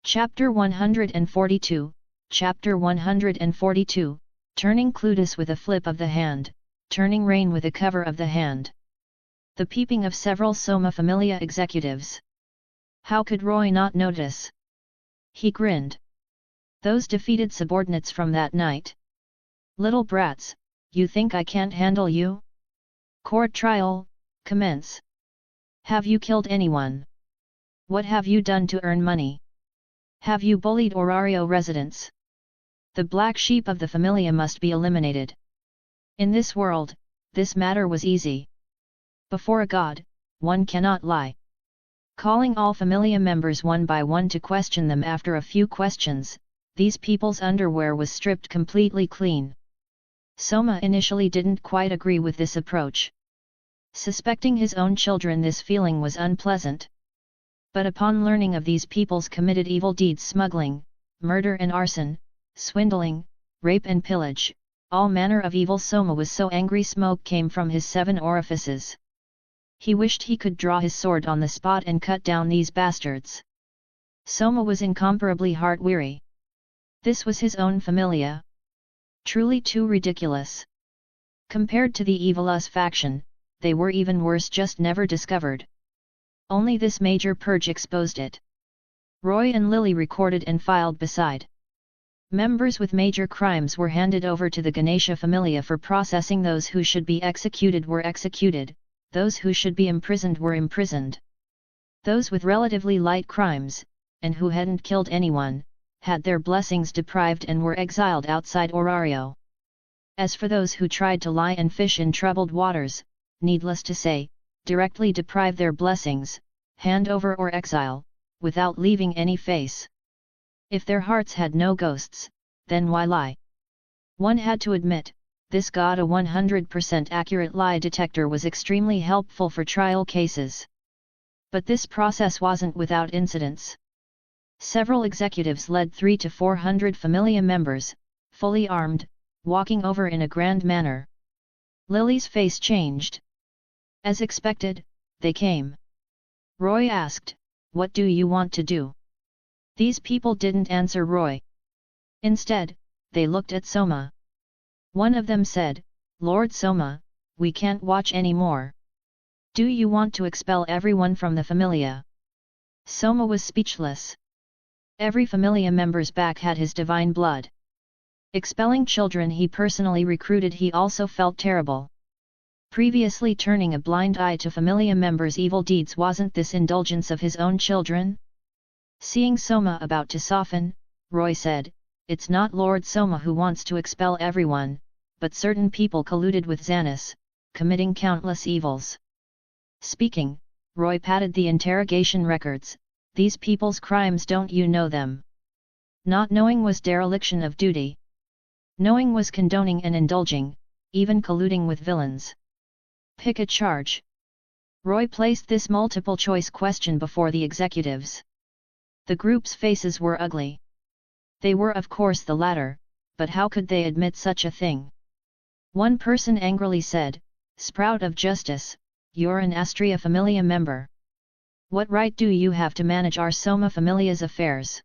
Chapter 142, Chapter 142, Turning Clutus with a flip of the hand, turning rain with a cover of the hand. The peeping of several Soma Familia executives. How could Roy not notice? He grinned. Those defeated subordinates from that night. Little brats, you think I can't handle you? Court trial, commence. Have you killed anyone? What have you done to earn money? Have you bullied Orario residents? The black sheep of the Familia must be eliminated. In this world, this matter was easy. Before a god, one cannot lie. Calling all Familia members one by one to question them after a few questions, these people's underwear was stripped completely clean. Soma initially didn't quite agree with this approach. Suspecting his own children, this feeling was unpleasant. But upon learning of these people's committed evil deeds, smuggling, murder and arson, swindling, rape and pillage, all manner of evil, Soma was so angry smoke came from his 7 orifices. He wished he could draw his sword on the spot and cut down these bastards. Soma was incomparably heart-weary. This was his own Familia. Truly too ridiculous. Compared to the Evilus faction, they were even worse, just never discovered. Only this major purge exposed it. Roy and Lily recorded and filed beside. Members with major crimes were handed over to the Ganesha Familia for processing. Those who should be executed were executed, those who should be imprisoned were imprisoned. Those with relatively light crimes, and who hadn't killed anyone, had their blessings deprived and were exiled outside Orario. As for those who tried to lie and fish in troubled waters, needless to say, directly deprive their blessings, hand over or exile, without leaving any face. If their hearts had no ghosts, then why lie? One had to admit, this got a 100% accurate lie detector was extremely helpful for trial cases. But this process wasn't without incidents. Several executives led 300 to 400 Familia members, fully armed, walking over in a grand manner. Lily's face changed. As expected, they came. Roy asked, "What do you want to do?" These people didn't answer Roy. Instead, they looked at Soma. One of them said, "Lord Soma, we can't watch anymore. Do you want to expel everyone from the Familia?" Soma was speechless. Every Familia member's back had his divine blood. Expelling children he personally recruited, he also felt terrible. Previously turning a blind eye to Familia members' evil deeds, wasn't this indulgence of his own children? Seeing Soma about to soften, Roy said, "It's not Lord Soma who wants to expel everyone, but certain people colluded with Xanis, committing countless evils." Speaking, Roy patted the interrogation records. "These people's crimes, don't you know them?" Not knowing was dereliction of duty. Knowing was condoning and indulging, even colluding with villains. Pick a charge. Roy placed this multiple-choice question before the executives. The group's faces were ugly. They were of course the latter, but how could they admit such a thing? One person angrily said, "Sprout of Justice, you're an Astraea Familia member. What right do you have to manage our Soma Familia's affairs?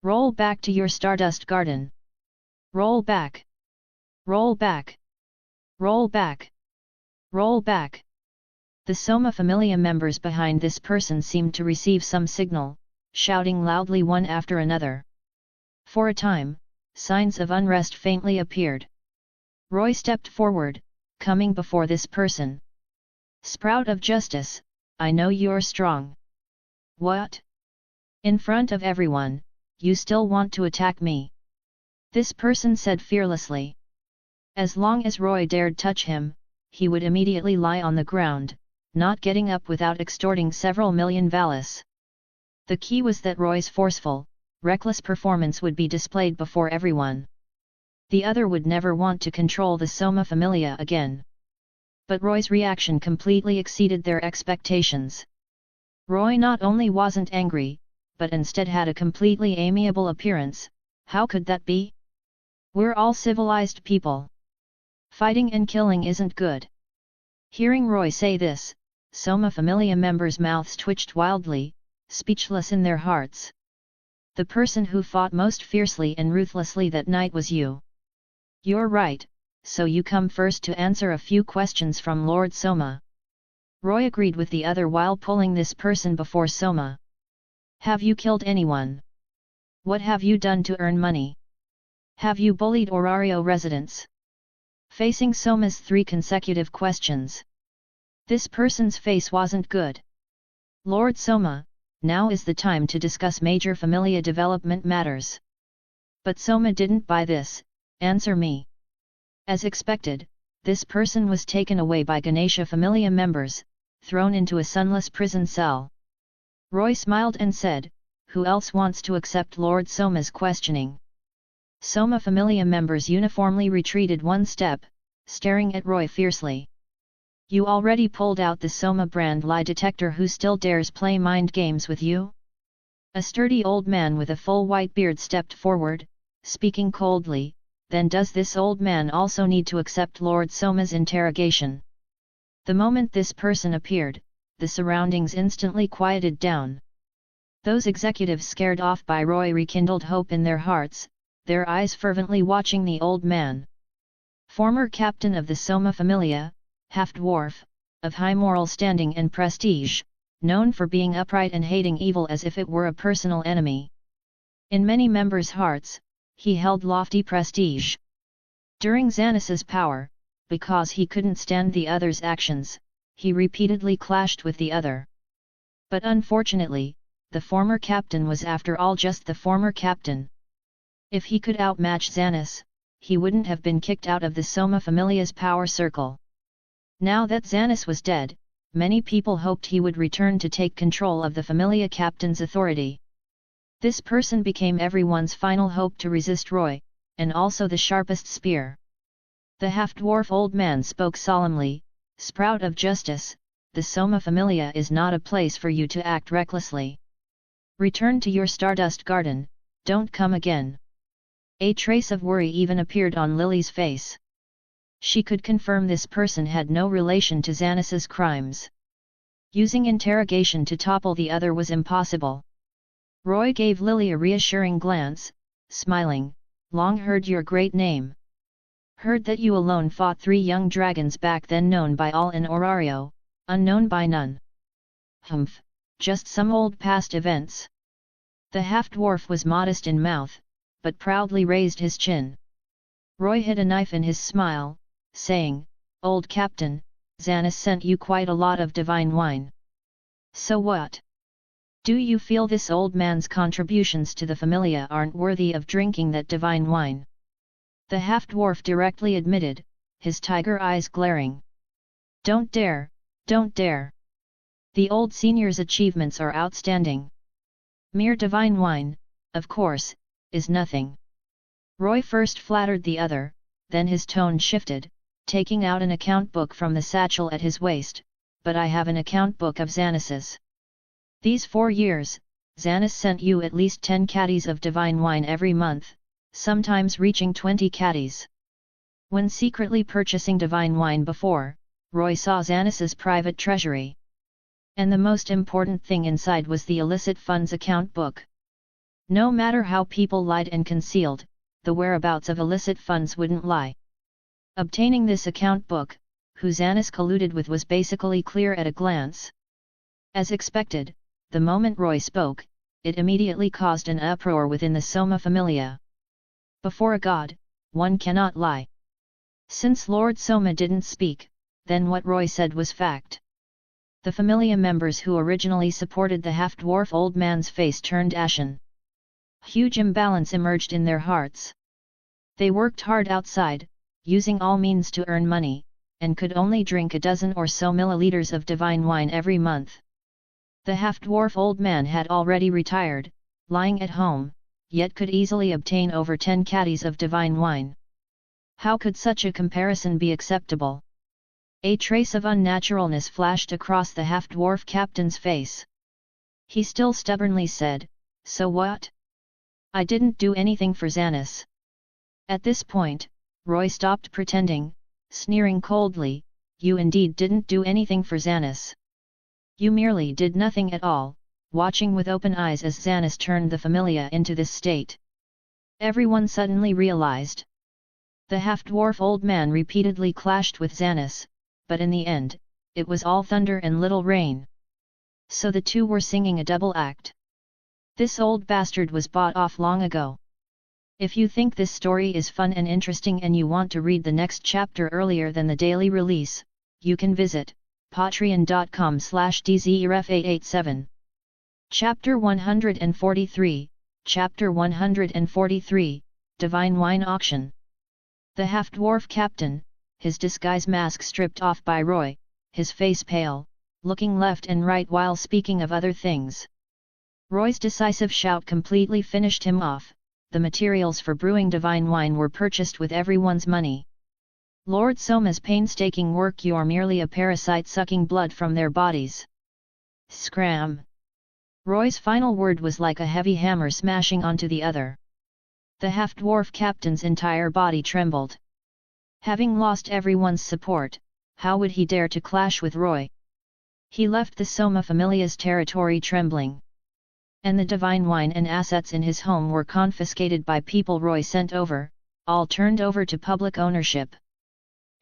Roll back to your Stardust Garden. Roll back. Roll back. Roll back. Roll back." The Soma Familia members behind this person seemed to receive some signal, shouting loudly one after another. For a time, signs of unrest faintly appeared. Roy stepped forward, coming before this person. "Sprout of Justice, I know you're strong. What? In front of everyone, you still want to attack me?" This person said fearlessly. As long as Roy dared touch him, he would immediately lie on the ground, not getting up without extorting several million valis. The key was that Roy's forceful, reckless performance would be displayed before everyone. The other would never want to control the Soma Familia again. But Roy's reaction completely exceeded their expectations. Roy not only wasn't angry, but instead had a completely amiable appearance. How could that be? We're all civilized people. Fighting and killing isn't good. Hearing Roy say this, Soma Familia members' mouths twitched wildly, speechless in their hearts. The person who fought most fiercely and ruthlessly that night was you. You're right, so you come first to answer a few questions from Lord Soma. Roy agreed with the other while pulling this person before Soma. Have you killed anyone? What have you done to earn money? Have you bullied Orario residents? Facing Soma's 3 consecutive questions. This person's face wasn't good. Lord Soma, now is the time to discuss major Familia development matters. But Soma didn't buy this. Answer me. As expected, this person was taken away by Ganesha Familia members, thrown into a sunless prison cell. Roy smiled and said, who else wants to accept Lord Soma's questioning? Soma Familia members uniformly retreated 1 step, staring at Roy fiercely. You already pulled out the Soma brand lie detector. Who still dares play mind games with you? A sturdy old man with a full white beard stepped forward, speaking coldly. Then does this old man also need to accept Lord Soma's interrogation? The moment this person appeared, the surroundings instantly quieted down. Those executives scared off by Roy rekindled hope in their hearts, their eyes fervently watching the old man. Former captain of the Soma Familia, half-dwarf, of high moral standing and prestige, known for being upright and hating evil as if it were a personal enemy. In many members' hearts, he held lofty prestige. During Xanas's power, because he couldn't stand the other's actions, he repeatedly clashed with the other. But unfortunately, the former captain was after all just the former captain. If he could outmatch Xanas, he wouldn't have been kicked out of the Soma Familia's power circle. Now that Xanas was dead, many people hoped he would return to take control of the Familia captain's authority. This person became everyone's final hope to resist Roy, and also the sharpest spear. The half-dwarf old man spoke solemnly, Sprout of Justice, the Soma Familia is not a place for you to act recklessly. Return to your Stardust Garden, don't come again. A trace of worry even appeared on Lily's face. She could confirm this person had no relation to Xanas's crimes. Using interrogation to topple the other was impossible. Roy gave Lily a reassuring glance, smiling, long heard your great name. Heard that you alone fought 3 young dragons back then known by all in Orario, unknown by none. Humph, just some old past events. The half-dwarf was modest in mouth, but proudly raised his chin. Roy hid a knife in his smile, saying, Old Captain, Xanas sent you quite a lot of divine wine. So what? Do you feel this old man's contributions to the Familia aren't worthy of drinking that divine wine? The half-dwarf directly admitted, his tiger eyes glaring. Don't dare, don't dare. The old senior's achievements are outstanding. Mere divine wine, of course, is nothing. Roy first flattered the other, then his tone shifted, taking out an account book from the satchel at his waist, but I have an account book of Xanas's. These 4 years, Xanas sent you at least 10 caddies of divine wine every month, sometimes reaching 20 caddies. When secretly purchasing divine wine before, Roy saw Xanas's private treasury. And the most important thing inside was the illicit funds account book. No matter how people lied and concealed, the whereabouts of illicit funds wouldn't lie. Obtaining this account book, who Xanas colluded with was basically clear at a glance. As expected, the moment Roy spoke, it immediately caused an uproar within the Soma Familia. Before a god, one cannot lie. Since Lord Soma didn't speak, then what Roy said was fact. The Familia members who originally supported the half-dwarf old man's face turned ashen. Huge imbalance emerged in their hearts. They worked hard outside, using all means to earn money, and could only drink a dozen or so milliliters of divine wine every month. The half-dwarf old man had already retired, lying at home, yet could easily obtain over 10 caddies of divine wine. How could such a comparison be acceptable? A trace of unnaturalness flashed across the half-dwarf captain's face. He still stubbornly said, So what? I didn't do anything for Xanas. At this point, Roy stopped pretending, sneering coldly, You indeed didn't do anything for Xanas. You merely did nothing at all, watching with open eyes as Xanis turned the Familia into this state. Everyone suddenly realized. The half-dwarf old man repeatedly clashed with Xanis, but in the end, it was all thunder and little rain. So the two were singing a double act. This old bastard was bought off long ago. If you think this story is fun and interesting and you want to read the next chapter earlier than the daily release, you can visit patreon.com/dzerf887. Chapter 143, Chapter 143, Divine Wine Auction. The half-dwarf captain, his disguise mask stripped off by Roy, his face pale, looking left and right while speaking of other things. Roy's decisive shout completely finished him off. The materials for brewing divine wine were purchased with everyone's money. Lord Soma's painstaking work. You're merely a parasite sucking blood from their bodies. Scram! Roy's final word was like a heavy hammer smashing onto the other. The half-dwarf captain's entire body trembled. Having lost everyone's support, how would he dare to clash with Roy? He left the Soma Familia's territory trembling. And the divine wine and assets in his home were confiscated by people Roy sent over, all turned over to public ownership.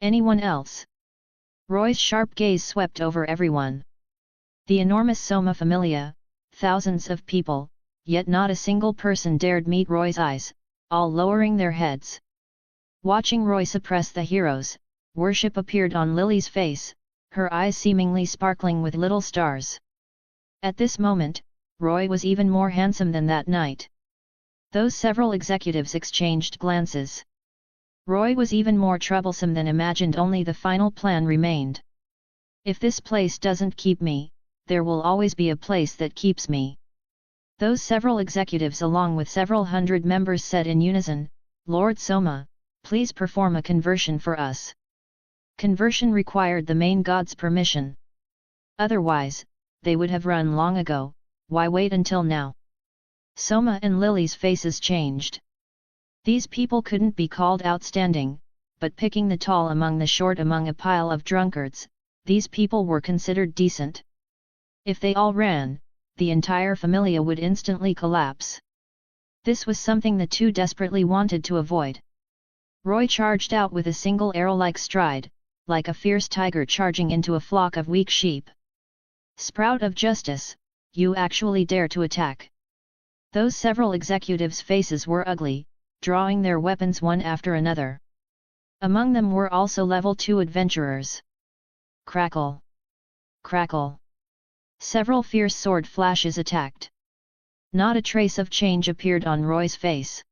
Anyone else? Roy's sharp gaze swept over everyone. The enormous Soma Familia, thousands of people, yet not a single person dared meet Roy's eyes, all lowering their heads. Watching Roy suppress the heroes, worship appeared on Lily's face, her eyes seemingly sparkling with little stars. At this moment, Roy was even more handsome than that night. Those several executives exchanged glances. Roy was even more troublesome than imagined. Only the final plan remained. If this place doesn't keep me, there will always be a place that keeps me. Those several executives along with several hundred members said in unison, Lord Soma, please perform a conversion for us. Conversion required the main god's permission. Otherwise, they would have run long ago. Why wait until now? Soma and Lily's faces changed. These people couldn't be called outstanding, but picking the tall among the short among a pile of drunkards, these people were considered decent. If they all ran, the entire familia would instantly collapse. This was something the two desperately wanted to avoid. Roy charged out with a single arrow-like stride, like a fierce tiger charging into a flock of weak sheep. Sprout of justice, you actually dare to attack. Those several executives' faces were ugly, drawing their weapons one after another. Among them were also level 2 adventurers. Crackle! Crackle! Several fierce sword flashes attacked. Not a trace of change appeared on Roy's face.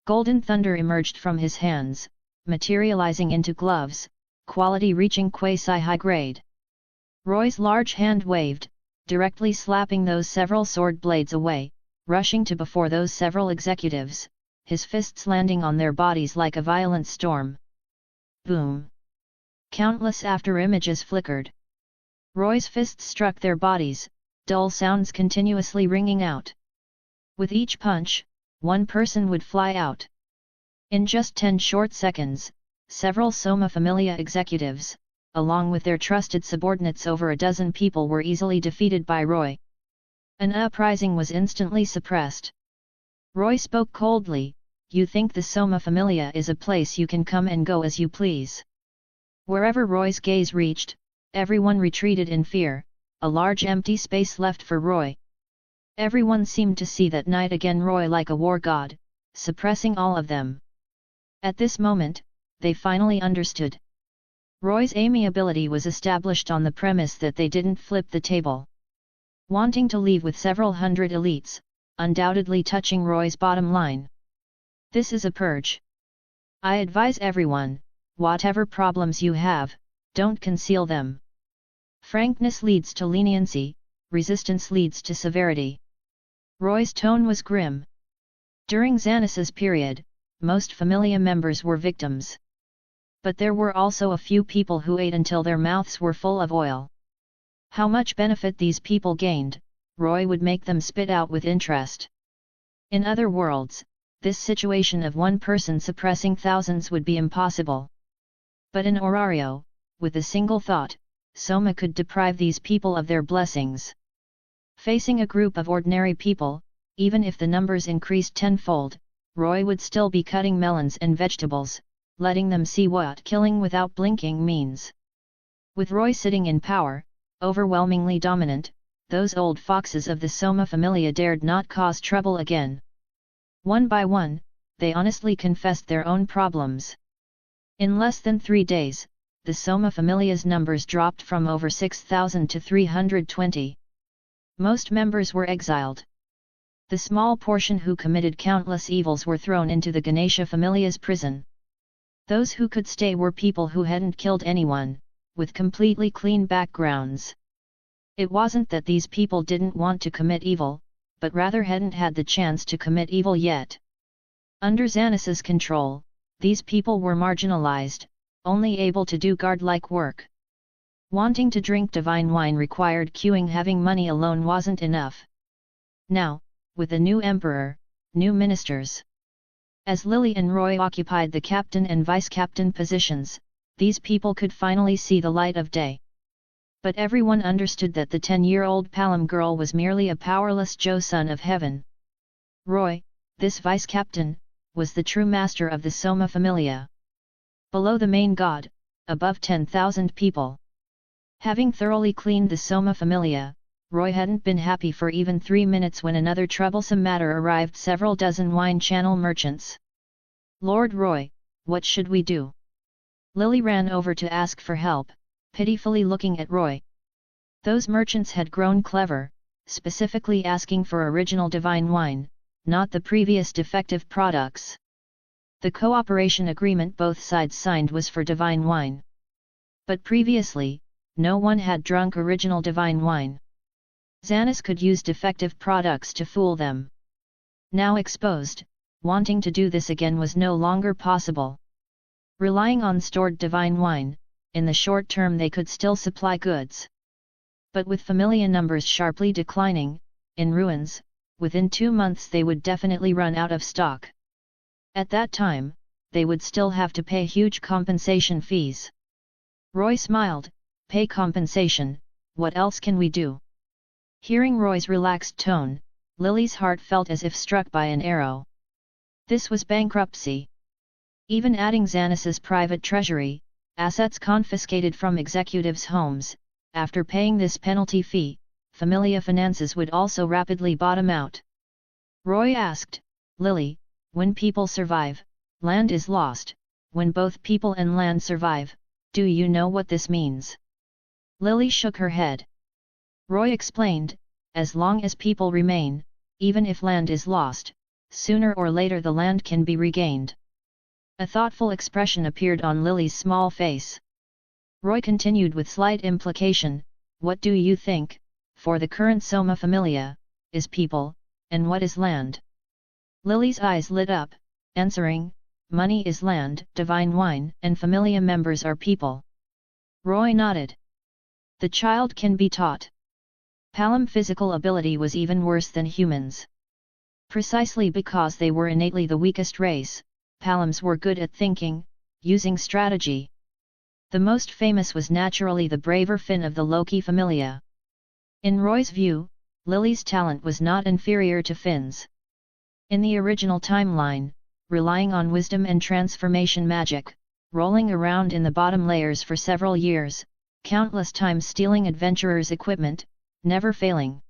Golden thunder emerged from his hands, materializing into gloves, quality reaching quasi-high grade. Roy's large hand waved, directly slapping those several sword blades away, rushing to before those several executives, his fists landing on their bodies like a violent storm. Boom! Countless after-images flickered. Roy's fists struck their bodies, dull sounds continuously ringing out. With each punch, one person would fly out. In just 10 short seconds, several Soma Familia executives, along with their trusted subordinates over a dozen people were easily defeated by Roy. An uprising was instantly suppressed. Roy spoke coldly, you think the Soma Familia is a place you can come and go as you please. Wherever Roy's gaze reached, everyone retreated in fear, a large empty space left for Roy. Everyone seemed to see that night again Roy like a war god, suppressing all of them. At this moment, they finally understood. Roy's amiability was established on the premise that they didn't flip the table. Wanting to leave with several hundred elites, undoubtedly touching Roy's bottom line. This is a purge. I advise everyone, whatever problems you have, don't conceal them. Frankness leads to leniency, resistance leads to severity. Roy's tone was grim. During Xanis's period, most Familia members were victims. But there were also a few people who ate until their mouths were full of oil. How much benefit these people gained, Roy would make them spit out with interest. In other worlds, this situation of one person suppressing thousands would be impossible. But in Orario, with a single thought, Soma could deprive these people of their blessings. Facing a group of ordinary people, even if the numbers increased tenfold, Roy would still be cutting melons and vegetables, letting them see what killing without blinking means. With Roy sitting in power, overwhelmingly dominant, those old foxes of the Soma Familia dared not cause trouble again. One by one, they honestly confessed their own problems. In less than 3 days, the Soma Familia's numbers dropped from over 6,000 to 320. Most members were exiled. The small portion who committed countless evils were thrown into the Ganesha Familia's prison. Those who could stay were people who hadn't killed anyone, with completely clean backgrounds. It wasn't that these people didn't want to commit evil, but rather hadn't had the chance to commit evil yet. Under Xanas's control, these people were marginalized, only able to do guard-like work. Wanting to drink divine wine required queuing. Having money alone wasn't enough. Now, with the new emperor, new ministers. As Lily and Roy occupied the captain and vice-captain positions, these people could finally see the light of day. But everyone understood that the 10-year-old Palam girl was merely a powerless Joe son of heaven. Roy, this vice-captain, was the true master of the Soma Familia. Below the main god, above 10,000 people. Having thoroughly cleaned the Soma Familia, Roy hadn't been happy for even 3 minutes when another troublesome matter arrived. Several dozen wine channel merchants. Lord Roy, what should we do? Lily ran over to ask for help, pitifully looking at Roy. Those merchants had grown clever, specifically asking for original divine wine, not the previous defective products. The cooperation agreement both sides signed was for divine wine. But previously, no one had drunk original divine wine. Xanas could use defective products to fool them. Now exposed, wanting to do this again was no longer possible. Relying on stored divine wine, in the short term they could still supply goods. But with Familia numbers sharply declining, in ruins, within 2 months they would definitely run out of stock. At that time, they would still have to pay huge compensation fees. Roy smiled. Pay compensation, what else can we do? Hearing Roy's relaxed tone, Lily's heart felt as if struck by an arrow. This was bankruptcy. Even adding Xanas's private treasury, assets confiscated from executives' homes, after paying this penalty fee, Familia finances would also rapidly bottom out. Roy asked, Lily, when people survive, land is lost. When both people and land survive, do you know what this means? Lily shook her head. Roy explained, as long as people remain, even if land is lost, sooner or later the land can be regained. A thoughtful expression appeared on Lily's small face. Roy continued with slight implication, what do you think, for the current Soma Familia, is people, and what is land? Lily's eyes lit up, answering, money is land, divine wine and Familia members are people. Roy nodded. The child can be taught. Palam physical ability was even worse than humans. Precisely because they were innately the weakest race, Palams were good at thinking, using strategy. The most famous was naturally the braver Finn of the Loki Familia. In Roy's view, Lily's talent was not inferior to Finn's. In the original timeline, relying on wisdom and transformation magic, rolling around in the bottom layers for several years, countless times stealing adventurers' equipment, never failing.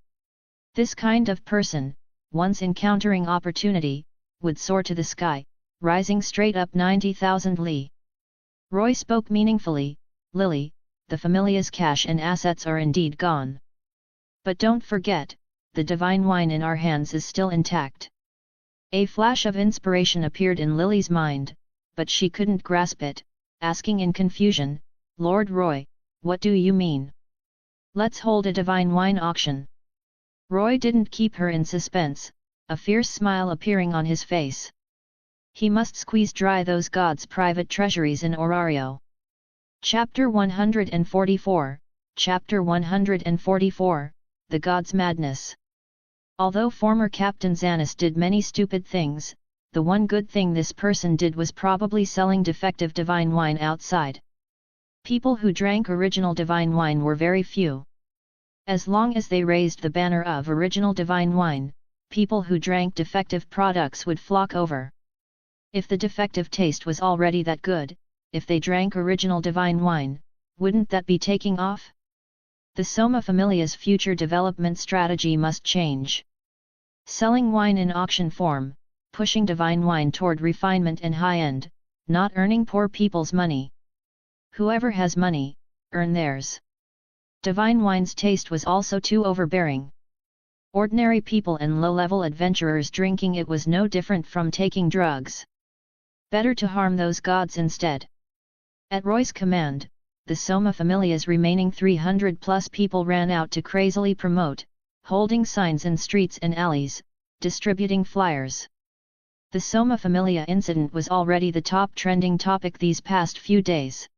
This kind of person, once encountering opportunity, would soar to the sky, rising straight up 90,000 li. Roy spoke meaningfully, Lily, the Familia's cash and assets are indeed gone. But don't forget, the divine wine in our hands is still intact. A flash of inspiration appeared in Lily's mind, but she couldn't grasp it, asking in confusion, Lord Roy, what do you mean? Let's hold a divine wine auction. Roy didn't keep her in suspense, a fierce smile appearing on his face. He must squeeze dry those gods' private treasuries in Orario. Chapter 144, Chapter 144, The God's Madness. Although former Captain Xanas did many stupid things, the one good thing this person did was probably selling defective divine wine outside. People who drank original divine wine were very few. As long as they raised the banner of original divine wine, people who drank defective products would flock over. If the defective taste was already that good, if they drank original divine wine, wouldn't that be taking off? The Soma Familia's future development strategy must change. Selling wine in auction form, pushing divine wine toward refinement and high-end, not earning poor people's money. Whoever has money, earn theirs. Divine wine's taste was also too overbearing. Ordinary people and low-level adventurers drinking it was no different from taking drugs. Better to harm those gods instead. At Roy's command, the Soma Familia's remaining 300-plus people ran out to crazily promote, holding signs in streets and alleys, distributing flyers. The Soma Familia incident was already the top trending topic these past few days.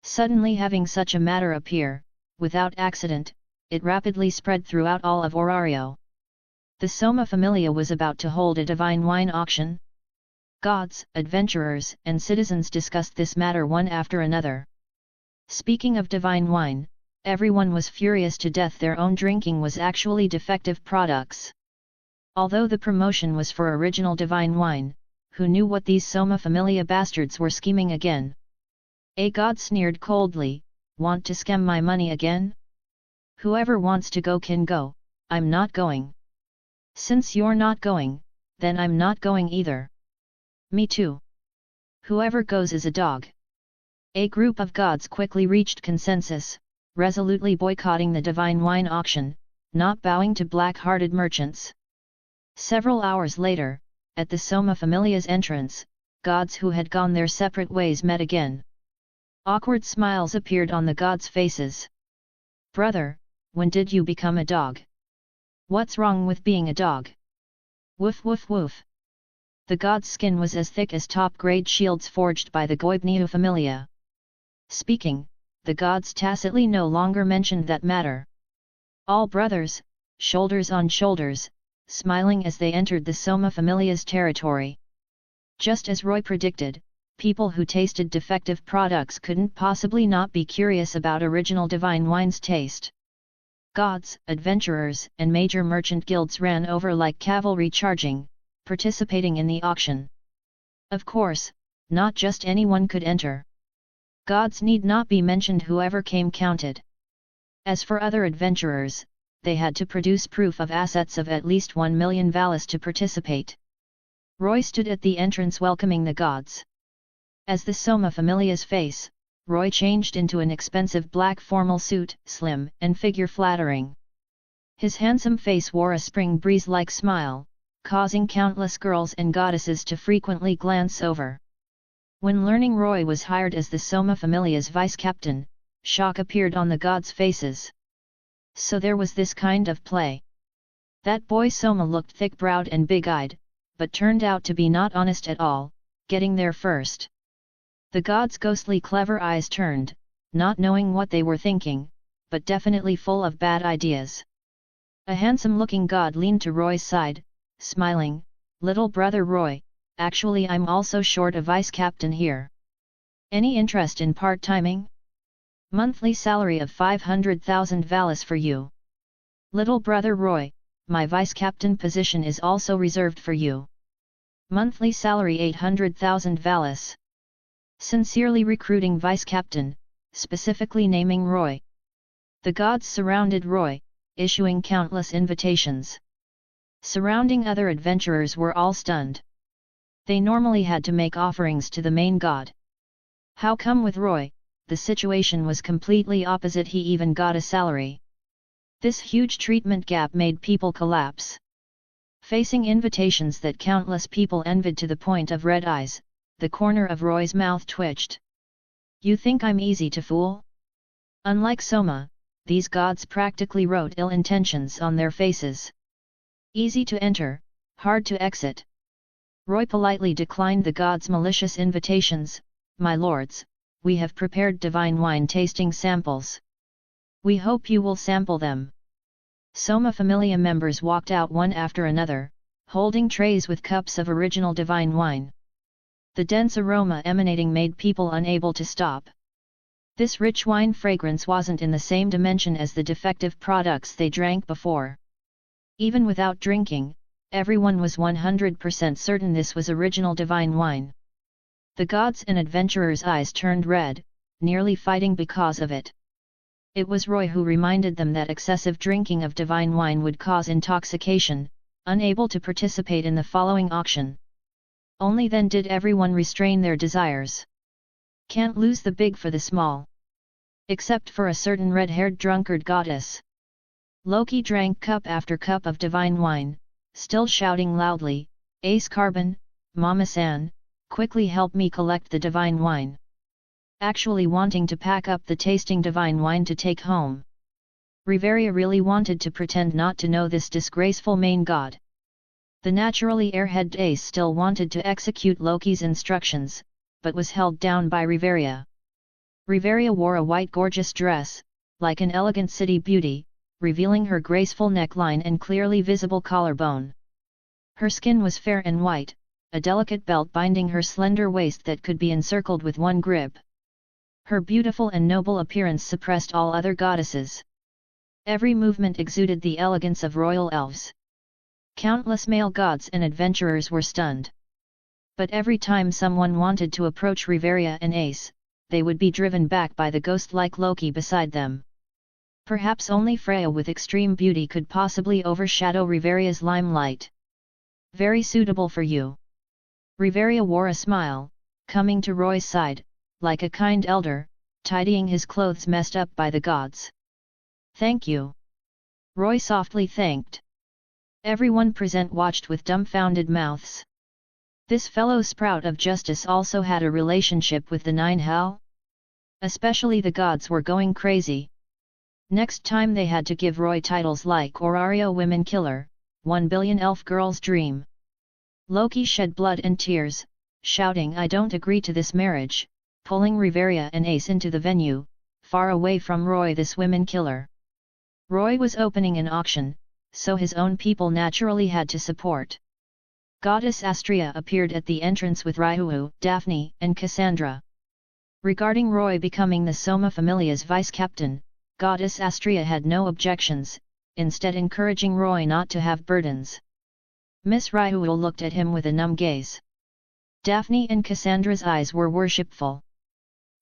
Suddenly having such a matter appear, without accident, it rapidly spread throughout all of Orario. The Soma Familia was about to hold a divine wine auction. Gods, adventurers, and citizens discussed this matter one after another. Speaking of divine wine, everyone was furious to death their own drinking was actually defective products. Although the promotion was for original divine wine, who knew what these Soma Familia bastards were scheming again? A god sneered coldly, "Want to scam my money again? Whoever wants to go can go, I'm not going. Since you're not going, then I'm not going either. Me too. Whoever goes is a dog." A group of gods quickly reached consensus, resolutely boycotting the divine wine auction, not bowing to black-hearted merchants. Several hours later, at the Soma Familia's entrance, gods who had gone their separate ways met again. Awkward smiles appeared on the gods' faces. "Brother, when did you become a dog? What's wrong with being a dog? Woof woof woof." The god's skin was as thick as top-grade shields forged by the Goibniu Familia. Speaking, the gods tacitly no longer mentioned that matter. All brothers, shoulders on shoulders, smiling as they entered the Soma Familia's territory. Just as Roy predicted, people who tasted defective products couldn't possibly not be curious about original divine wine's taste. Gods, adventurers, and major merchant guilds ran over like cavalry charging, participating in the auction. Of course, not just anyone could enter. Gods need not be mentioned, whoever came counted. As for other adventurers, they had to produce proof of assets of at least 1 million valis to participate. Roy stood at the entrance welcoming the gods. As the Soma Familia's face, Roy changed into an expensive black formal suit, slim and figure-flattering. His handsome face wore a spring breeze-like smile, causing countless girls and goddesses to frequently glance over. When learning Roy was hired as the Soma Familia's vice-captain, shock appeared on the gods' faces. So there was this kind of play. That boy Soma looked thick-browed and big-eyed, but turned out to be not honest at all, getting there first. The gods' ghostly clever eyes turned, not knowing what they were thinking, but definitely full of bad ideas. A handsome-looking god leaned to Roy's side, smiling, "Little brother Roy, actually I'm also short a vice-captain here. Any interest in part-timing? Monthly salary of 500,000 valis for you. Little brother Roy, my vice-captain position is also reserved for you. Monthly salary 800,000 valis. Sincerely recruiting vice-captain, specifically naming Roy." The gods surrounded Roy, issuing countless invitations. Surrounding other adventurers were all stunned. They normally had to make offerings to the main god. How come with Roy, the situation was completely opposite, he even got a salary. This huge treatment gap made people collapse. Facing invitations that countless people envied to the point of red eyes, the corner of Roy's mouth twitched. "You think I'm easy to fool?" Unlike Soma, these gods practically wrote ill intentions on their faces. Easy to enter, hard to exit. Roy politely declined the gods' malicious invitations. "My lords, we have prepared divine wine tasting samples. We hope you will sample them." Soma Familia members walked out one after another, holding trays with cups of original divine wine. The dense aroma emanating made people unable to stop. This rich wine fragrance wasn't in the same dimension as the defective products they drank before. Even without drinking, everyone was 100% certain this was original divine wine. The gods and adventurers' eyes turned red, nearly fighting because of it. It was Roy who reminded them that excessive drinking of divine wine would cause intoxication, unable to participate in the following auction. Only then did everyone restrain their desires. Can't lose the big for the small. Except for a certain red-haired drunkard goddess. Loki drank cup after cup of divine wine, still shouting loudly, "Ace Carbon, Mama-san, quickly help me collect the divine wine." Actually wanting to pack up the tasting divine wine to take home. Riveria really wanted to pretend not to know this disgraceful main god. The naturally airhead Ace still wanted to execute Loki's instructions, but was held down by Riveria. Riveria wore a white gorgeous dress, like an elegant city beauty, revealing her graceful neckline and clearly visible collarbone. Her skin was fair and white, a delicate belt binding her slender waist that could be encircled with one grip. Her beautiful and noble appearance suppressed all other goddesses. Every movement exuded the elegance of royal elves. Countless male gods and adventurers were stunned. But every time someone wanted to approach Riveria and Ace, they would be driven back by the ghost-like Loki beside them. Perhaps only Freya with extreme beauty could possibly overshadow Riveria's limelight. "Very suitable for you." Riveria wore a smile, coming to Roy's side, like a kind elder, tidying his clothes messed up by the gods. "Thank you." Roy softly thanked. Everyone present watched with dumbfounded mouths. This fellow sprout of justice also had a relationship with the Nine Hell? Especially the gods were going crazy. Next time they had to give Roy titles like Orario Women Killer, 1 Billion Elf Girl's Dream. Loki shed blood and tears, shouting, "I don't agree to this marriage," pulling Riveria and Ace into the venue, far away from Roy this women killer. Roy was opening an auction, so his own people naturally had to support. Goddess Astraea appeared at the entrance with Raihu, Daphne, and Cassandra. Regarding Roy becoming the Soma Familia's vice-captain, Goddess Astraea had no objections, instead encouraging Roy not to have burdens. Miss Raihu looked at him with a numb gaze. Daphne and Cassandra's eyes were worshipful.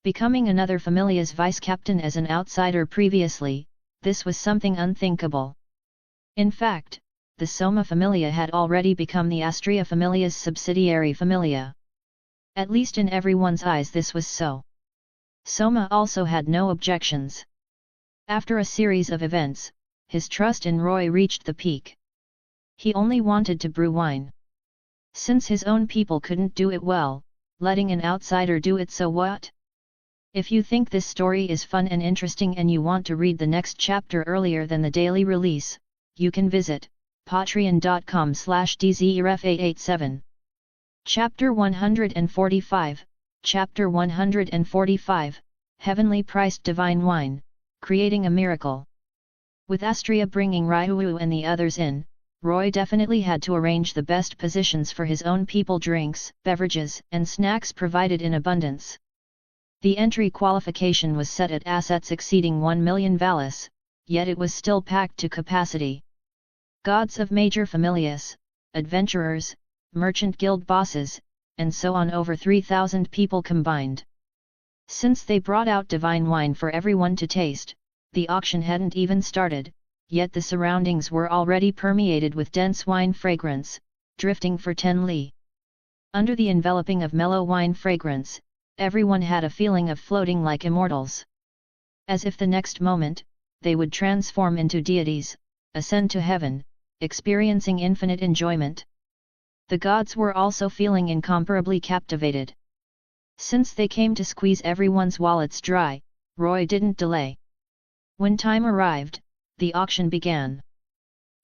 Becoming another Familia's vice-captain as an outsider previously, this was something unthinkable. In fact, the Soma Familia had already become the Astraea Familia's subsidiary Familia. At least in everyone's eyes this was so. Soma also had no objections. After a series of events, his trust in Roy reached the peak. He only wanted to brew wine. Since his own people couldn't do it well, letting an outsider do it, so what? If you think this story is fun and interesting and you want to read the next chapter earlier than the daily release, you can visit patreon.com/dzerf887. Chapter 145, Chapter 145, Heavenly Priced Divine Wine, Creating a Miracle. With Astraea bringing Raihu and the others in, Roy definitely had to arrange the best positions for his own people, drinks, beverages, and snacks provided in abundance. The entry qualification was set at assets exceeding 1 million valis, yet it was still packed to capacity. Gods of major familias, adventurers, merchant guild bosses, and so on, over 3,000 people combined. Since they brought out divine wine for everyone to taste, the auction hadn't even started, yet the surroundings were already permeated with dense wine fragrance, drifting for 10 li. Under the enveloping of mellow wine fragrance, everyone had a feeling of floating like immortals. As if the next moment, they would transform into deities, ascend to heaven, experiencing infinite enjoyment. The gods were also feeling incomparably captivated. Since they came to squeeze everyone's wallets dry, Roy didn't delay. When time arrived, the auction began.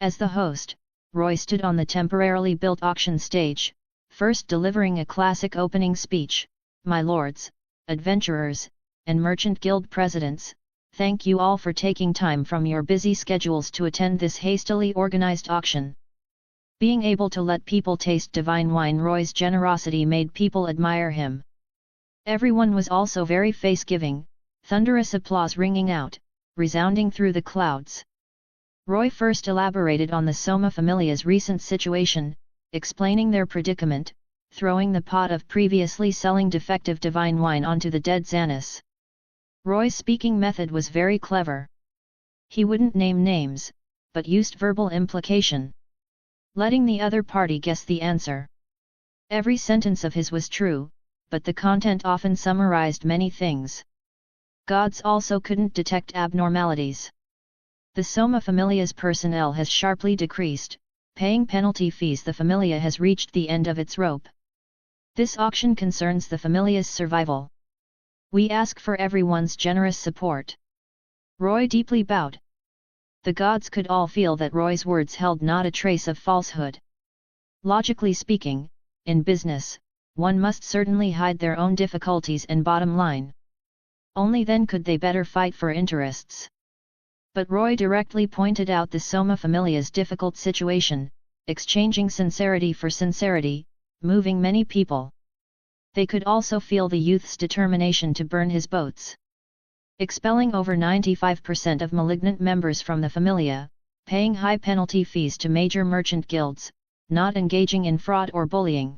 As the host, Roy stood on the temporarily built auction stage, first delivering a classic opening speech. "My lords, adventurers, and merchant guild presidents, thank you all for taking time from your busy schedules to attend this hastily organized auction." Being able to let people taste divine wine, Roy's generosity made people admire him. Everyone was also very face-giving, Thunderous applause ringing out, resounding through the clouds. Roy first elaborated on the Soma Familia's recent situation, explaining their predicament, throwing the pot of previously selling defective divine wine onto the dead Xanis. Roy's speaking method was very clever. He wouldn't name names, but used verbal implication, letting the other party guess the answer. Every sentence of his was true, but the content often summarized many things. Gods also couldn't detect abnormalities. The Soma Familia's personnel has sharply decreased, paying penalty fees. The Familia has reached the end of its rope. This auction concerns the Familia's survival. We ask for everyone's generous support. Roy deeply bowed. The gods could all feel that Roy's words held not a trace of falsehood. Logically speaking, in business, one must certainly hide their own difficulties and bottom line. Only then could they better fight for interests. But Roy directly pointed out the Soma Familia's difficult situation, exchanging sincerity for sincerity, moving many people. They could also feel the youth's determination to burn his boats. Expelling over 95% of malignant members from the Familia, paying high penalty fees to major merchant guilds, not engaging in fraud or bullying.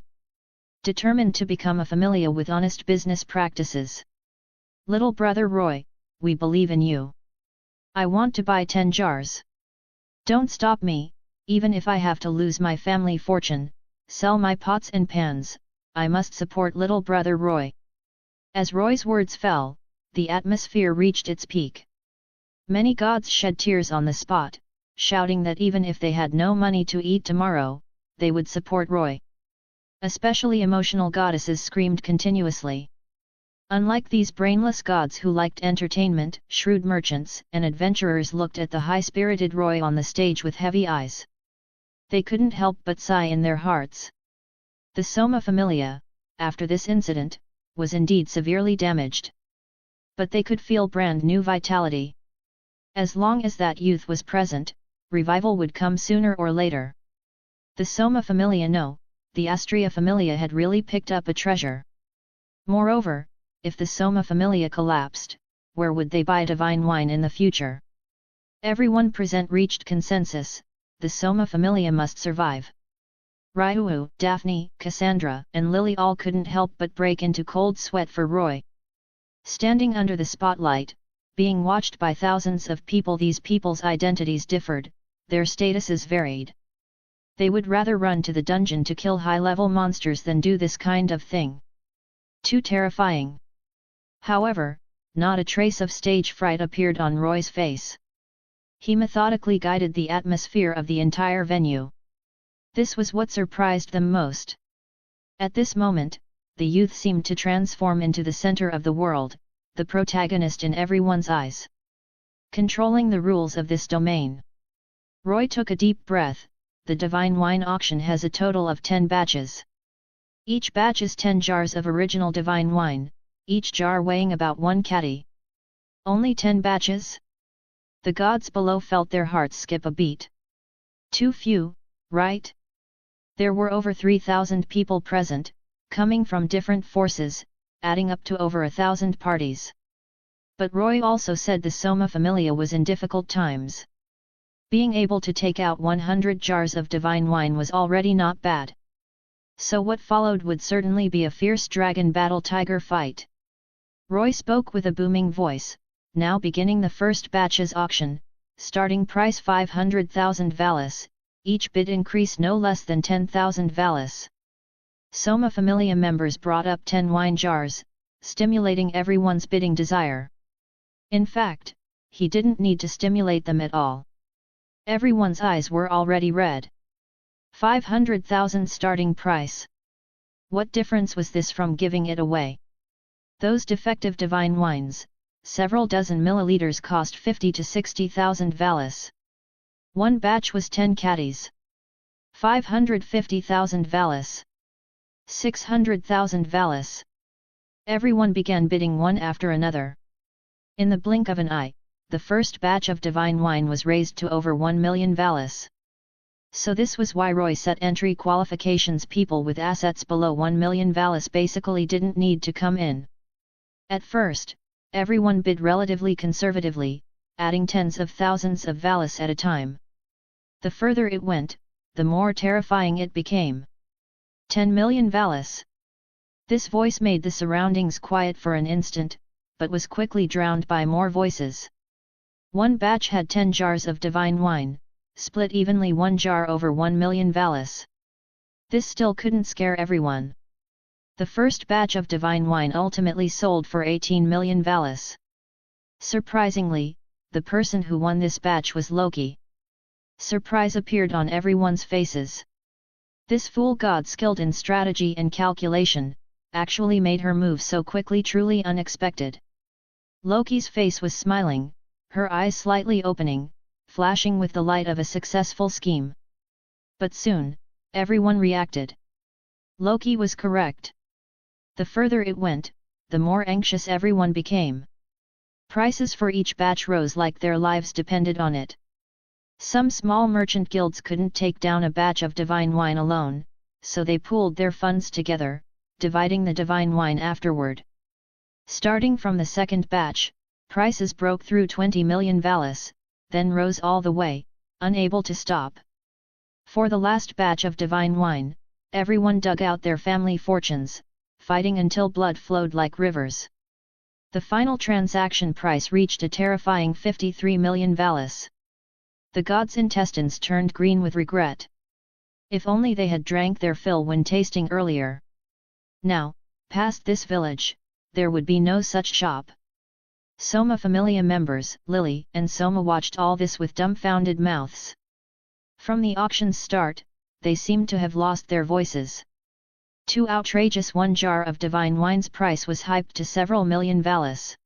Determined to become a Familia with honest business practices. Little brother Roy, we believe in you. I want to buy 10 jars. Don't stop me, even if I have to lose my family fortune, sell my pots and pans, I must support little brother Roy. As Roy's words fell, the atmosphere reached its peak. Many gods shed tears on the spot, shouting that even if they had no money to eat tomorrow, they would support Roy. Especially emotional goddesses screamed continuously. Unlike these brainless gods who liked entertainment, shrewd merchants and adventurers looked at the high-spirited Roy on the stage with heavy eyes. They couldn't help but sigh in their hearts. The Soma Familia, after this incident, was indeed severely damaged. But they could feel brand new vitality. As long as that youth was present, revival would come sooner or later. The Soma Familia know, the Astraea Familia had really picked up a treasure. Moreover, if the Soma Familia collapsed, where would they buy divine wine in the future? Everyone present reached consensus, the Soma Familia must survive. Ryu, Daphne, Cassandra, and Lily all couldn't help but break into cold sweat for Roy. Standing under the spotlight, being watched by thousands of people, these people's identities differed, their statuses varied. They would rather run to the dungeon to kill high-level monsters than do this kind of thing. Too terrifying. However, not a trace of stage fright appeared on Roy's face. He methodically guided the atmosphere of the entire venue. This was what surprised them most. At this moment, the youth seemed to transform into the center of the world, the protagonist in everyone's eyes. Controlling the rules of this domain. Roy took a deep breath. The divine wine auction has a total of 10 batches. Each batch is 10 jars of original divine wine, each jar weighing about 1 kati. Only 10 batches? The gods below felt their hearts skip a beat. Too few, right? There were over 3,000 people present, coming from different forces, adding up to over 1,000 parties. But Roy also said the Soma Familia was in difficult times. Being able to take out 100 jars of divine wine was already not bad. So what followed would certainly be a fierce dragon battle tiger fight. Roy spoke with a booming voice, now beginning the first batch's auction, starting price 500,000 valis, each bid increase no less than 10,000 valis. Soma Familia members brought up 10 wine jars, stimulating everyone's bidding desire. In fact, he didn't need to stimulate them at all. Everyone's eyes were already red. 500,000 starting price. What difference was this from giving it away? Those defective divine wines, several dozen milliliters, cost 50 to 60,000 valis. One batch was 10 katis. 550,000 valis. 600,000 valis. Everyone began bidding one after another. In the blink of an eye, the first batch of divine wine was raised to over 1 million valis. So this was why Roy set entry qualifications. People with assets below 1 million valis basically didn't need to come in. At first, Everyone bid relatively conservatively, adding tens of thousands of valis at a time. The further it went, the more terrifying it became. 10 million valis. This voice made the surroundings quiet for an instant, but was quickly drowned by more voices. One batch had 10 jars of divine wine, split evenly, one jar over 1 million valis. This still couldn't scare everyone. The first batch of divine wine ultimately sold for 18 million valis. Surprisingly, the person who won this batch was Loki. Surprise appeared on everyone's faces. This fool god skilled in strategy and calculation, actually made her move so quickly, truly unexpected. Loki's face was smiling, her eyes slightly opening, flashing with the light of a successful scheme. But soon, everyone reacted. Loki was correct. The further it went, the more anxious everyone became. Prices for each batch rose like their lives depended on it. Some small merchant guilds couldn't take down a batch of divine wine alone, so they pooled their funds together, dividing the divine wine afterward. Starting from the second batch, prices broke through 20 million valis, then rose all the way, unable to stop. For the last batch of divine wine, everyone dug out their family fortunes, fighting until blood flowed like rivers. The final transaction price reached a terrifying 53 million valis. The gods' intestines turned green with regret. If only they had drank their fill when tasting earlier. Now, past this village, there would be no such shop. Soma Familia members, Lily and Soma, watched all this with dumbfounded mouths. From the auction's start, they seemed to have lost their voices. Too outrageous. One jar of divine wine's price was hyped to several million valis,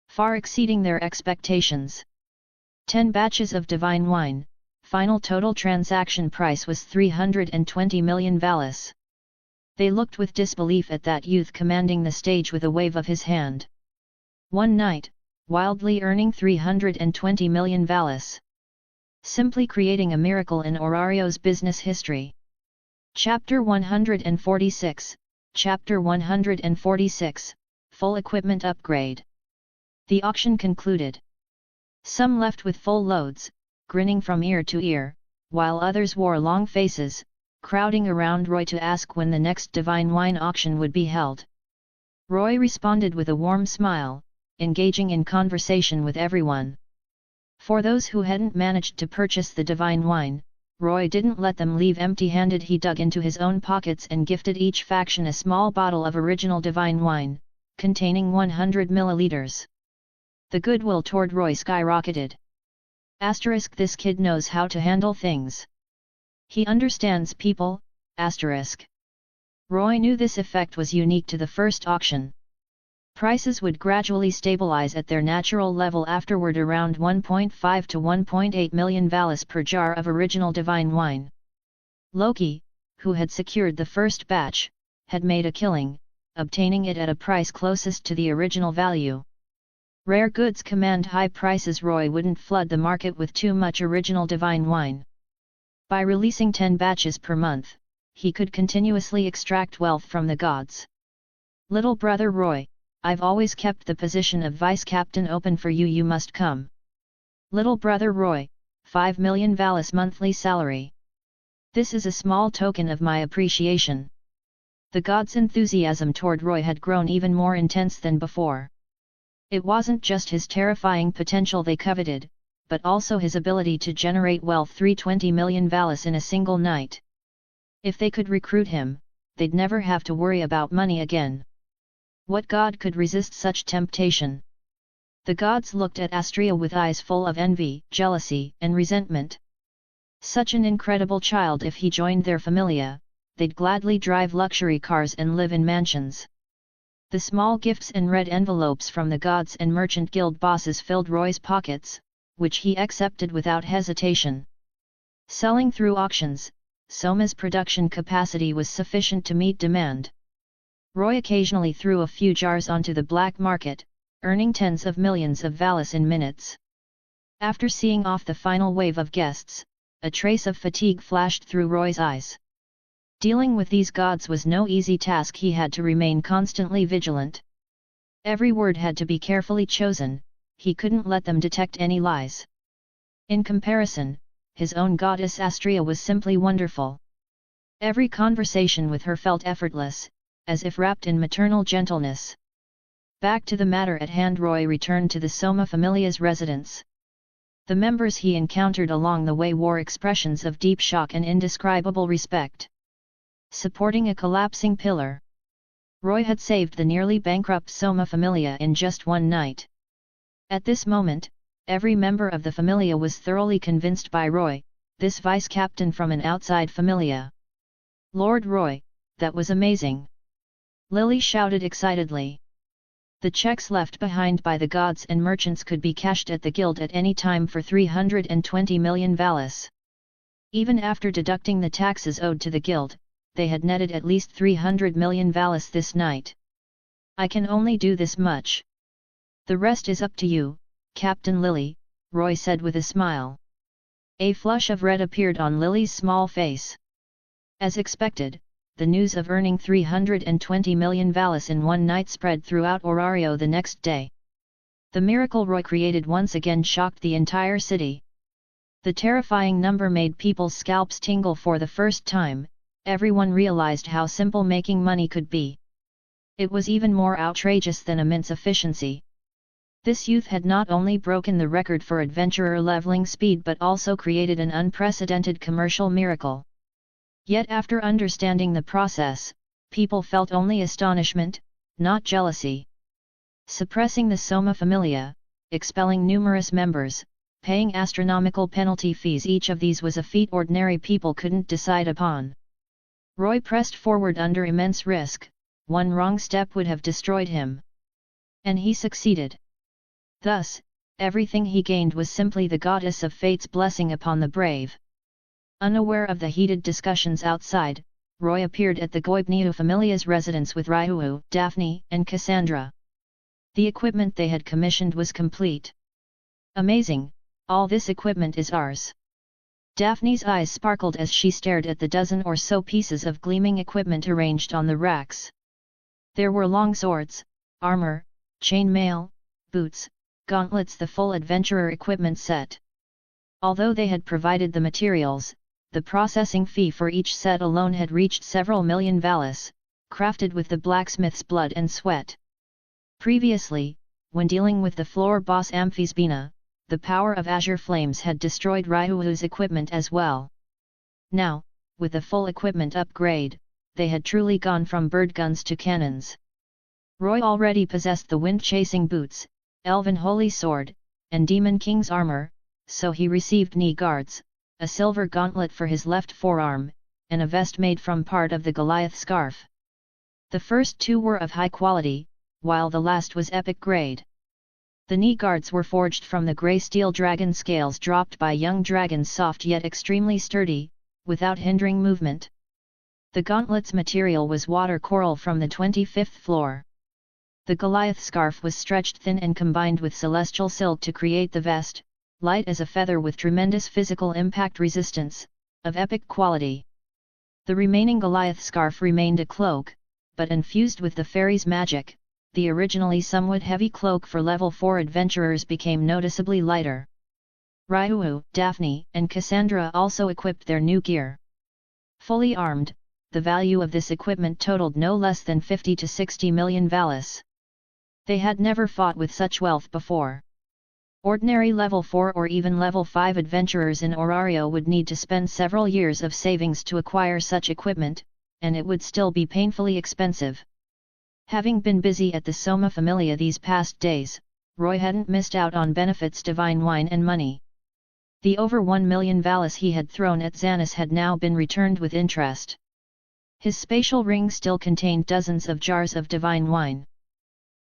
far exceeding their expectations. 10 batches of divine wine, final total transaction price was 320 million valis. They looked with disbelief at that youth commanding the stage with a wave of his hand. One night, wildly earning 320 million valis. Simply creating a miracle in Orario's business history. Chapter 146, Chapter 146, Full Equipment Upgrade. The auction concluded. Some left with full loads, grinning from ear to ear, while others wore long faces, crowding around Roy to ask when the next divine wine auction would be held. Roy responded with a warm smile, engaging in conversation with everyone. For those who hadn't managed to purchase the divine wine, Roy didn't let them leave empty-handed. He dug into his own pockets and gifted each faction a small bottle of original divine wine, containing 100 milliliters. The goodwill toward Roy skyrocketed. Asterisk, this kid knows how to handle things. He understands people, asterisk. Roy knew this effect was unique to the first auction. Prices would gradually stabilize at their natural level afterward, around 1.5 to 1.8 million valis per jar of original divine wine. Loki, who had secured the first batch, had made a killing, obtaining it at a price closest to the original value. Rare goods command high prices. Roy wouldn't flood the market with too much original divine wine. By releasing 10 batches per month, he could continuously extract wealth from the gods. Little brother Roy, I've always kept the position of vice captain open for you. You must come. Little brother Roy, 5 million valis monthly salary. This is a small token of my appreciation. The gods' enthusiasm toward Roy had grown even more intense than before. It wasn't just his terrifying potential they coveted, but also his ability to generate wealth, 320 million valis in a single night. If they could recruit him, they'd never have to worry about money again. What god could resist such temptation? The gods looked at Astraea with eyes full of envy, jealousy, and resentment. Such an incredible child! If he joined their familia, they'd gladly drive luxury cars and live in mansions. The small gifts and red envelopes from the gods and merchant guild bosses filled Roy's pockets, which he accepted without hesitation. Selling through auctions, Soma's production capacity was sufficient to meet demand. Roy occasionally threw a few jars onto the black market, earning tens of millions of valis in minutes. After seeing off the final wave of guests, a trace of fatigue flashed through Roy's eyes. Dealing with these gods was no easy task. He had to remain constantly vigilant. Every word had to be carefully chosen, he couldn't let them detect any lies. In comparison, his own goddess Astraea was simply wonderful. Every conversation with her felt effortless, as if wrapped in maternal gentleness. Back to the matter at hand, Roy returned to the Soma Familia's residence. The members he encountered along the way wore expressions of deep shock and indescribable respect. Supporting a collapsing pillar, Roy had saved the nearly bankrupt Soma Familia in just one night. At this moment, every member of the Familia was thoroughly convinced by Roy, this vice-captain from an outside Familia. Lord Roy, that was amazing! Lily shouted excitedly. The checks left behind by the gods and merchants could be cashed at the guild at any time for 320 million valis. Even after deducting the taxes owed to the guild, they had netted at least 300 million valis this night. I can only do this much. The rest is up to you, Captain Lily, Roy said with a smile. A flush of red appeared on Lily's small face. As expected, the news of earning 320 million valis in one night spread throughout Orario the next day. The miracle Roy created once again shocked the entire city. The terrifying number made people's scalps tingle for the first time. Everyone realized how simple making money could be. It was even more outrageous than immense efficiency. This youth had not only broken the record for adventurer leveling speed but also created an unprecedented commercial miracle. Yet after understanding the process, people felt only astonishment, not jealousy. Suppressing the Soma Familia, expelling numerous members, paying astronomical penalty fees, each of these was a feat ordinary people couldn't decide upon. Roy pressed forward under immense risk, one wrong step would have destroyed him. And he succeeded. Thus, everything he gained was simply the goddess of fate's blessing upon the brave. Unaware of the heated discussions outside, Roy appeared at the Goibniu Familia's residence with Ryuu, Daphne, and Cassandra. The equipment they had commissioned was complete. Amazing, all this equipment is ours. Daphne's eyes sparkled as she stared at the dozen or so pieces of gleaming equipment arranged on the racks. There were long swords, armor, chainmail, boots, gauntlets, the full adventurer equipment set. Although they had provided the materials, the processing fee for each set alone had reached several million valis, crafted with the blacksmith's blood and sweat. Previously, when dealing with the floor boss Amphisbena, the power of azure flames had destroyed Ryuu's equipment as well. Now, with the full equipment upgrade, they had truly gone from bird guns to cannons. Roy already possessed the wind-chasing boots, elven holy sword, and demon king's armor, so he received knee guards, a silver gauntlet for his left forearm, and a vest made from part of the Goliath scarf. The first two were of high quality, while the last was epic grade. The knee guards were forged from the grey steel dragon scales dropped by young dragons, soft yet extremely sturdy, without hindering movement. The gauntlet's material was water coral from the 25th floor. The Goliath scarf was stretched thin and combined with celestial silk to create the vest, light as a feather with tremendous physical impact resistance, of epic quality. The remaining Goliath scarf remained a cloak, but infused with the fairy's magic, the originally somewhat heavy cloak for level 4 adventurers became noticeably lighter. Ryuu, Daphne, and Cassandra also equipped their new gear. Fully armed, the value of this equipment totaled no less than 50 to 60 million valis. They had never fought with such wealth before. Ordinary level 4 or even level 5 adventurers in Orario would need to spend several years of savings to acquire such equipment, and it would still be painfully expensive. Having been busy at the Soma Familia these past days, Roy hadn't missed out on benefits, divine wine and money. The over 1 million valis he had thrown at Xanis had now been returned with interest. His spatial ring still contained dozens of jars of divine wine.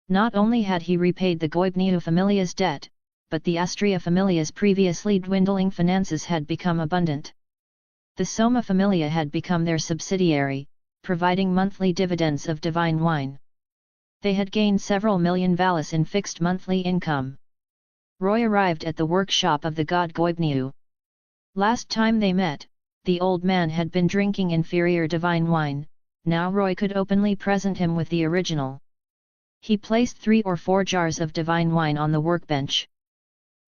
Not only had he repaid the Goibniu Familia's debt, but the Astraea Familia's previously dwindling finances had become abundant. The Soma Familia had become their subsidiary, providing monthly dividends of divine wine. They had gained several million valis in fixed monthly income. Roy arrived at the workshop of the god Goibniu. Last time they met, the old man had been drinking inferior divine wine, now Roy could openly present him with the original. He placed 3 or 4 jars of divine wine on the workbench.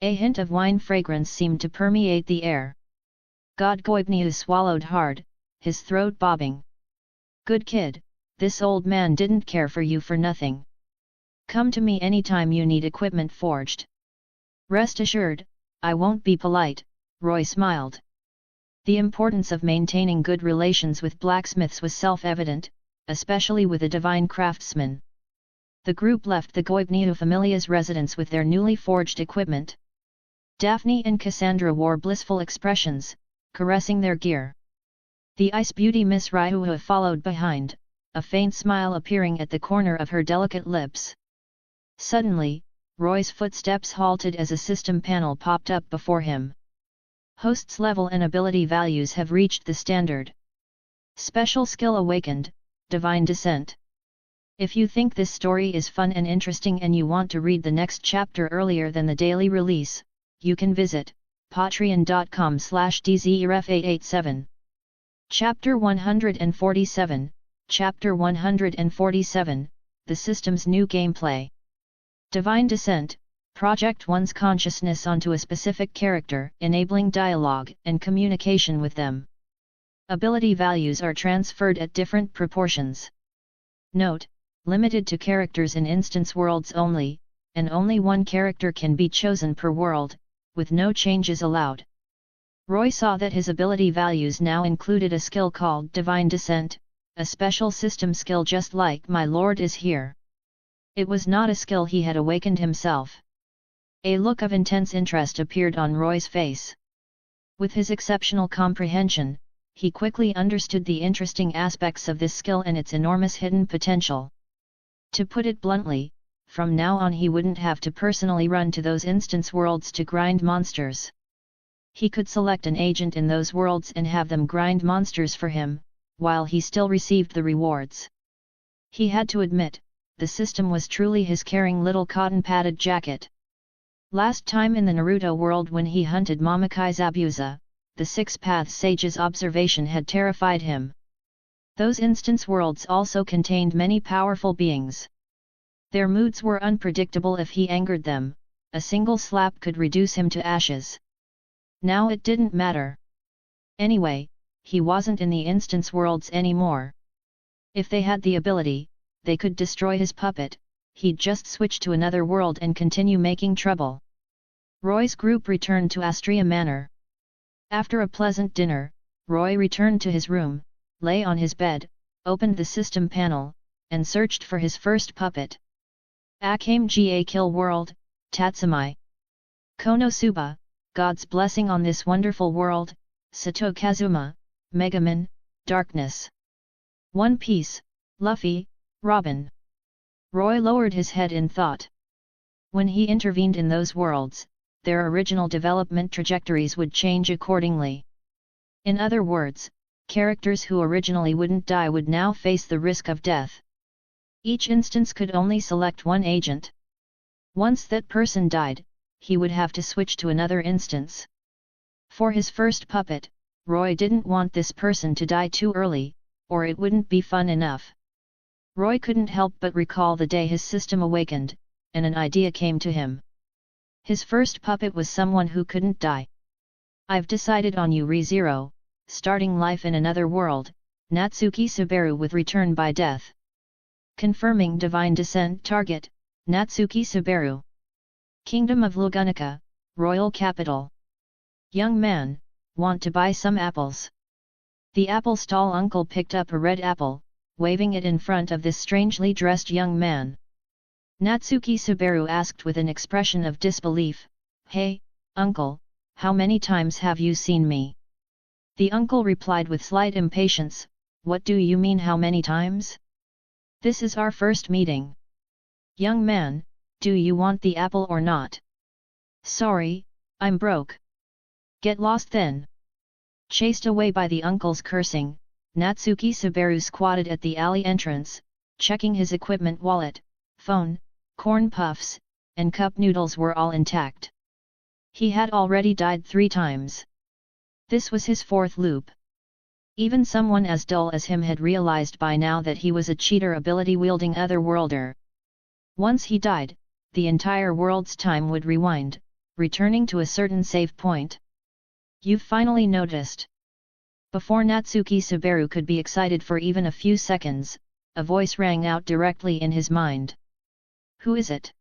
A hint of wine fragrance seemed to permeate the air. God Goibniu swallowed hard, his throat bobbing. Good kid, this old man didn't care for you for nothing. Come to me anytime you need equipment forged. Rest assured, I won't be polite, Roy smiled. The importance of maintaining good relations with blacksmiths was self-evident, especially with a divine craftsman. The group left the Goibniu Familia's residence with their newly forged equipment. Daphne and Cassandra wore blissful expressions, caressing their gear. The ice beauty Miss Ryuha followed behind, a faint smile appearing at the corner of her delicate lips. Suddenly, Roy's footsteps halted as a system panel popped up before him. Host's level and ability values have reached the standard. Special skill awakened, Divine Descent. If you think this story is fun and interesting and you want to read the next chapter earlier than the daily release, you can visit patreon.com/dzerf887. Chapter 147, Chapter 147, The System's New Gameplay. Divine Descent, project one's consciousness onto a specific character, enabling dialogue and communication with them. Ability values are transferred at different proportions. Note: limited to characters in instance worlds only, and only one character can be chosen per world, with no changes allowed. Roy saw that his ability values now included a skill called Divine Descent, a special system skill just like My Lord is here. It was not a skill he had awakened himself. A look of intense interest appeared on Roy's face. With his exceptional comprehension, he quickly understood the interesting aspects of this skill and its enormous hidden potential. To put it bluntly, from now on he wouldn't have to personally run to those instance worlds to grind monsters. He could select an agent in those worlds and have them grind monsters for him, while he still received the rewards. He had to admit, the system was truly his caring little cotton-padded jacket. Last time in the Naruto world when he hunted Mamakai Zabuza, the Six Paths Sage's observation had terrified him. Those instance worlds also contained many powerful beings. Their moods were unpredictable. If he angered them, a single slap could reduce him to ashes. Now it didn't matter. Anyway, he wasn't in the instance worlds anymore. If they had the ability, they could destroy his puppet. He'd just switch to another world and continue making trouble. Roy's group returned to Astraea Manor. After a pleasant dinner, Roy returned to his room, lay on his bed, opened the system panel, and searched for his first puppet. Akame ga Kill World, Tatsumai. Konosuba, God's blessing on this wonderful world, Sato Kazuma, Megaman, Darkness. One Piece, Luffy, Robin. Roy lowered his head in thought. When he intervened in those worlds, their original development trajectories would change accordingly. In other words, characters who originally wouldn't die would now face the risk of death. Each instance could only select one agent. Once that person died, he would have to switch to another instance. For his first puppet, Roy didn't want this person to die too early, or it wouldn't be fun enough. Roy couldn't help but recall the day his system awakened, and an idea came to him. His first puppet was someone who couldn't die. I've decided on you ReZero, starting life in another world, Natsuki Subaru with return by death. Confirming Divine Descent target, Natsuki Subaru. Kingdom of Lugunica, Royal Capital. Young man, want to buy some apples? The apple stall uncle picked up a red apple, waving it in front of this strangely dressed young man. Natsuki Subaru asked with an expression of disbelief, "Hey, uncle, how many times have you seen me?" The uncle replied with slight impatience, "What do you mean how many times? This is our first meeting. Young man, do you want the apple or not?" "Sorry, I'm broke." "Get lost then." Chased away by the uncle's cursing, Natsuki Subaru squatted at the alley entrance, checking his equipment. Wallet, phone, corn puffs, and cup noodles were all intact. He had already died 3 times. This was his 4th loop. Even someone as dull as him had realized by now that he was a cheater ability-wielding otherworlder. Once he died, the entire world's time would rewind, returning to a certain save point. You've finally noticed. Before Natsuki Subaru could be excited for even a few seconds, a voice rang out directly in his mind. Who is it?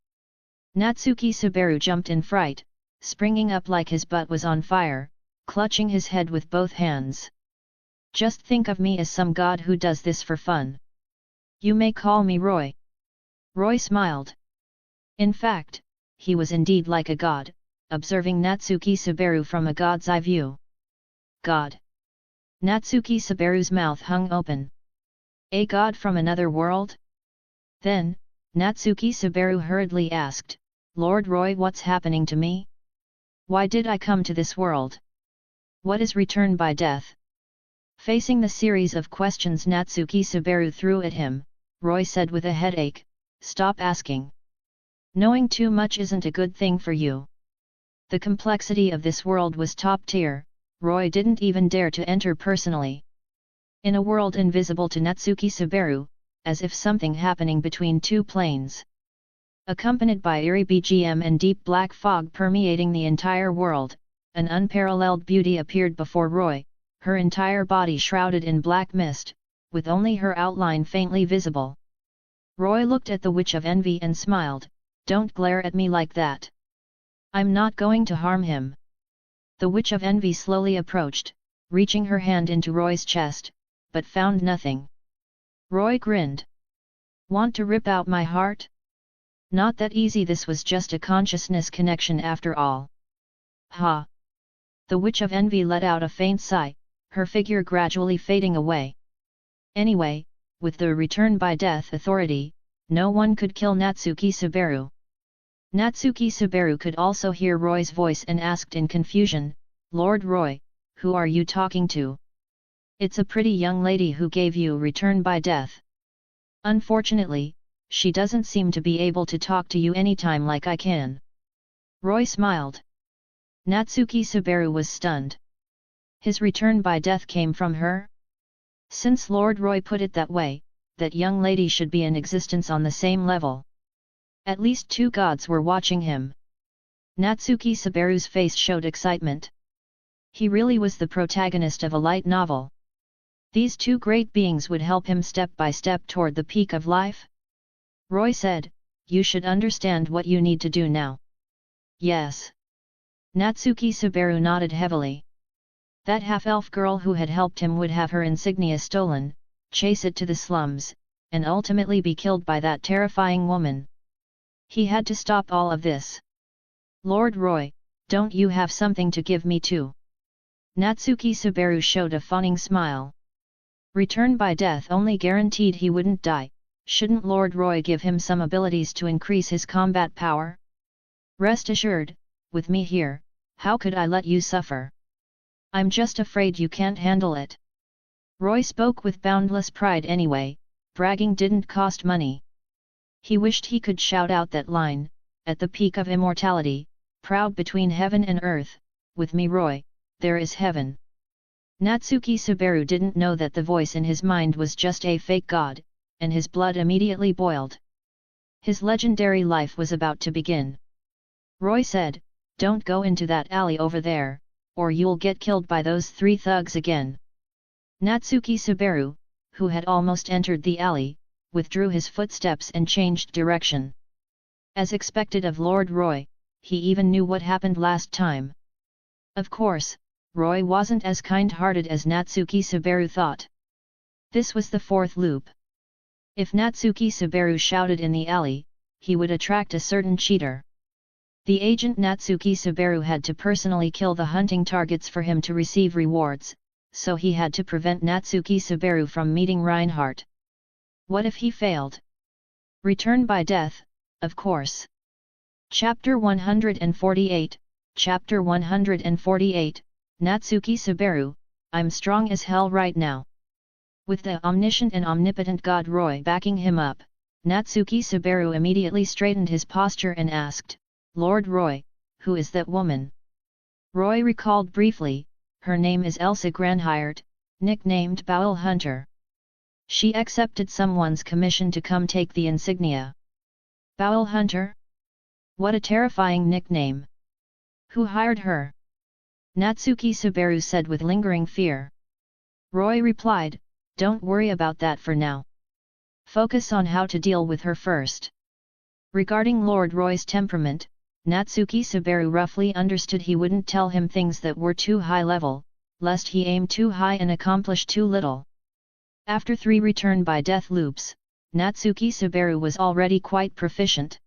Natsuki Subaru jumped in fright, springing up like his butt was on fire, clutching his head with both hands. Just think of me as some god who does this for fun. You may call me Roy. Roy smiled. In fact, he was indeed like a god, observing Natsuki Subaru from a god's eye view. God. Natsuki Subaru's mouth hung open. A god from another world? Then, Natsuki Subaru hurriedly asked, Lord Roy, what's happening to me? Why did I come to this world? What is return by death? Facing the series of questions Natsuki Subaru threw at him, Roy said with a headache, Stop asking. Knowing too much isn't a good thing for you. The complexity of this world was top tier, Roy didn't even dare to enter personally. In a world invisible to Natsuki Subaru, as if something happening between two planes. Accompanied by eerie BGM and deep black fog permeating the entire world, an unparalleled beauty appeared before Roy, her entire body shrouded in black mist, with only her outline faintly visible. Roy looked at the Witch of Envy and smiled, Don't glare at me like that. I'm not going to harm him. The Witch of Envy slowly approached, reaching her hand into Roy's chest, but found nothing. Roy grinned. Want to rip out my heart? Not that easy, this was just a consciousness connection after all. Ha! The Witch of Envy let out a faint sigh, her figure gradually fading away. Anyway, with the return by death authority, no one could kill Natsuki Subaru. Natsuki Subaru could also hear Roy's voice and asked in confusion, Lord Roy, who are you talking to? It's a pretty young lady who gave you return by death. Unfortunately, she doesn't seem to be able to talk to you anytime like I can. Roy smiled. Natsuki Subaru was stunned. His return by death came from her? Since Lord Roy put it that way, that young lady should be in existence on the same level. At least two gods were watching him. Natsuki Subaru's face showed excitement. He really was the protagonist of a light novel. These two great beings would help him step by step toward the peak of life? Roy said, You should understand what you need to do now. Yes. Natsuki Subaru nodded heavily. That half-elf girl who had helped him would have her insignia stolen, chase it to the slums, and ultimately be killed by that terrifying woman. He had to stop all of this. Lord Roy, don't you have something to give me too? Natsuki Subaru showed a fawning smile. Return by death only guaranteed he wouldn't die. Shouldn't Lord Roy give him some abilities to increase his combat power? Rest assured, with me here, how could I let you suffer? I'm just afraid you can't handle it. Roy spoke with boundless pride anyway, bragging didn't cost money. He wished he could shout out that line, at the peak of immortality, proud between heaven and earth, with me Roy, there is heaven. Natsuki Subaru didn't know that the voice in his mind was just a fake god, and his blood immediately boiled. His legendary life was about to begin. Roy said, Don't go into that alley over there, or you'll get killed by those three thugs again. Natsuki Subaru, who had almost entered the alley, withdrew his footsteps and changed direction. As expected of Lord Roy, he even knew what happened last time. Of course, Roy wasn't as kind-hearted as Natsuki Subaru thought. This was the fourth loop. If Natsuki Subaru shouted in the alley, he would attract a certain cheater. The agent Natsuki Subaru had to personally kill the hunting targets for him to receive rewards, so he had to prevent Natsuki Subaru from meeting Reinhardt. What if he failed? Return by death, of course. Chapter 148, Chapter 148, Natsuki Subaru, I'm strong as hell right now. With the omniscient and omnipotent God Roy backing him up, Natsuki Subaru immediately straightened his posture and asked, Lord Roy, who is that woman? Roy recalled briefly, her name is Elsa Granhirt, nicknamed Bowel Hunter. She accepted someone's commission to come take the insignia. Bowel Hunter? What a terrifying nickname! Who hired her? Natsuki Subaru said with lingering fear. Roy replied, don't worry about that for now. Focus on how to deal with her first. Regarding Lord Roy's temperament, Natsuki Subaru roughly understood he wouldn't tell him things that were too high level, lest he aim too high and accomplish too little. After 3 return by death loops, Natsuki Subaru was already quite proficient.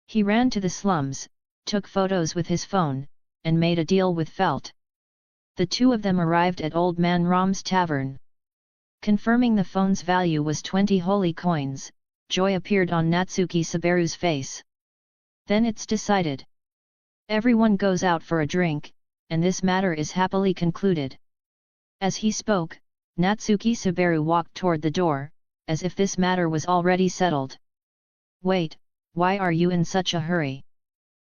He ran to the slums, took photos with his phone, and made a deal with Felt. The two of them arrived at Old Man Ram's tavern. Confirming the phone's value was 20 holy coins, joy appeared on Natsuki Subaru's face. Then it's decided. Everyone goes out for a drink, and this matter is happily concluded. As he spoke, Natsuki Subaru walked toward the door, as if this matter was already settled. Wait, why are you in such a hurry?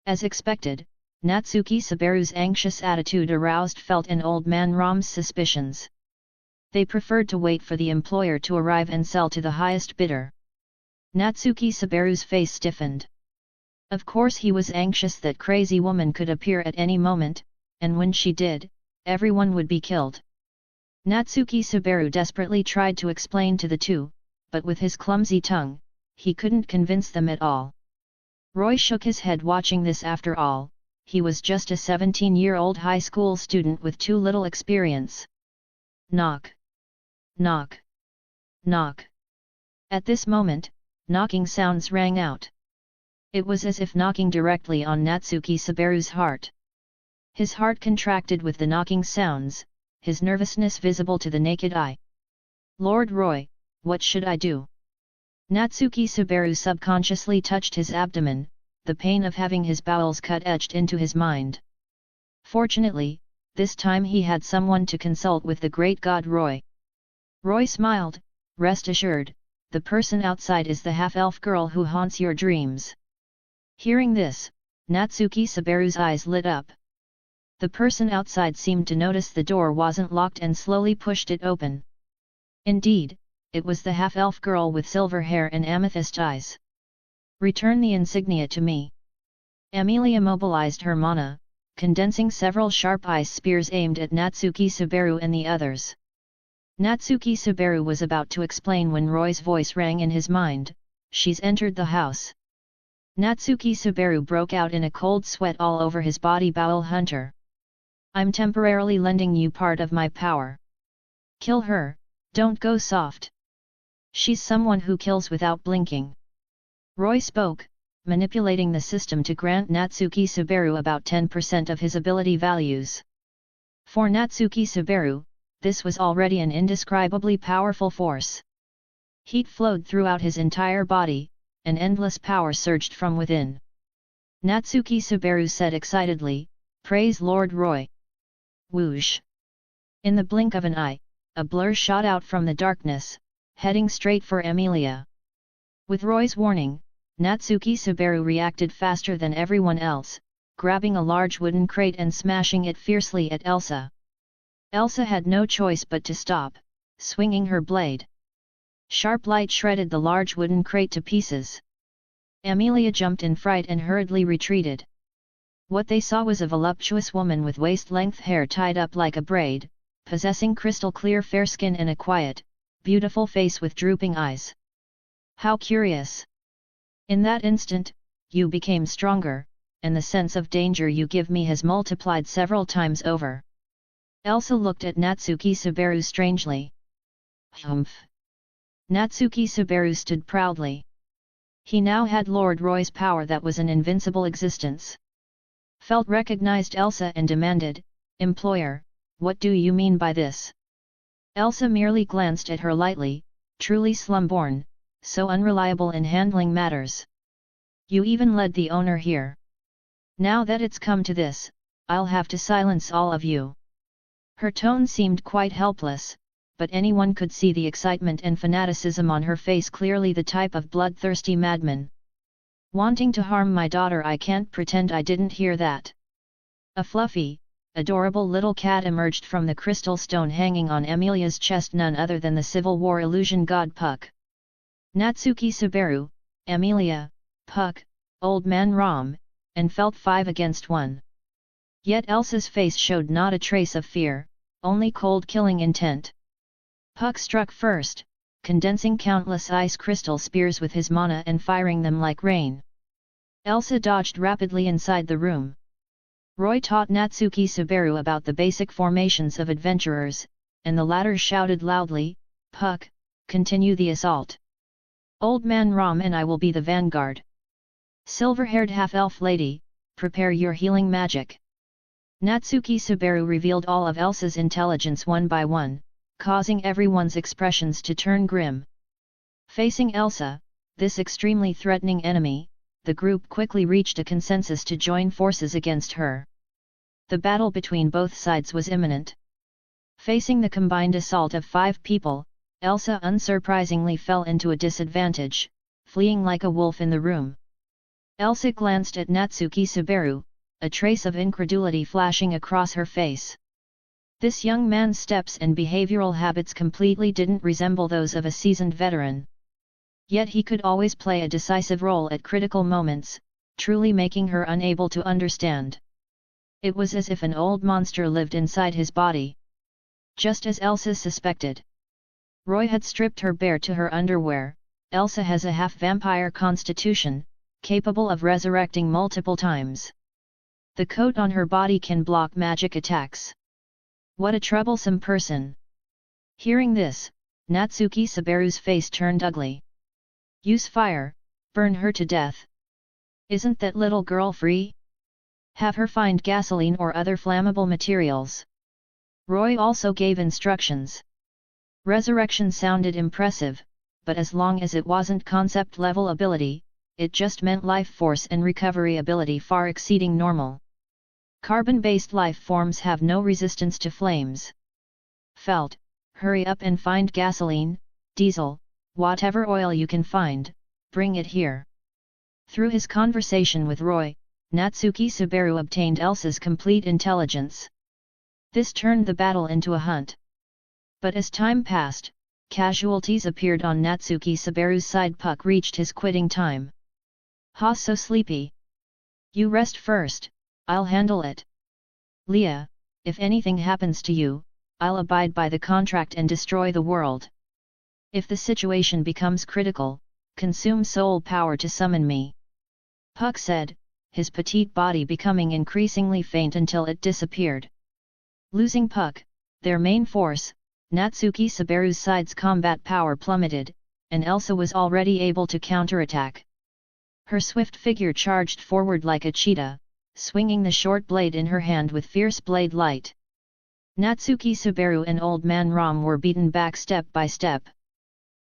As expected, Natsuki Subaru's anxious attitude aroused Felt and Old Man Ram's suspicions. They preferred to wait for the employer to arrive and sell to the highest bidder. Natsuki Subaru's face stiffened. Of course he was anxious that crazy woman could appear at any moment, and when she did, everyone would be killed. Natsuki Subaru desperately tried to explain to the two, but with his clumsy tongue, he couldn't convince them at all. Roy shook his head watching this. After all, he was just a 17-year-old high school student with too little experience. Knock. Knock. Knock. At this moment, knocking sounds rang out. It was as if knocking directly on Natsuki Subaru's heart. His heart contracted with the knocking sounds, his nervousness visible to the naked eye. Lord Roy, what should I do? Natsuki Subaru subconsciously touched his abdomen, the pain of having his bowels cut etched into his mind. Fortunately, this time he had someone to consult with, the great god Roy. Roy smiled, rest assured, the person outside is the half-elf girl who haunts your dreams. Hearing this, Natsuki Subaru's eyes lit up. The person outside seemed to notice the door wasn't locked and slowly pushed it open. Indeed, it was the half-elf girl with silver hair and amethyst eyes. Return the insignia to me. Amelia mobilized her mana, condensing several sharp ice spears aimed at Natsuki Subaru and the others. Natsuki Subaru was about to explain when Roy's voice rang in his mind, she's entered the house. Natsuki Subaru broke out in a cold sweat all over his body. Bowel Hunter. I'm temporarily lending you part of my power. Kill her, don't go soft. She's someone who kills without blinking. Roy spoke, manipulating the system to grant Natsuki Subaru about 10% of his ability values. For Natsuki Subaru, this was already an indescribably powerful force. Heat flowed throughout his entire body, and endless power surged from within. Natsuki Subaru said excitedly, praise Lord Roy. Whoosh! In the blink of an eye, a blur shot out from the darkness, heading straight for Amelia. With Roy's warning, Natsuki Subaru reacted faster than everyone else, grabbing a large wooden crate and smashing it fiercely at Elsa. Elsa had no choice but to stop, swinging her blade. Sharp light shredded the large wooden crate to pieces. Amelia jumped in fright and hurriedly retreated. What they saw was a voluptuous woman with waist-length hair tied up like a braid, possessing crystal-clear fair skin and a quiet, beautiful face with drooping eyes. How curious! In that instant, you became stronger, and the sense of danger you give me has multiplied several times over. Elsa looked at Natsuki Subaru strangely. Humph! Natsuki Subaru stood proudly. He now had Lord Roy's power that was an invincible existence. Felt recognized Elsa and demanded, employer, what do you mean by this? Elsa merely glanced at her lightly, truly slumborn, so unreliable in handling matters. You even led the owner here. Now that it's come to this, I'll have to silence all of you. Her tone seemed quite helpless, but anyone could see the excitement and fanaticism on her face, clearly the type of bloodthirsty madman. Wanting to harm my daughter, I can't pretend I didn't hear that. A fluffy, adorable little cat emerged from the crystal stone hanging on Amelia's chest, none other than the Civil War illusion god Puck. Natsuki Subaru, Amelia, Puck, Old Man Rom, and felt 5 against 1. Yet Elsa's face showed not a trace of fear, only cold killing intent. Puck struck first, condensing countless ice crystal spears with his mana and firing them like rain. Elsa dodged rapidly inside the room. Roy taught Natsuki Subaru about the basic formations of adventurers, and the latter shouted loudly, "Puck, continue the assault. Old Man Rom and I will be the vanguard. Silver-haired half-elf lady, prepare your healing magic." Natsuki Subaru revealed all of Elsa's intelligence one by one, causing everyone's expressions to turn grim. Facing Elsa, this extremely threatening enemy, the group quickly reached a consensus to join forces against her. The battle between both sides was imminent. Facing the combined assault of 5 people, Elsa unsurprisingly fell into a disadvantage, fleeing like a wolf in the room. Elsa glanced at Natsuki Subaru, a trace of incredulity flashing across her face. This young man's steps and behavioral habits completely didn't resemble those of a seasoned veteran. Yet he could always play a decisive role at critical moments, truly making her unable to understand. It was as if an old monster lived inside his body. Just as Elsa suspected. Roy had stripped her bare to her underwear. Elsa has a half-vampire constitution, capable of resurrecting multiple times. The coat on her body can block magic attacks. What a troublesome person! Hearing this, Natsuki Subaru's face turned ugly. Use fire, burn her to death. Isn't that little girl free? Have her find gasoline or other flammable materials. Roy also gave instructions. Resurrection sounded impressive, but as long as it wasn't concept-level ability, it just meant life force and recovery ability far exceeding normal. Carbon-based life forms have no resistance to flames. Felt, hurry up and find gasoline, diesel, whatever oil you can find, bring it here. Through his conversation with Roy, Natsuki Subaru obtained Elsa's complete intelligence. This turned the battle into a hunt. But as time passed, casualties appeared on Natsuki Subaru's side. Puck reached his quitting time. "Ha, so sleepy. You rest first, I'll handle it. Leah, if anything happens to you, I'll abide by the contract and destroy the world. If the situation becomes critical, consume soul power to summon me," Puck said, his petite body becoming increasingly faint until it disappeared. Losing Puck, their main force, Natsuki Subaru's side's combat power plummeted, and Elsa was already able to counterattack. Her swift figure charged forward like a cheetah, swinging the short blade in her hand with fierce blade light. Natsuki Subaru and Old Man Rom were beaten back step by step.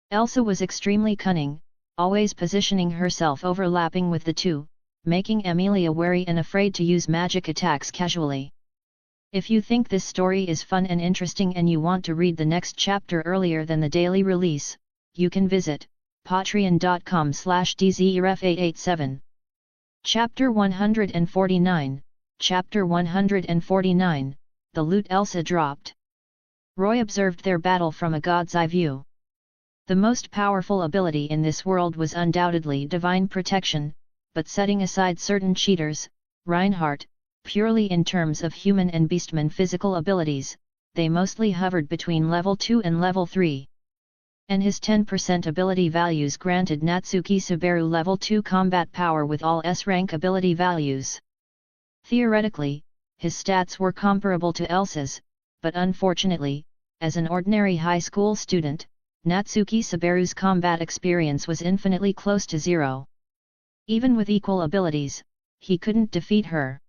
Elsa was extremely cunning, always positioning herself overlapping with the two, making Emilia wary and afraid to use magic attacks casually. If you think this story is fun and interesting and you want to read the next chapter earlier than the daily release, you can visit patreon.com/dzeref887. Chapter 149, Chapter 149, The Loot Elsa Dropped. Roy observed their battle from a god's eye view. The most powerful ability in this world was undoubtedly divine protection, but setting aside certain cheaters, Reinhardt, purely in terms of human and beastman physical abilities, they mostly hovered between level 2 and level 3. And his 10% ability values granted Natsuki Subaru level 2 combat power with all S-rank ability values. Theoretically, his stats were comparable to Elsa's, but unfortunately, as an ordinary high school student, Natsuki Subaru's combat experience was infinitely close to 0. Even with equal abilities, he couldn't defeat her.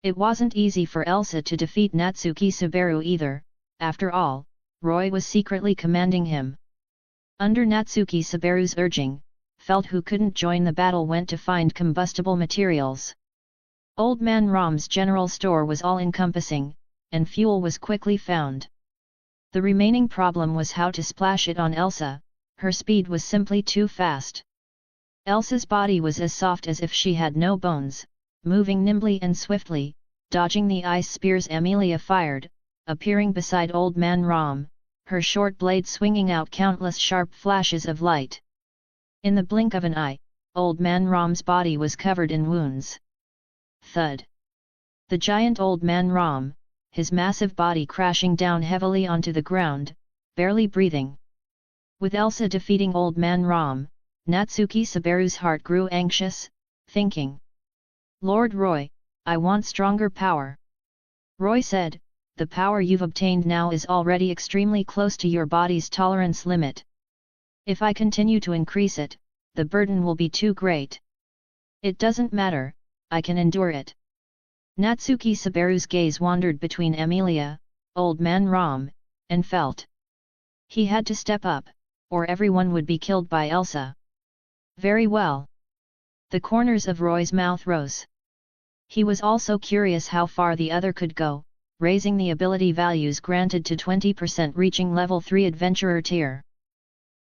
It wasn't easy for Elsa to defeat Natsuki Subaru either, after all, Roy was secretly commanding him. Under Natsuki Subaru's urging, Felt, who couldn't join the battle, went to find combustible materials. Old Man Rom's general store was all-encompassing, and fuel was quickly found. The remaining problem was how to splash it on Elsa. Her speed was simply too fast. Elsa's body was as soft as if she had no bones, moving nimbly and swiftly, dodging the ice spears Emilia fired, appearing beside Old Man Rom, her short blade swinging out countless sharp flashes of light. In the blink of an eye, Old Man Ram's body was covered in wounds. Thud. The giant Old Man Ram, his massive body crashing down heavily onto the ground, barely breathing. With Elsa defeating Old Man Ram, Natsuki Sabaru's heart grew anxious, thinking, "Lord Roy, I want stronger power." Roy said, "The power you've obtained now is already extremely close to your body's tolerance limit. If I continue to increase it, the burden will be too great." "It doesn't matter, I can endure it." Natsuki Sabaru's gaze wandered between Emilia, Old Man Ram, and felt he had to step up, or everyone would be killed by Elsa. "Very well." The corners of Roy's mouth rose. He was also curious how far the other could go, raising the ability values granted to 20%, reaching level 3 adventurer tier.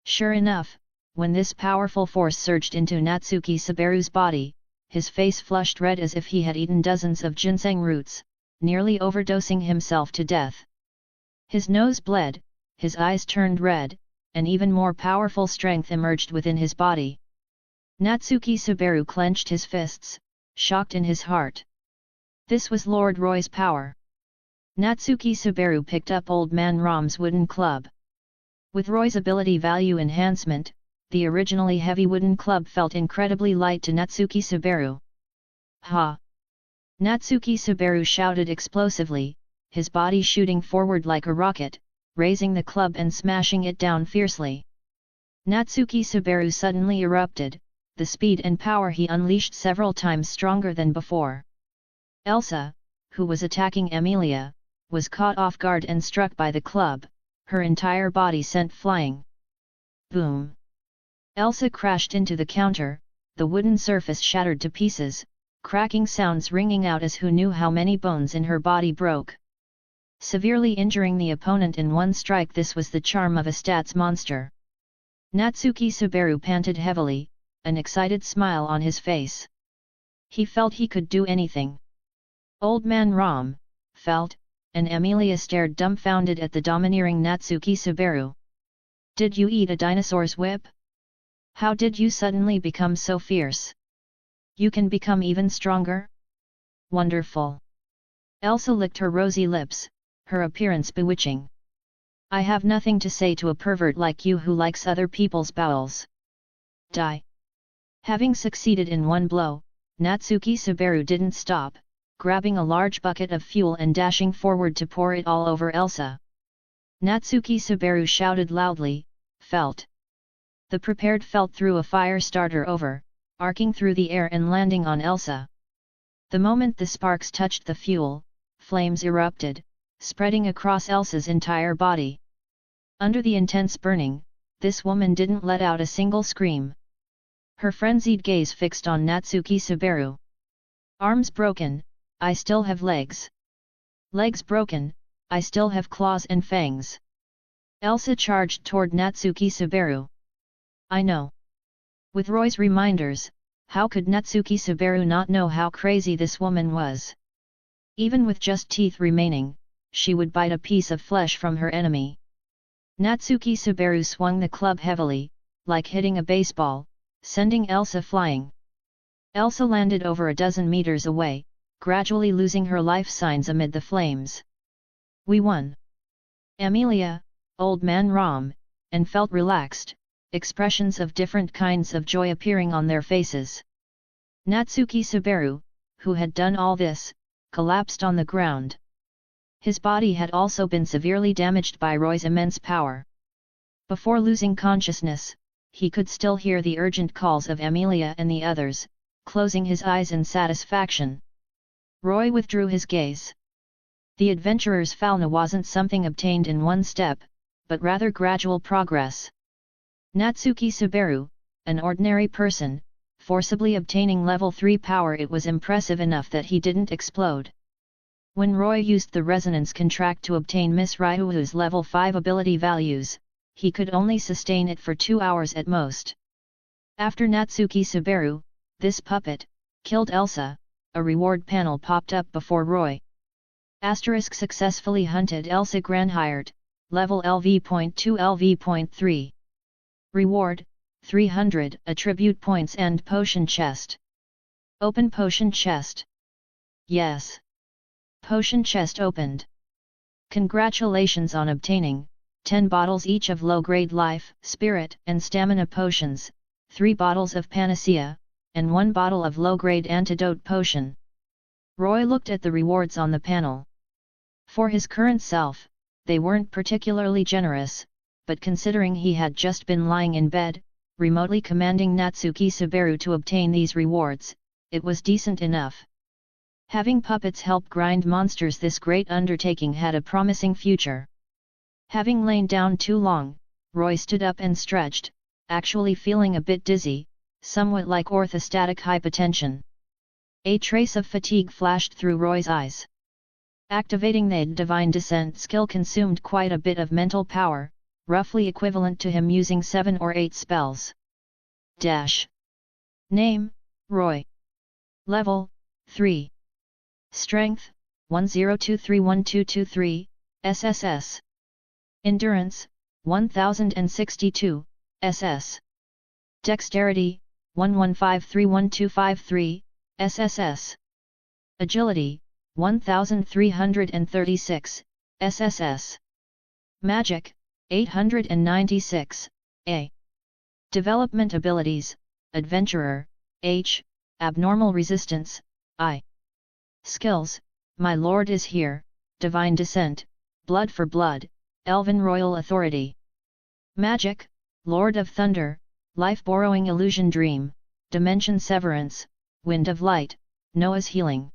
Sure enough, when this powerful force surged into Natsuki Sabaru's body, his face flushed red as if he had eaten dozens of ginseng roots, nearly overdosing himself to death. His nose bled, his eyes turned red, and even more powerful strength emerged within his body. Natsuki Sabaru clenched his fists, shocked in his heart. This was Lord Roy's power. Natsuki Sabaru picked up Old Man Ram's wooden club. With Roy's ability value enhancement, the originally heavy wooden club felt incredibly light to Natsuki Sabaru. "Ha!" Natsuki Sabaru shouted explosively, his body shooting forward like a rocket, raising the club and smashing it down fiercely. Natsuki Sabaru suddenly erupted, the speed and power he unleashed several times stronger than before. Elsa, who was attacking Emilia, was caught off guard and struck by the club, her entire body sent flying. Boom! Elsa crashed into the counter, the wooden surface shattered to pieces, cracking sounds ringing out as who knew how many bones in her body broke. Severely injuring the opponent in one strike. This was the charm of a stats monster. Natsuki Sabaru panted heavily, an excited smile on his face. He felt he could do anything. Old Man Ram felt, and Emilia stared dumbfounded at the domineering Natsuki Sabaru. "Did you eat a dinosaur's whip? How did you suddenly become so fierce? You can become even stronger? Wonderful!" Elsa licked her rosy lips, her appearance bewitching. "I have nothing to say to a pervert like you who likes other people's bowels. Die!" Having succeeded in one blow, Natsuki Sabaru didn't stop, grabbing a large bucket of fuel and dashing forward to pour it all over Elsa. Natsuki Sabaru shouted loudly, "Felt!" The prepared felt threw a fire starter over, arcing through the air and landing on Elsa. The moment the sparks touched the fuel, flames erupted, spreading across Elsa's entire body. Under the intense burning, this woman didn't let out a single scream. Her frenzied gaze fixed on Natsuki Sabaru. "Arms broken, I still have legs. Legs broken, I still have claws and fangs." Elsa charged toward Natsuki Sabaru. "I know." With Roy's reminders, how could Natsuki Sabaru not know how crazy this woman was? Even with just teeth remaining, she would bite a piece of flesh from her enemy. Natsuki Sabaru swung the club heavily, like hitting a baseball, sending Elsa flying. Elsa landed over a dozen meters away, gradually losing her life signs amid the flames. "We won!" Emilia, Old Man Ram, and felt relaxed, expressions of different kinds of joy appearing on their faces. Natsuki Sabaru, who had done all this, collapsed on the ground. His body had also been severely damaged by Roy's immense power. Before losing consciousness, he could still hear the urgent calls of Emilia and the others, closing his eyes in satisfaction. Roy withdrew his gaze. The adventurer's fauna wasn't something obtained in one step, but rather gradual progress. Natsuki Sabaru, an ordinary person, forcibly obtaining level 3 power. It was impressive enough that he didn't explode. When Roy used the resonance contract to obtain Miss Ryuu's level 5 ability values, he could only sustain it for 2 hours at most. After Natsuki Sabaru, this puppet, killed Elsa, a reward panel popped up before Roy. Asterisk successfully hunted Elsa Granhired, level LV.2 LV.3. Reward, 300 attribute points and potion chest. Open potion chest. Yes. Potion chest opened. Congratulations on obtaining 10 bottles each of low-grade life, spirit, and stamina potions, 3 bottles of panacea, and 1 bottle of low-grade antidote potion. Roy looked at the rewards on the panel. For his current self, they weren't particularly generous, but considering he had just been lying in bed, remotely commanding Natsuki Subaru to obtain these rewards, it was decent enough. Having puppets help grind monsters, this great undertaking had a promising future. Having lain down too long, Roy stood up and stretched, actually feeling a bit dizzy, somewhat like orthostatic hypotension. A trace of fatigue flashed through Roy's eyes. Activating the Divine Descent skill consumed quite a bit of mental power, roughly equivalent to him using 7 or 8 spells. Name, Roy. Level, 3. Strength, 10231223, SSS. Endurance, 1062, SS. Dexterity, 11531253, SSS. Agility, 1336, SSS. Magic, 896, A. Development abilities, Adventurer, H. Abnormal resistance, I. Skills, My Lord is Here, Divine Descent, Blood for Blood, Elven Royal Authority. Magic, Lord of Thunder, Life Borrowing Illusion Dream, Dimension Severance, Wind of Light, Noah's Healing.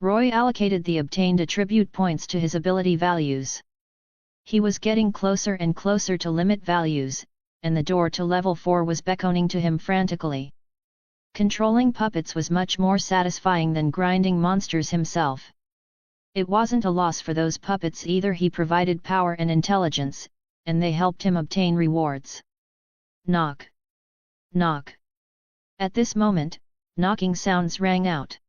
Roy allocated the obtained attribute points to his ability values. He was getting closer and closer to limit values, and the door to level 4 was beckoning to him frantically. Controlling puppets was much more satisfying than grinding monsters himself. It wasn't a loss for those puppets either. He provided power and intelligence, and they helped him obtain rewards. Knock. Knock. At this moment, knocking sounds rang out.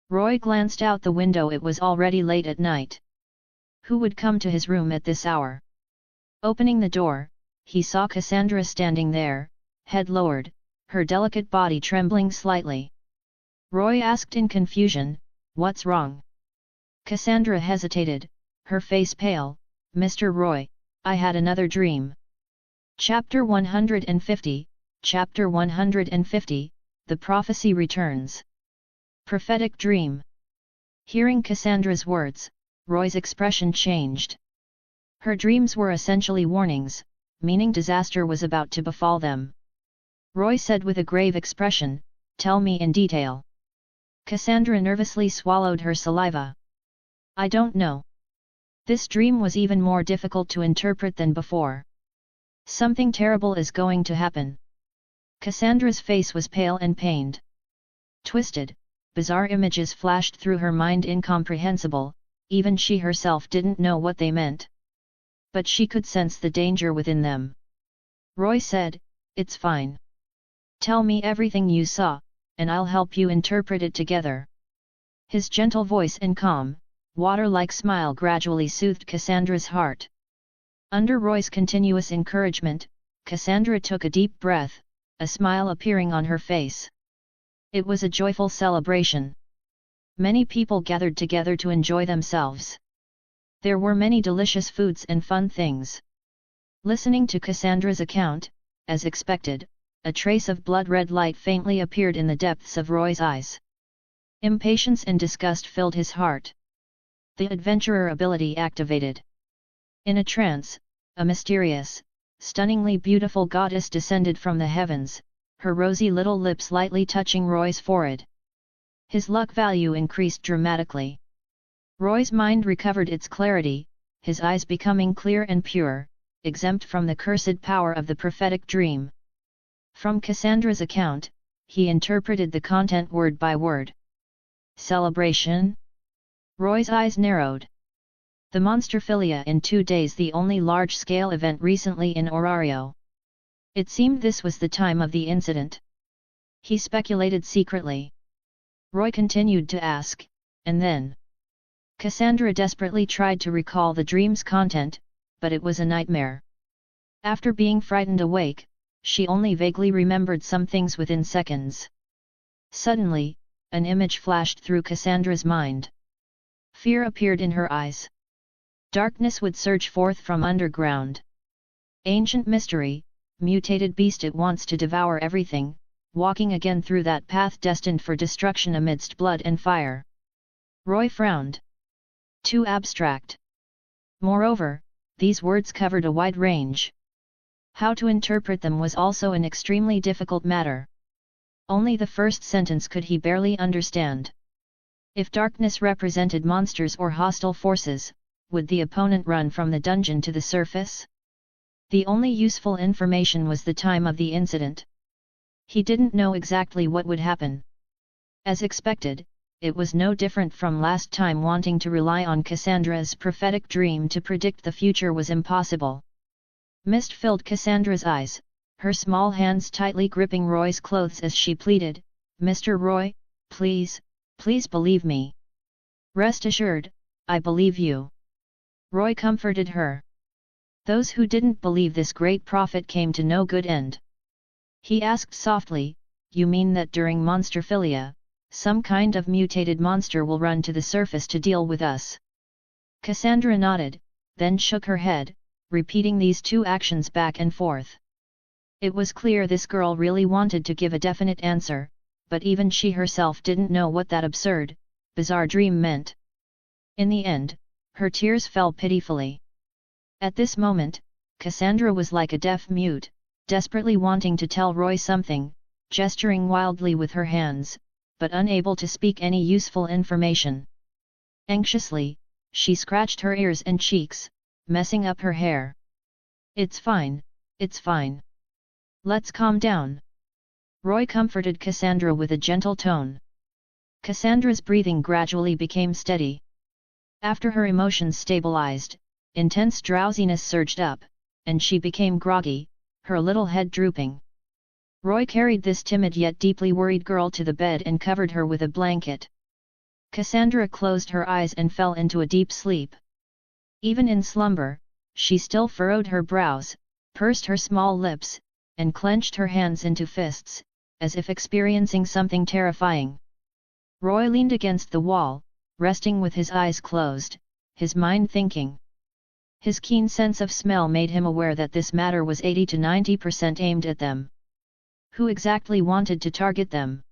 Roy glanced out the window. It was already late at night. Who would come to his room at this hour? Opening the door, he saw Cassandra standing there, head lowered, her delicate body trembling slightly. Roy asked in confusion, "What's wrong?" Cassandra hesitated, her face pale. "Mr. Roy, I had another dream." Chapter 150, Chapter 150, The Prophecy Returns. Prophetic Dream. Hearing Cassandra's words, Roy's expression changed. Her dreams were essentially warnings, meaning disaster was about to befall them. Roy said with a grave expression, "Tell me in detail." Cassandra nervously swallowed her saliva. "I don't know." This dream was even more difficult to interpret than before. "Something terrible is going to happen." Cassandra's face was pale and pained. Twisted, bizarre images flashed through her mind, incomprehensible, even she herself didn't know what they meant. But she could sense the danger within them. Roy said, "It's fine. Tell me everything you saw, and I'll help you interpret it together." His gentle voice and calm, water-like smile gradually soothed Cassandra's heart. Under Roy's continuous encouragement, Cassandra took a deep breath, a smile appearing on her face. It was a joyful celebration. Many people gathered together to enjoy themselves. There were many delicious foods and fun things. Listening to Cassandra's account, as expected, a trace of blood-red light faintly appeared in the depths of Roy's eyes. Impatience and disgust filled his heart. The adventurer ability activated. In a trance, a mysterious, stunningly beautiful goddess descended from the heavens, her rosy little lips lightly touching Roy's forehead. His luck value increased dramatically. Roy's mind recovered its clarity, his eyes becoming clear and pure, exempt from the cursed power of the prophetic dream. From Cassandra's account, he interpreted the content word by word. Celebration? Roy's eyes narrowed. The Monster Filia in 2 days, the only large-scale event recently in Orario. It seemed this was the time of the incident. He speculated secretly. Roy continued to ask, "And then?" Cassandra desperately tried to recall the dream's content, but it was a nightmare. After being frightened awake, she only vaguely remembered some things within seconds. Suddenly, an image flashed through Cassandra's mind. Fear appeared in her eyes. Darkness would surge forth from underground. Ancient mystery, mutated beast, it wants to devour everything, walking again through that path destined for destruction amidst blood and fire. Roy frowned. Too abstract. Moreover, these words covered a wide range. How to interpret them was also an extremely difficult matter. Only the first sentence could he barely understand. If darkness represented monsters or hostile forces, would the opponent run from the dungeon to the surface? The only useful information was the time of the incident. He didn't know exactly what would happen. As expected, it was no different from last time. Wanting to rely on Cassandra's prophetic dream to predict the future was impossible. Mist filled Cassandra's eyes, her small hands tightly gripping Roy's clothes as she pleaded, "Mr. Roy, please, please believe me. Rest assured, I believe you." Roy comforted her. Those who didn't believe this great prophet came to no good end. He asked softly, "You mean that during monsterphilia, some kind of mutated monster will run to the surface to deal with us?" Cassandra nodded, then shook her head, repeating these two actions back and forth. It was clear this girl really wanted to give a definite answer, but even she herself didn't know what that absurd, bizarre dream meant. In the end, her tears fell pitifully. At this moment, Cassandra was like a deaf mute, desperately wanting to tell Roy something, gesturing wildly with her hands, but unable to speak any useful information. Anxiously, she scratched her ears and cheeks, messing up her hair. It's fine, it's fine. Let's calm down." Roy comforted Cassandra with a gentle tone. Cassandra's breathing gradually became steady. After her emotions stabilized, intense drowsiness surged up, and she became groggy, her little head drooping. Roy carried this timid yet deeply worried girl to the bed and covered her with a blanket. Cassandra closed her eyes and fell into a deep sleep. Even in slumber, she still furrowed her brows, pursed her small lips, and clenched her hands into fists, as if experiencing something terrifying. Roy leaned against the wall, resting with his eyes closed, his mind thinking. His keen sense of smell made him aware that this matter was 80 to 90% aimed at them. Who exactly wanted to target them?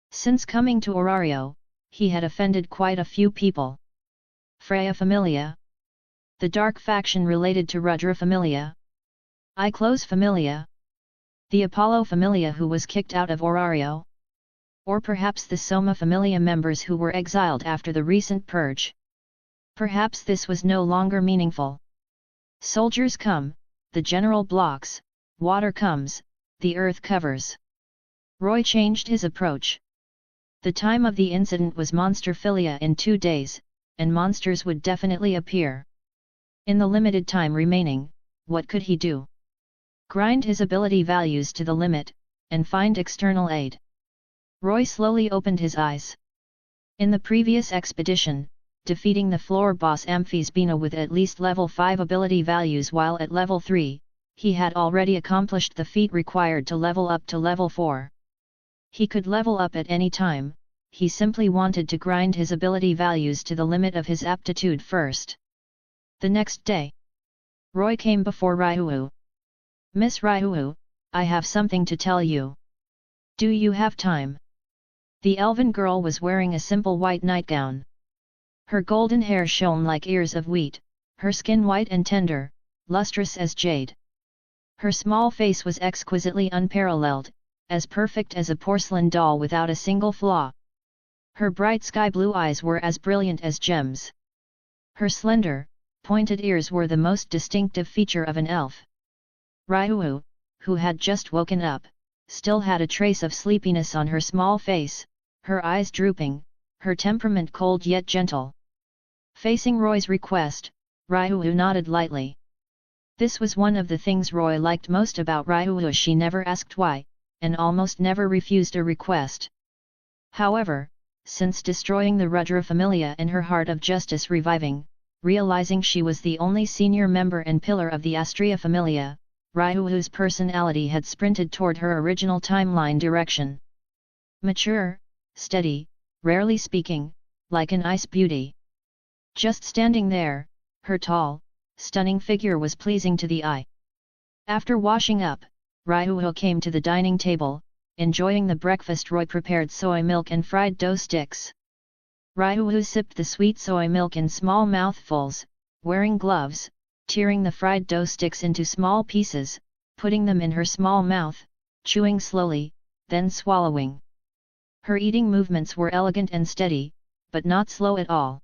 Since coming to Orario, he had offended quite a few people. Astraea Familia? The dark faction related to Rudra Familia? Familia? The Apollo Familia who was kicked out of Orario? Or perhaps the Soma Familia members who were exiled after the recent purge? Perhaps this was no longer meaningful. Soldiers come, the general blocks, water comes, the earth covers. Roy changed his approach. The time of the incident was monsterphilia in 2 days, and monsters would definitely appear. In the limited time remaining, what could he do? Grind his ability values to the limit, and find external aid. Roy slowly opened his eyes. In the previous expedition, defeating the floor boss Amphisbena with at least level 5 ability values while at level 3, he had already accomplished the feat required to level up to level 4. He could level up at any time, he simply wanted to grind his ability values to the limit of his aptitude first. The next day, Roy came before Ryuhu. "Miss Ryuhu, I have something to tell you. Do you have time?" The elven girl was wearing a simple white nightgown. Her golden hair shone like ears of wheat, her skin white and tender, lustrous as jade. Her small face was exquisitely unparalleled, as perfect as a porcelain doll without a single flaw. Her bright sky blue eyes were as brilliant as gems. Her slender, pointed ears were the most distinctive feature of an elf. Ryuhu, who had just woken up, still had a trace of sleepiness on her small face, her eyes drooping, her temperament cold yet gentle. Facing Roy's request, Ryuhu nodded lightly. This was one of the things Roy liked most about Ryuhu. She never asked why, and almost never refused a request. However, since destroying the Rudra Familia and her heart of justice reviving, realizing she was the only senior member and pillar of the Astraea Familia, Ryuu's personality had sprinted toward her original timeline direction. Mature, steady, rarely speaking, like an ice beauty. Just standing there, her tall, stunning figure was pleasing to the eye. After washing up, Ryuu came to the dining table, enjoying the breakfast Roy prepared: soy milk and fried dough sticks. Ryuu sipped the sweet soy milk in small mouthfuls, wearing gloves, tearing the fried dough sticks into small pieces, putting them in her small mouth, chewing slowly, then swallowing. Her eating movements were elegant and steady, but not slow at all.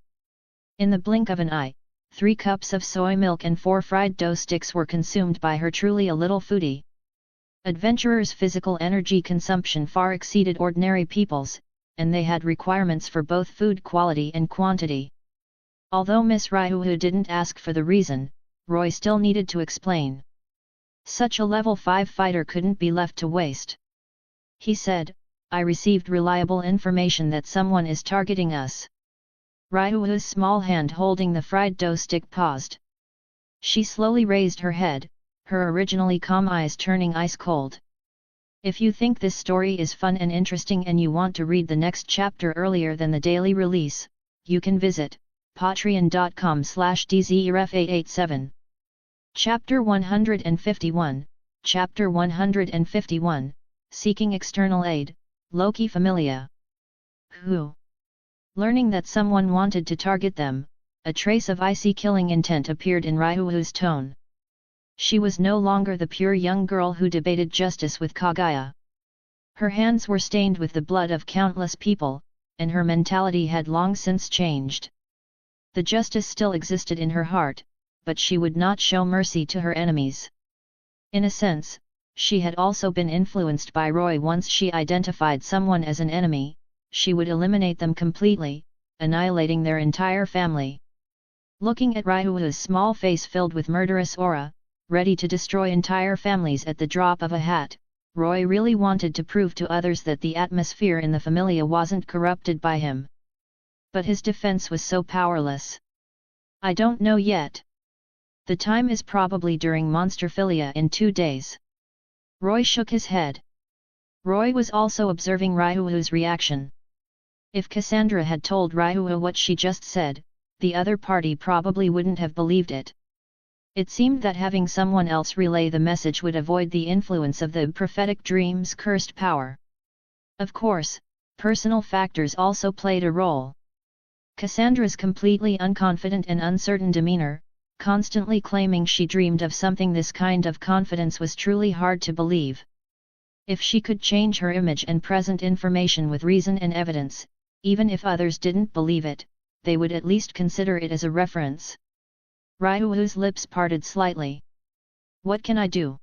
In the blink of an eye, 3 cups of soy milk and 4 fried dough sticks were consumed by her truly a little foodie. Adventurers' physical energy consumption far exceeded ordinary people's, and they had requirements for both food quality and quantity. Although Miss Ryuu didn't ask for the reason, Roy still needed to explain. Such a level 5 fighter couldn't be left to waste. He said, "I received reliable information that someone is targeting us." Ryuu's small hand holding the fried dough stick paused. She slowly raised her head, her originally calm eyes turning ice cold. If you think this story is fun and interesting and you want to read the next chapter earlier than the daily release, you can visit patreon.com/dzref887. Chapter 151, Chapter 151, Seeking External Aid, Loki Familia. Who? Learning that someone wanted to target them, a trace of icy killing intent appeared in Ryuu's tone. She was no longer the pure young girl who debated justice with Kaguya. Her hands were stained with the blood of countless people, and her mentality had long since changed. The justice still existed in her heart, but she would not show mercy to her enemies. In a sense, she had also been influenced by Roy. Once she identified someone as an enemy, she would eliminate them completely, annihilating their entire family. Looking at Ryuu's small face filled with murderous aura, ready to destroy entire families at the drop of a hat, Roy really wanted to prove to others that the atmosphere in the Familia wasn't corrupted by him. But his defense was so powerless. "I don't know yet. The time is probably during Monsterphilia in 2 days." Roy shook his head. Roy was also observing Ryuu's reaction. If Cassandra had told Ryuu what she just said, the other party probably wouldn't have believed it. It seemed that having someone else relay the message would avoid the influence of the prophetic dream's cursed power. Of course, personal factors also played a role. Cassandra's completely unconfident and uncertain demeanor, constantly claiming she dreamed of something. This kind of confidence was truly hard to believe. If she could change her image and present information with reason and evidence, even if others didn't believe it, they would at least consider it as a reference. Ryuu's lips parted slightly. "What can I do?"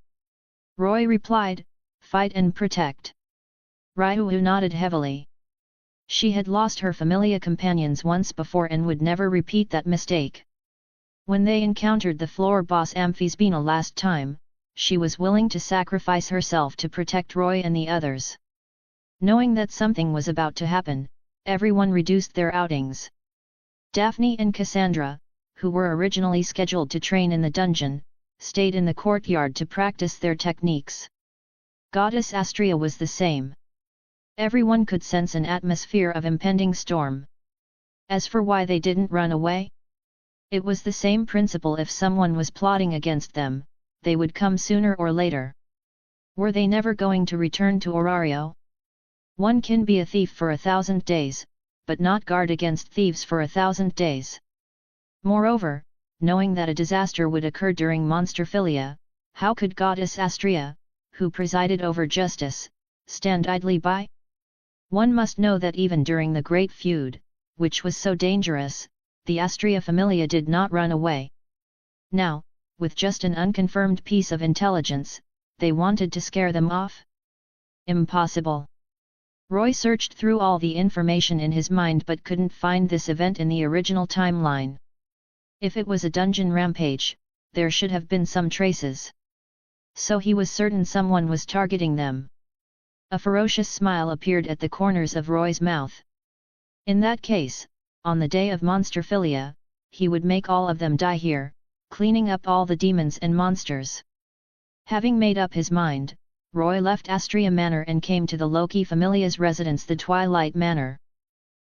Roy replied, "Fight and protect." Ryuu nodded heavily. She had lost her Familia companions once before and would never repeat that mistake. When they encountered the floor boss Amphisbena last time, she was willing to sacrifice herself to protect Roy and the others. Knowing that something was about to happen, everyone reduced their outings. Daphne and Cassandra, who were originally scheduled to train in the dungeon, stayed in the courtyard to practice their techniques. Goddess Astraea was the same. Everyone could sense an atmosphere of impending storm. As for why they didn't run away, it was the same principle. If someone was plotting against them, they would come sooner or later. Were they never going to return to Orario? One can be a thief for 1,000 days, but not guard against thieves for 1,000 days. Moreover, knowing that a disaster would occur during Monsterphilia, how could Goddess Astraea, who presided over justice, stand idly by? One must know that even during the Great Feud, which was so dangerous, the Astraea Familia did not run away. Now, with just an unconfirmed piece of intelligence, they wanted to scare them off? Impossible. Roy searched through all the information in his mind but couldn't find this event in the original timeline. If it was a dungeon rampage, there should have been some traces. So he was certain someone was targeting them. A ferocious smile appeared at the corners of Roy's mouth. In that case, on the day of Monsterphilia, he would make all of them die here, cleaning up all the demons and monsters. Having made up his mind, Roy left Astraea Manor and came to the Loki Familia's residence, the Twilight Manor.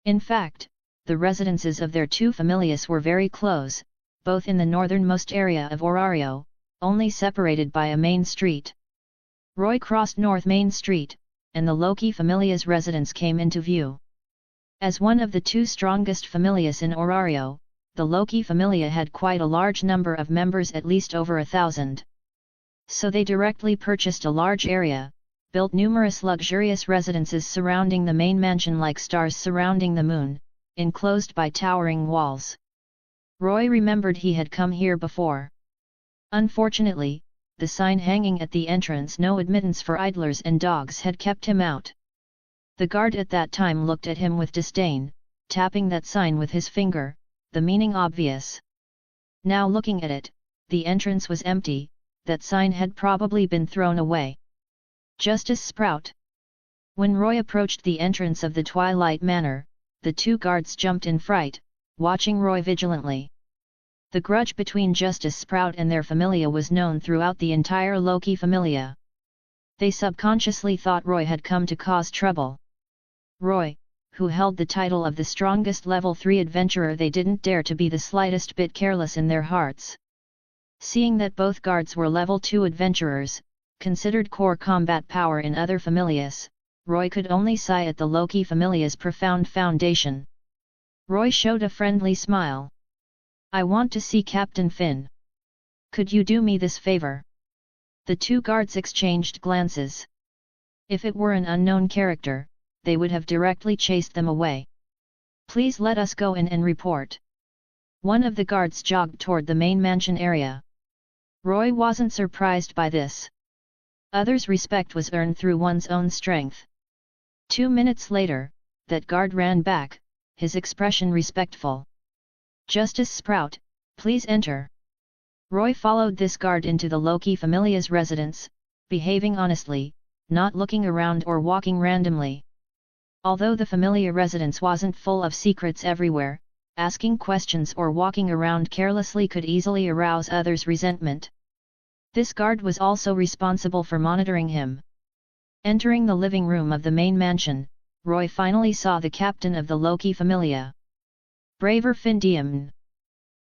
In fact, the residences of their two Familias were very close, both in the northernmost area of Orario, only separated by a main street. Roy crossed North Main Street, and the Loki Familia's residence came into view. As one of the two strongest Familias in Orario, the Loki Familia had quite a large number of members, at least over 1,000. So they directly purchased a large area, built numerous luxurious residences surrounding the main mansion like stars surrounding the moon, enclosed by towering walls. Roy remembered he had come here before. Unfortunately, the sign hanging at the entrance, "No admittance for idlers and dogs," had kept him out. The guard at that time looked at him with disdain, tapping that sign with his finger, the meaning obvious. Now looking at it, the entrance was empty, that sign had probably been thrown away. Justice Sprout. When Roy approached the entrance of the Twilight Manor, the two guards jumped in fright, watching Roy vigilantly. The grudge between Justice Sprout and their familia was known throughout the entire Loki Familia. They subconsciously thought Roy had come to cause trouble. Roy, who held the title of the strongest level 3 adventurer, they didn't dare to be the slightest bit careless in their hearts. Seeing that both guards were level 2 adventurers, considered core combat power in other familias, Roy could only sigh at the Loki Familia's profound foundation. Roy showed a friendly smile. "I want to see Captain Finn. Could you do me this favor?" The two guards exchanged glances. If it were an unknown character, they would have directly chased them away. "Please let us go in and report." One of the guards jogged toward the main mansion area. Roy wasn't surprised by this. Others' respect was earned through one's own strength. 2 minutes later, that guard ran back, his expression respectful. "Justice Sprout, please enter." Roy followed this guard into the Loki Familia's residence, behaving honestly, not looking around or walking randomly. Although the Familia residence wasn't full of secrets everywhere, asking questions or walking around carelessly could easily arouse others' resentment. This guard was also responsible for monitoring him. Entering the living room of the main mansion, Roy finally saw the captain of the Loki Familia. Braver Finn Diem.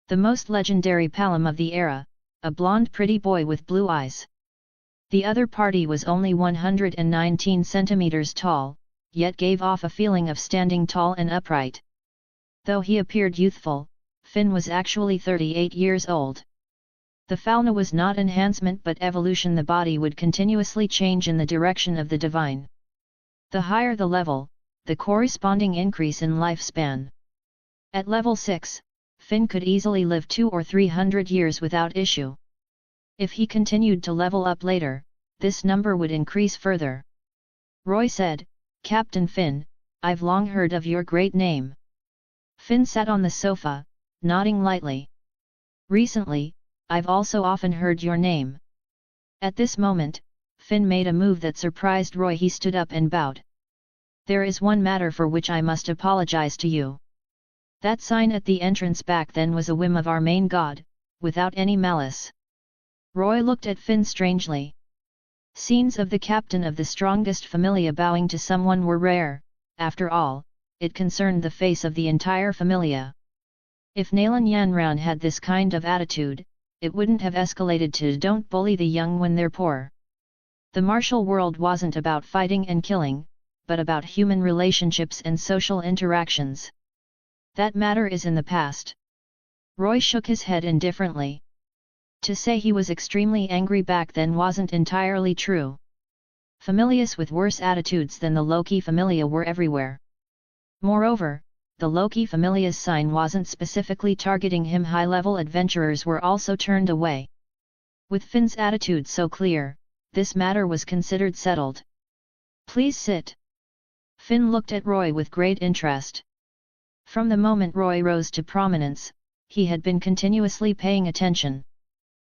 The most legendary Palom of the era, a blonde pretty boy with blue eyes. The other party was only 119 centimeters tall, yet gave off a feeling of standing tall and upright. Though he appeared youthful, Finn was actually 38 years old. The Falna was not enhancement but evolution. The body would continuously change in the direction of the divine. The higher the level, the corresponding increase in lifespan. At level 6, Finn could easily live 200 or 300 years without issue. If he continued to level up later, this number would increase further. Roy said, "Captain Finn, I've long heard of your great name." Finn sat on the sofa, nodding lightly. "Recently, I've also often heard your name." At this moment, Finn made a move that surprised Roy. He stood up and bowed. "There is one matter for which I must apologize to you. That sign at the entrance back then was a whim of our main god, without any malice." Roy looked at Finn strangely. Scenes of the captain of the strongest familia bowing to someone were rare. After all, it concerned the face of the entire familia. If Nalan Yanran had this kind of attitude, it wouldn't have escalated to "don't bully the young when they're poor." The martial world wasn't about fighting and killing, but about human relationships and social interactions. That matter is in the past. Roy shook his head indifferently. To say he was extremely angry back then wasn't entirely true. Familias with worse attitudes than the Loki Familia were everywhere. Moreover, the Loki Familia's sign wasn't specifically targeting him. High-level adventurers were also turned away. With Finn's attitude so clear, this matter was considered settled. "Please sit." Finn looked at Roy with great interest. From the moment Roy rose to prominence, he had been continuously paying attention.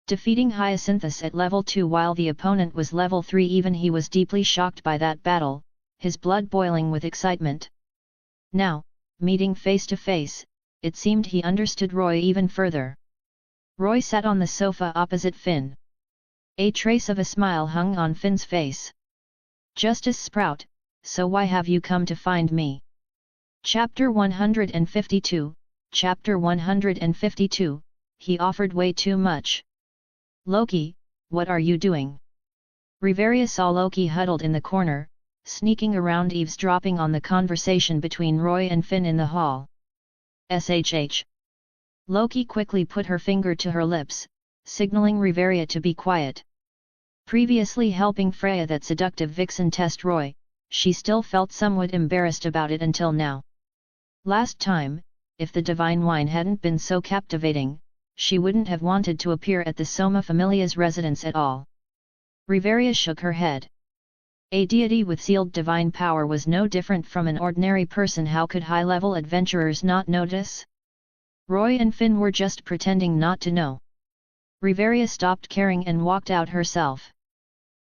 Defeating Hyacinthus at level 2 while the opponent was level 3, even he was deeply shocked by that battle, his blood boiling with excitement. Now, meeting face to face, it seemed he understood Roy even further. Roy sat on the sofa opposite Finn. A trace of a smile hung on Finn's face. Justice Sprout, so why have you come to find me? Chapter 152, Chapter 152, he offered way too much. Loki, what are you doing? Riveria saw Loki huddled in the corner, sneaking around eavesdropping on the conversation between Roy and Finn in the hall. SHH. Loki quickly put her finger to her lips, signaling Riveria to be quiet. Previously helping Freya that seductive vixen test Roy, she still felt somewhat embarrassed about it until now. Last time, if the divine wine hadn't been so captivating, she wouldn't have wanted to appear at the Soma Familia's residence at all. Riveria shook her head. A deity with sealed divine power was no different from an ordinary person. How could high-level adventurers not notice? Roy and Finn were just pretending not to know. Riveria stopped caring and walked out herself.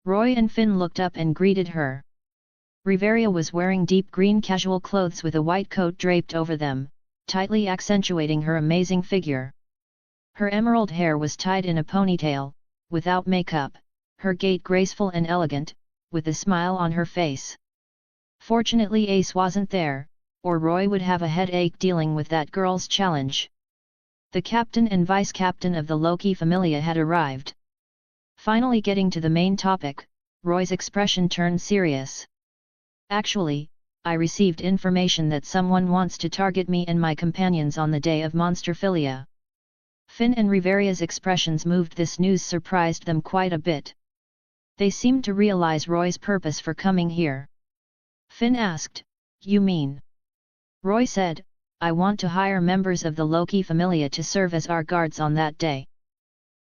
Roy and Finn looked up and greeted her. Riveria was wearing deep green casual clothes with a white coat draped over them, tightly accentuating her amazing figure. Her emerald hair was tied in a ponytail, without makeup, her gait graceful and elegant, with a smile on her face. Fortunately Ace wasn't there, or Roy would have a headache dealing with that girl's challenge. The captain and vice-captain of the Loki Familia had arrived. Finally getting to the main topic, Roy's expression turned serious. Actually, I received information that someone wants to target me and my companions on the day of Monsterphilia. Finn and Riveria's expressions moved. This news surprised them quite a bit. They seemed to realize Roy's purpose for coming here. Finn asked, "You mean?" Roy said, "I want to hire members of the Loki Familia to serve as our guards on that day."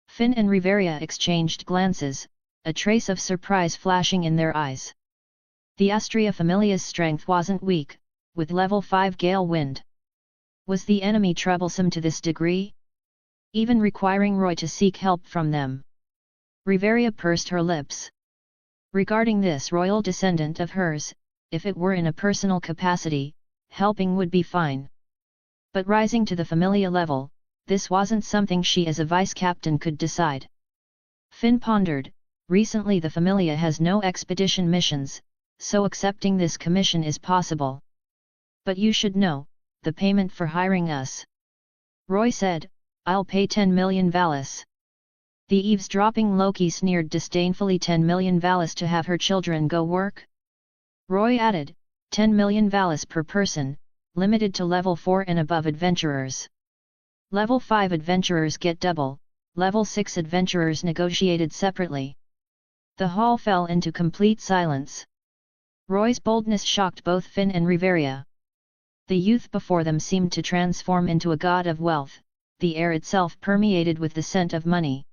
Finn and Riveria exchanged glances, a trace of surprise flashing in their eyes. The Astraea Familia's strength wasn't weak, with level 5 gale wind. Was the enemy troublesome to this degree? Even requiring Roy to seek help from them? Riveria pursed her lips. Regarding this royal descendant of hers, if it were in a personal capacity, helping would be fine. But rising to the Familia level, this wasn't something she as a vice-captain could decide. Finn pondered, recently the Familia has no expedition missions, so accepting this commission is possible. But you should know, the payment for hiring us. Roy said, "I'll pay 10 million Valis." The eavesdropping Loki sneered disdainfully. 10 million Valis to have her children go work? Roy added, 10 million Valis per person, limited to level 4 and above adventurers. Level 5 adventurers get double, level 6 adventurers negotiated separately. The hall fell into complete silence. Roy's boldness shocked both Finn and Riveria. The youth before them seemed to transform into a god of wealth, the air itself permeated with the scent of money.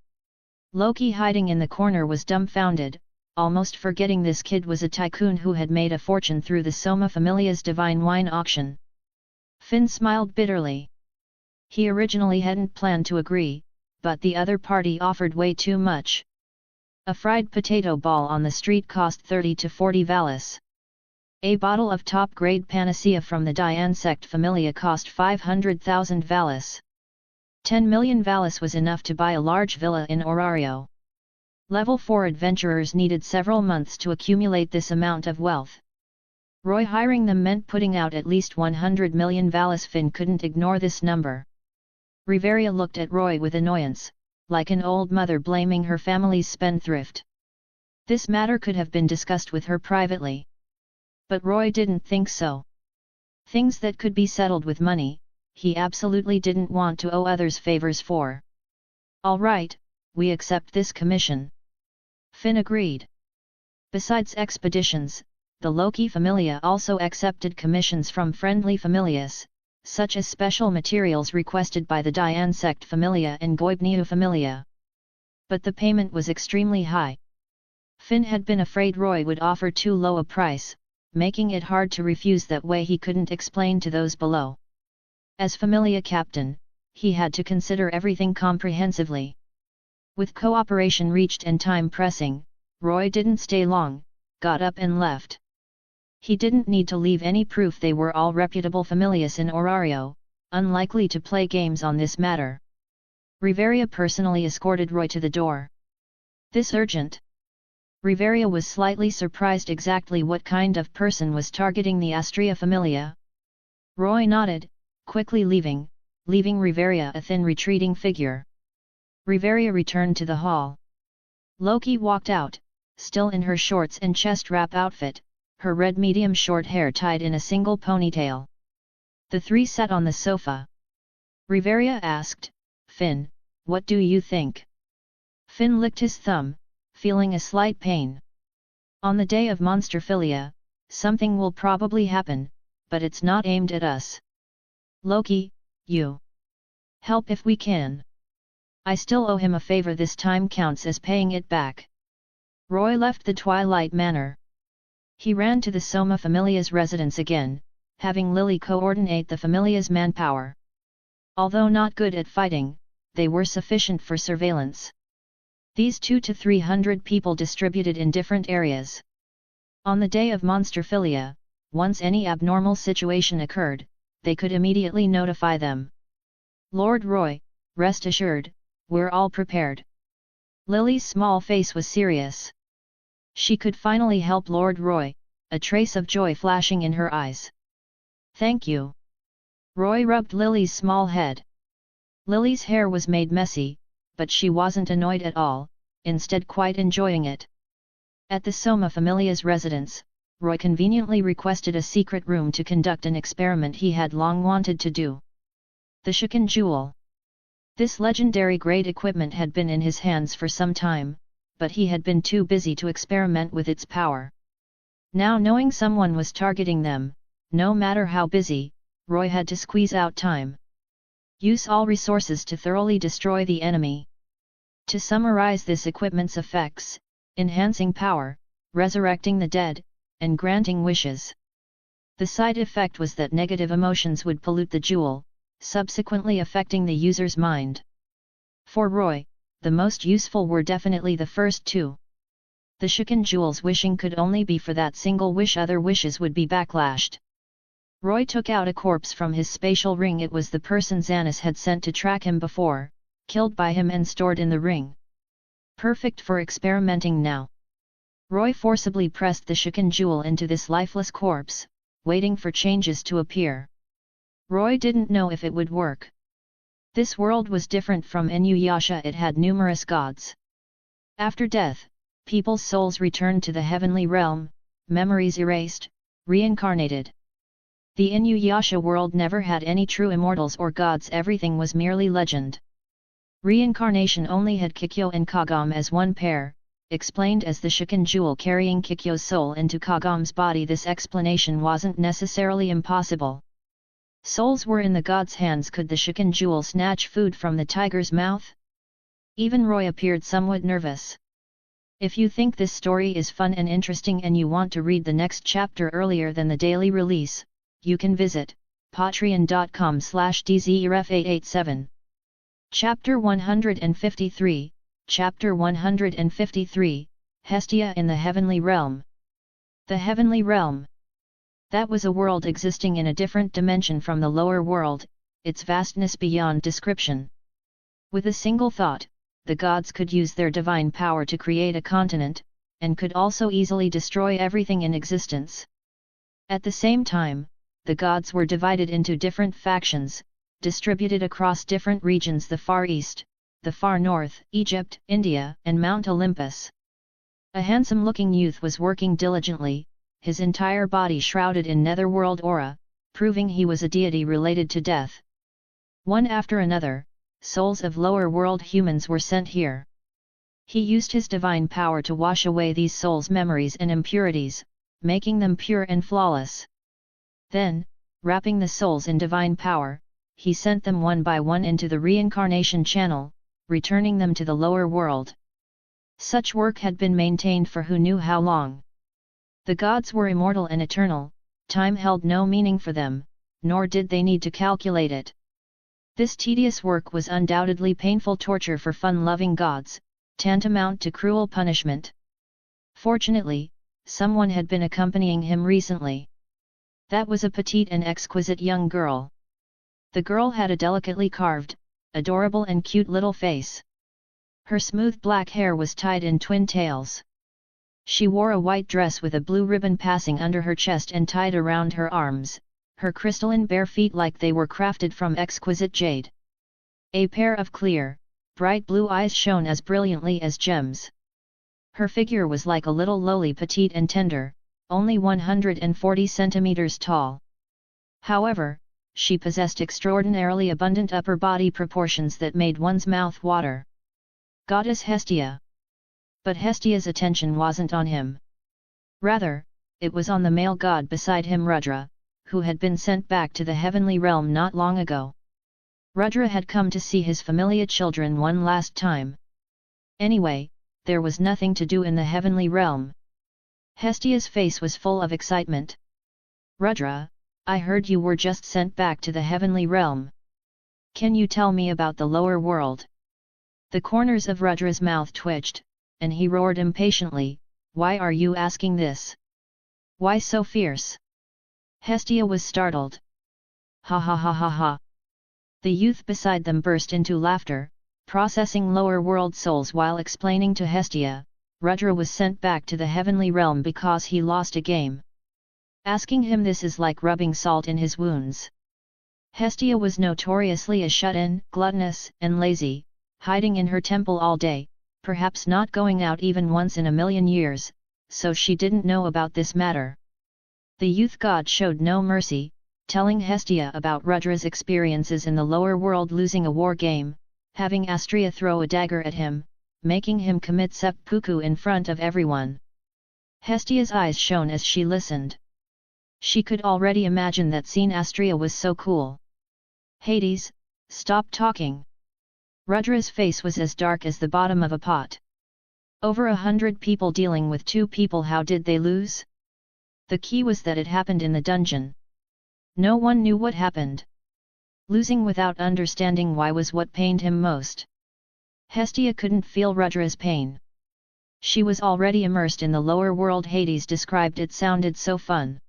Loki hiding in the corner was dumbfounded, almost forgetting this kid was a tycoon who had made a fortune through the Soma Familia's divine wine auction. Finn smiled bitterly. He originally hadn't planned to agree, but the other party offered way too much. A fried potato ball on the street cost 30 to 40 Valis. A bottle of top-grade panacea from the DanMachi Familia cost 500,000 Valis. 10 million Valis was enough to buy a large villa in Orario. Level 4 adventurers needed several months to accumulate this amount of wealth. Roy hiring them meant putting out at least 100 million Valis. Finn couldn't ignore this number. Riveria looked at Roy with annoyance, like an old mother blaming her family's spendthrift. This matter could have been discussed with her privately. But Roy didn't think so. Things that could be settled with money, he absolutely didn't want to owe others favors for. "All right, we accept this commission." Finn agreed. Besides expeditions, the Loki Familia also accepted commissions from friendly Familias, such as special materials requested by the DanMachi Familia and Goibniu Familia. But the payment was extremely high. Finn had been afraid Roy would offer too low a price, making it hard to refuse. That way he couldn't explain to those below. As Familia captain, he had to consider everything comprehensively. With cooperation reached and time pressing, Roy didn't stay long, got up and left. He didn't need to leave any proof they were all reputable Familias in Orario, unlikely to play games on this matter. Riveria personally escorted Roy to the door. This urgent. Riveria was slightly surprised exactly what kind of person was targeting the Astraea Familia. Roy nodded, quickly leaving Riveria a thin retreating figure. Riveria returned to the hall. Loki walked out, still in her shorts and chest wrap outfit, her red medium short hair tied in a single ponytail. The three sat on the sofa. Riveria asked, "Finn, what do you think?" Finn licked his thumb, feeling a slight pain. "On the day of monsterphilia, something will probably happen, but it's not aimed at us. Loki, you help if we can. I still owe him a favor, this time counts as paying it back." Roy left the Twilight Manor. He ran to the Soma Familia's residence again, having Lily coordinate the Familia's manpower. Although not good at fighting, they were sufficient for surveillance. These 200 to 300 people distributed in different areas. On the day of monsterphilia, once any abnormal situation occurred, they could immediately notify them. "Lord Roy, rest assured, we're all prepared." Lily's small face was serious. She could finally help Lord Roy, a trace of joy flashing in her eyes. "Thank you." Roy rubbed Lily's small head. Lily's hair was made messy, but she wasn't annoyed at all, instead quite enjoying it. At the Soma Familia's residence, Roy conveniently requested a secret room to conduct an experiment he had long wanted to do. The Shikan Jewel. This legendary grade equipment had been in his hands for some time, but he had been too busy to experiment with its power. Now, knowing someone was targeting them, no matter how busy, Roy had to squeeze out time. Use all resources to thoroughly destroy the enemy. To summarize this equipment's effects: enhancing power, resurrecting the dead, and granting wishes. The side effect was that negative emotions would pollute the jewel, subsequently affecting the user's mind. For Roy, the most useful were definitely the first two. The Shikan Jewel's wishing could only be for that single wish, other wishes would be backlashed. Roy took out a corpse from his spatial ring. It was the person Xanis had sent to track him before, killed by him and stored in the ring. Perfect for experimenting now. Roy forcibly pressed the Shikan Jewel into this lifeless corpse, waiting for changes to appear. Roy didn't know if it would work. This world was different from Inuyasha. It had numerous gods. After death, people's souls returned to the heavenly realm, memories erased, reincarnated. The Inuyasha world never had any true immortals or gods. Everything was merely legend. Reincarnation only had Kikyo and Kagome as one pair, explained as the Shikan Jewel carrying Kikyo's soul into Kagome's body. This explanation wasn't necessarily impossible. Souls were in the gods' hands. Could the Shikan Jewel snatch food from the tiger's mouth? Even Roy appeared somewhat nervous. If you think this story is fun and interesting and you want to read the next chapter earlier than the daily release, you can visit patreon.com/dzeref887. Chapter 153, Chapter 153, Hestia in the Heavenly Realm. The Heavenly Realm. That was a world existing in a different dimension from the lower world, its vastness beyond description. With a single thought, the gods could use their divine power to create a continent, and could also easily destroy everything in existence. At the same time, the gods were divided into different factions, distributed across different regions: the Far East, the Far North, Egypt, India, and Mount Olympus. A handsome-looking youth was working diligently, his entire body shrouded in netherworld aura, proving he was a deity related to death. One after another, souls of lower world humans were sent here. He used his divine power to wash away these souls' memories and impurities, making them pure and flawless. Then, wrapping the souls in divine power, he sent them one by one into the reincarnation channel, returning them to the lower world. Such work had been maintained for who knew how long. The gods were immortal and eternal, time held no meaning for them, nor did they need to calculate it. This tedious work was undoubtedly painful torture for fun-loving gods, tantamount to cruel punishment. Fortunately, someone had been accompanying him recently. That was a petite and exquisite young girl. The girl had a delicately carved, adorable and cute little face. Her smooth black hair was tied in twin tails. She wore a white dress with a blue ribbon passing under her chest and tied around her arms, her crystalline bare feet like they were crafted from exquisite jade. A pair of clear, bright blue eyes shone as brilliantly as gems. Her figure was like a little lowly petite and tender, only 140 centimeters tall. However, she possessed extraordinarily abundant upper body proportions that made one's mouth water. Goddess Hestia. But Hestia's attention wasn't on him. Rather, it was on the male god beside him, Rudra, who had been sent back to the heavenly realm not long ago. Rudra had come to see his Familia children one last time. Anyway, there was nothing to do in the heavenly realm. Hestia's face was full of excitement. Rudra, I heard you were just sent back to the heavenly realm. Can you tell me about the lower world? The corners of Rudra's mouth twitched, and he roared impatiently, why are you asking this? Why so fierce? Hestia was startled. Ha ha ha ha ha. The youth beside them burst into laughter, processing lower world souls while explaining to Hestia, Rudra was sent back to the heavenly realm because he lost a game. Asking him this is like rubbing salt in his wounds. Hestia was notoriously a shut-in, gluttonous, and lazy, hiding in her temple all day, perhaps not going out even once in a million years, so she didn't know about this matter. The youth god showed no mercy, telling Hestia about Rudra's experiences in the lower world, losing a war game, having Astraea throw a dagger at him, making him commit seppuku in front of everyone. Hestia's eyes shone as she listened. She could already imagine that scene. Astraea was so cool. Hades, stop talking. Rudra's face was as dark as the bottom of a pot. Over 100 people dealing with 2 people, how did they lose? The key was that it happened in the dungeon. No one knew what happened. Losing without understanding why was what pained him most. Hestia couldn't feel Rudra's pain. She was already immersed in the lower world. Hades described it sounded so fun.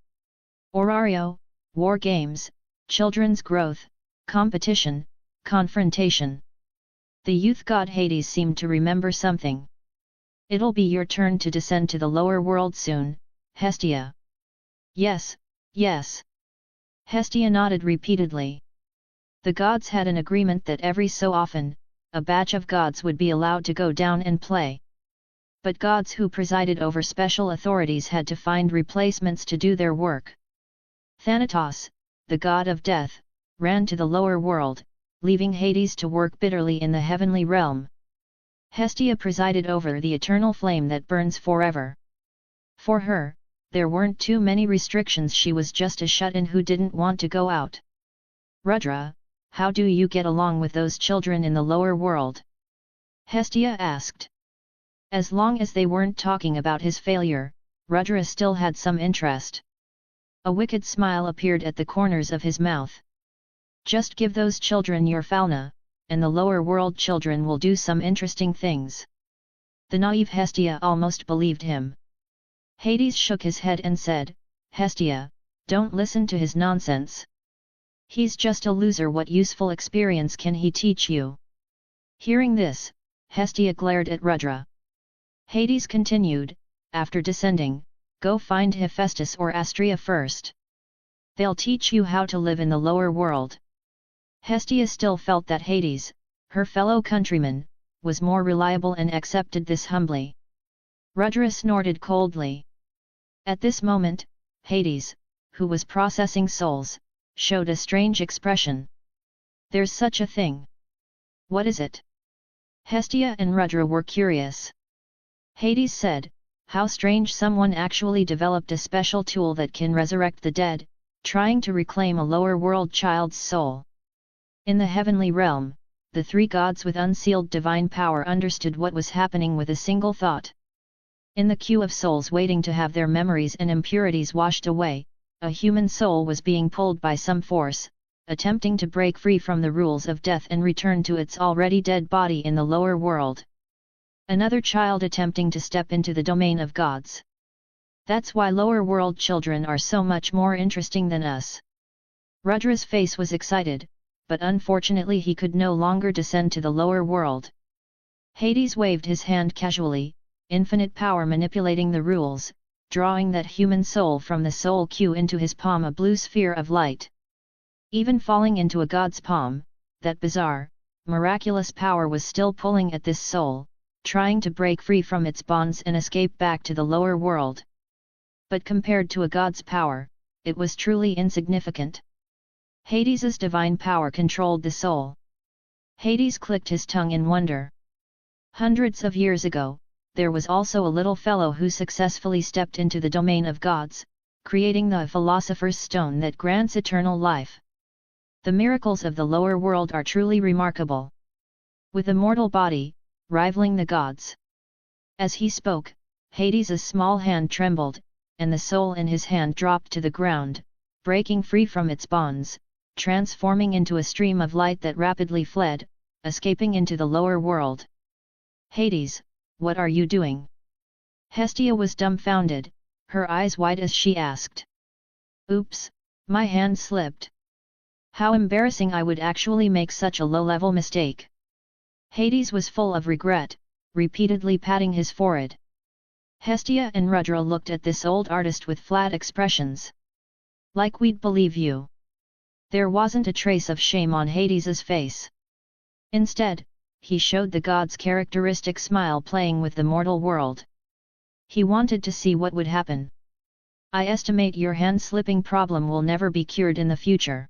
Orario, war games, children's growth, competition, confrontation. The youth god Hades seemed to remember something. It'll be your turn to descend to the lower world soon, Hestia. Yes, yes. Hestia nodded repeatedly. The gods had an agreement that every so often, a batch of gods would be allowed to go down and play. But gods who presided over special authorities had to find replacements to do their work. Thanatos, the god of death, ran to the lower world, leaving Hades to work bitterly in the heavenly realm. Hestia presided over the eternal flame that burns forever. For her, there weren't too many restrictions. She was just a shut-in who didn't want to go out. Rudra, how do you get along with those children in the lower world? Hestia asked. As long as they weren't talking about his failure, Rudra still had some interest. A wicked smile appeared at the corners of his mouth. Just give those children your Falna, and the lower world children will do some interesting things. The naive Hestia almost believed him. Hades shook his head and said, Hestia, don't listen to his nonsense. He's just a loser. What useful experience can he teach you? Hearing this, Hestia glared at Rudra. Hades continued, after descending, go find Hephaestus or Astraea first. They'll teach you how to live in the lower world. Hestia still felt that Hades, her fellow countryman, was more reliable and accepted this humbly. Rudra snorted coldly. At this moment, Hades, who was processing souls, showed a strange expression. There's such a thing. What is it? Hestia and Rudra were curious. Hades said, how strange, someone actually developed a special tool that can resurrect the dead, trying to reclaim a lower world child's soul. In the heavenly realm, the 3 gods with unsealed divine power understood what was happening with a single thought. In the queue of souls waiting to have their memories and impurities washed away, a human soul was being pulled by some force, attempting to break free from the rules of death and return to its already dead body in the lower world. Another child attempting to step into the domain of gods. That's why lower world children are so much more interesting than us. Rudra's face was excited, but unfortunately he could no longer descend to the lower world. Hades waved his hand casually, infinite power manipulating the rules, drawing that human soul from the soul queue into his palm, a blue sphere of light. Even falling into a god's palm, that bizarre, miraculous power was still pulling at this soul, trying to break free from its bonds and escape back to the lower world. But compared to a god's power, it was truly insignificant. Hades's divine power controlled the soul. Hades clicked his tongue in wonder. Hundreds of years ago, there was also a little fellow who successfully stepped into the domain of gods, creating the Philosopher's Stone that grants eternal life. The miracles of the lower world are truly remarkable. With a mortal body, rivaling the gods. As he spoke, Hades's small hand trembled, and the soul in his hand dropped to the ground, breaking free from its bonds, transforming into a stream of light that rapidly fled, escaping into the lower world. Hades, what are you doing? Hestia was dumbfounded, her eyes wide as she asked. Oops, my hand slipped. How embarrassing, I would actually make such a low-level mistake. Hades was full of regret, repeatedly patting his forehead. Hestia and Rudra looked at this old artist with flat expressions. Like we'd believe you. There wasn't a trace of shame on Hades's face. Instead, he showed the god's characteristic smile playing with the mortal world. He wanted to see what would happen. I estimate your hand-slipping problem will never be cured in the future.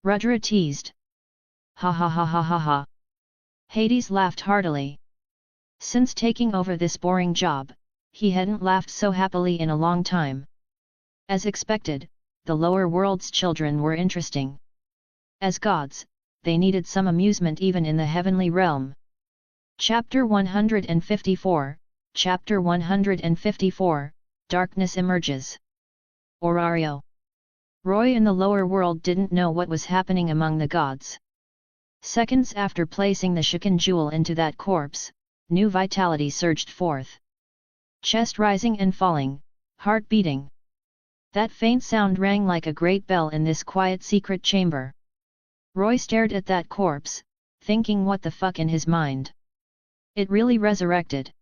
Rudra teased. Ha ha ha ha ha ha. Hades laughed heartily. Since taking over this boring job, he hadn't laughed so happily in a long time. As expected, the lower world's children were interesting. As gods, they needed some amusement even in the heavenly realm. Chapter 154, Chapter 154, Darkness Emerges. Orario. Roy in the lower world didn't know what was happening among the gods. Seconds after placing the Shikan jewel into that corpse, new vitality surged forth. Chest rising and falling, heart beating. That faint sound rang like a great bell in this quiet secret chamber. Roy stared at that corpse, thinking what the fuck in his mind. It really resurrected.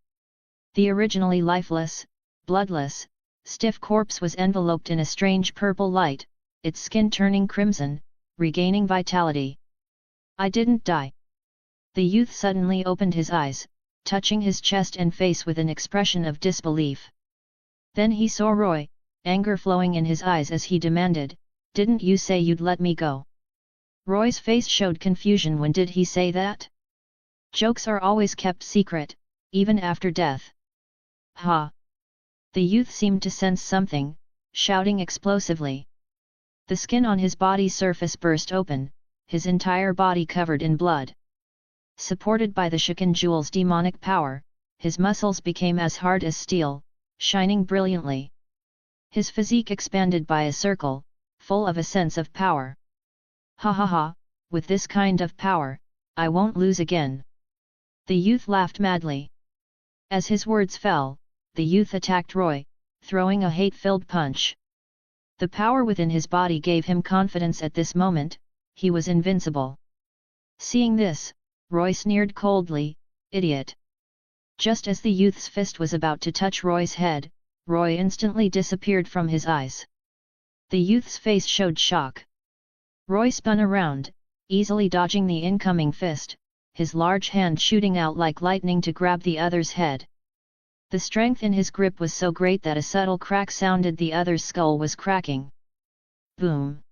The originally lifeless, bloodless, stiff corpse was enveloped in a strange purple light, its skin turning crimson, regaining vitality. I didn't die. The youth suddenly opened his eyes, touching his chest and face with an expression of disbelief. Then he saw Roy, anger flowing in his eyes as he demanded, "Didn't you say you'd let me go?" Roy's face showed confusion. When did he say that? Jokes are always kept secret, even after death. Ha! The youth seemed to sense something, shouting explosively. The skin on his body's surface burst open, his entire body covered in blood. Supported by the Shikan jewel's demonic power, his muscles became as hard as steel, shining brilliantly. His physique expanded by a circle, full of a sense of power. Ha ha ha, with this kind of power, I won't lose again. The youth laughed madly. As his words fell, the youth attacked Roy, throwing a hate-filled punch. The power within his body gave him confidence at this moment, he was invincible. Seeing this, Roy sneered coldly, "Idiot." Just as the youth's fist was about to touch Roy's head, Roy instantly disappeared from his eyes. The youth's face showed shock. Roy spun around, easily dodging the incoming fist, his large hand shooting out like lightning to grab the other's head. The strength in his grip was so great that a subtle crack sounded. The other's skull was cracking. Boom!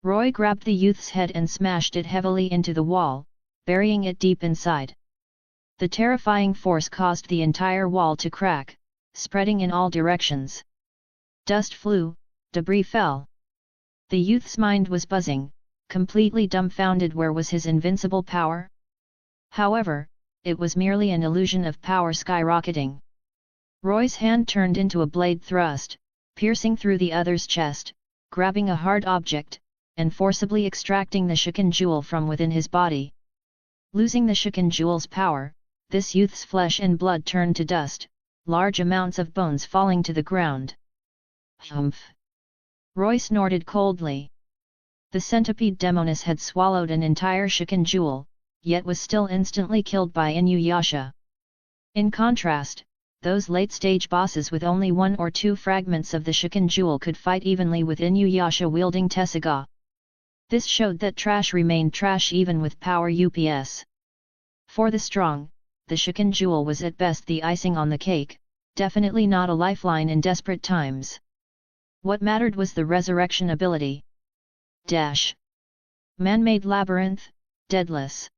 Roy grabbed the youth's head and smashed it heavily into the wall, burying it deep inside. The terrifying force caused the entire wall to crack, spreading in all directions. Dust flew, debris fell. The youth's mind was buzzing, completely dumbfounded. Where was his invincible power? However, it was merely an illusion of power skyrocketing. Roy's hand turned into a blade thrust, piercing through the other's chest, grabbing a hard object, and forcibly extracting the Shikan jewel from within his body. Losing the Shikan jewel's power, this youth's flesh and blood turned to dust, large amounts of bones falling to the ground. Humph! Roy snorted coldly. The centipede demoness had swallowed an entire Shikan jewel, yet was still instantly killed by Inuyasha. In contrast, those late-stage bosses with only one or two fragments of the Shiken Jewel could fight evenly with Inuyasha wielding Tessagah. This showed that trash remained trash even with power UPS. For the strong, the Shiken Jewel was at best the icing on the cake, definitely not a lifeline in desperate times. What mattered was the resurrection ability. Man-made labyrinth, Deadless.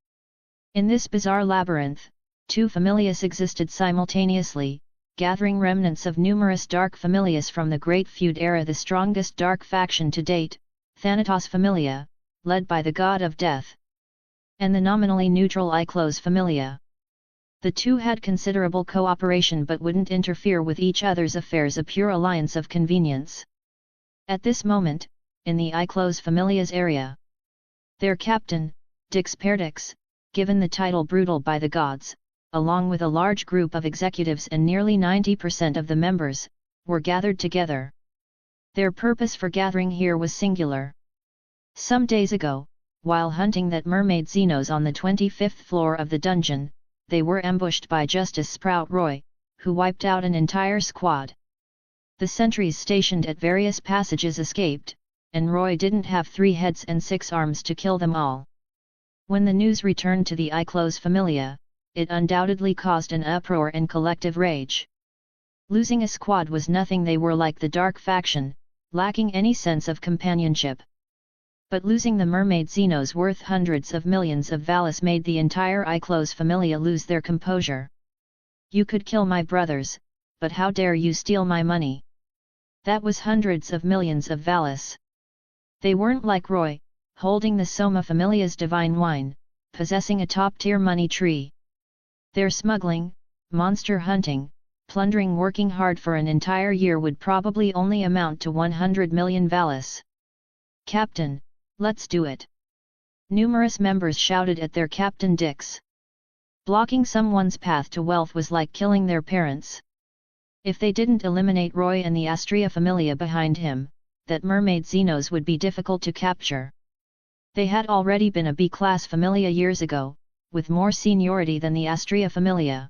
In this bizarre labyrinth, two Familias existed simultaneously, gathering remnants of numerous dark Familias from the Great Feud era. The strongest dark faction to date, Thanatos Familia, led by the god of death, and the nominally neutral Iclos Familia. The two had considerable cooperation but wouldn't interfere with each other's affairs, a pure alliance of convenience. At this moment, in the Iclos Familia's area, their captain, Dix Perdix, given the title Brutal by the gods, along with a large group of executives and nearly 90% of the members, were gathered together. Their purpose for gathering here was singular. Some days ago, while hunting that mermaid Xenos on the 25th floor of the dungeon, they were ambushed by Justice Sprout Roy, who wiped out an entire squad. The sentries stationed at various passages escaped, and Roy didn't have 3 heads and 6 arms to kill them all. When the news returned to the Iclos Familia, it undoubtedly caused an uproar and collective rage. Losing a squad was nothing. They were like the dark faction, lacking any sense of companionship. But losing the mermaid Xenos worth hundreds of millions of Valis made the entire Iclos Familia lose their composure. You could kill my brothers, but how dare you steal my money? That was hundreds of millions of Valis. They weren't like Roy, holding the Soma Familia's divine wine, possessing a top-tier money tree. Their smuggling, monster hunting, plundering, working hard for an entire year would probably only amount to 100 million Valis. Captain, let's do it! Numerous members shouted at their captain Dix. Blocking someone's path to wealth was like killing their parents. If they didn't eliminate Roy and the Astraea Familia behind him, that mermaid Xenos would be difficult to capture. They had already been a B-class Familia years ago, with more seniority than the Astraea Familia.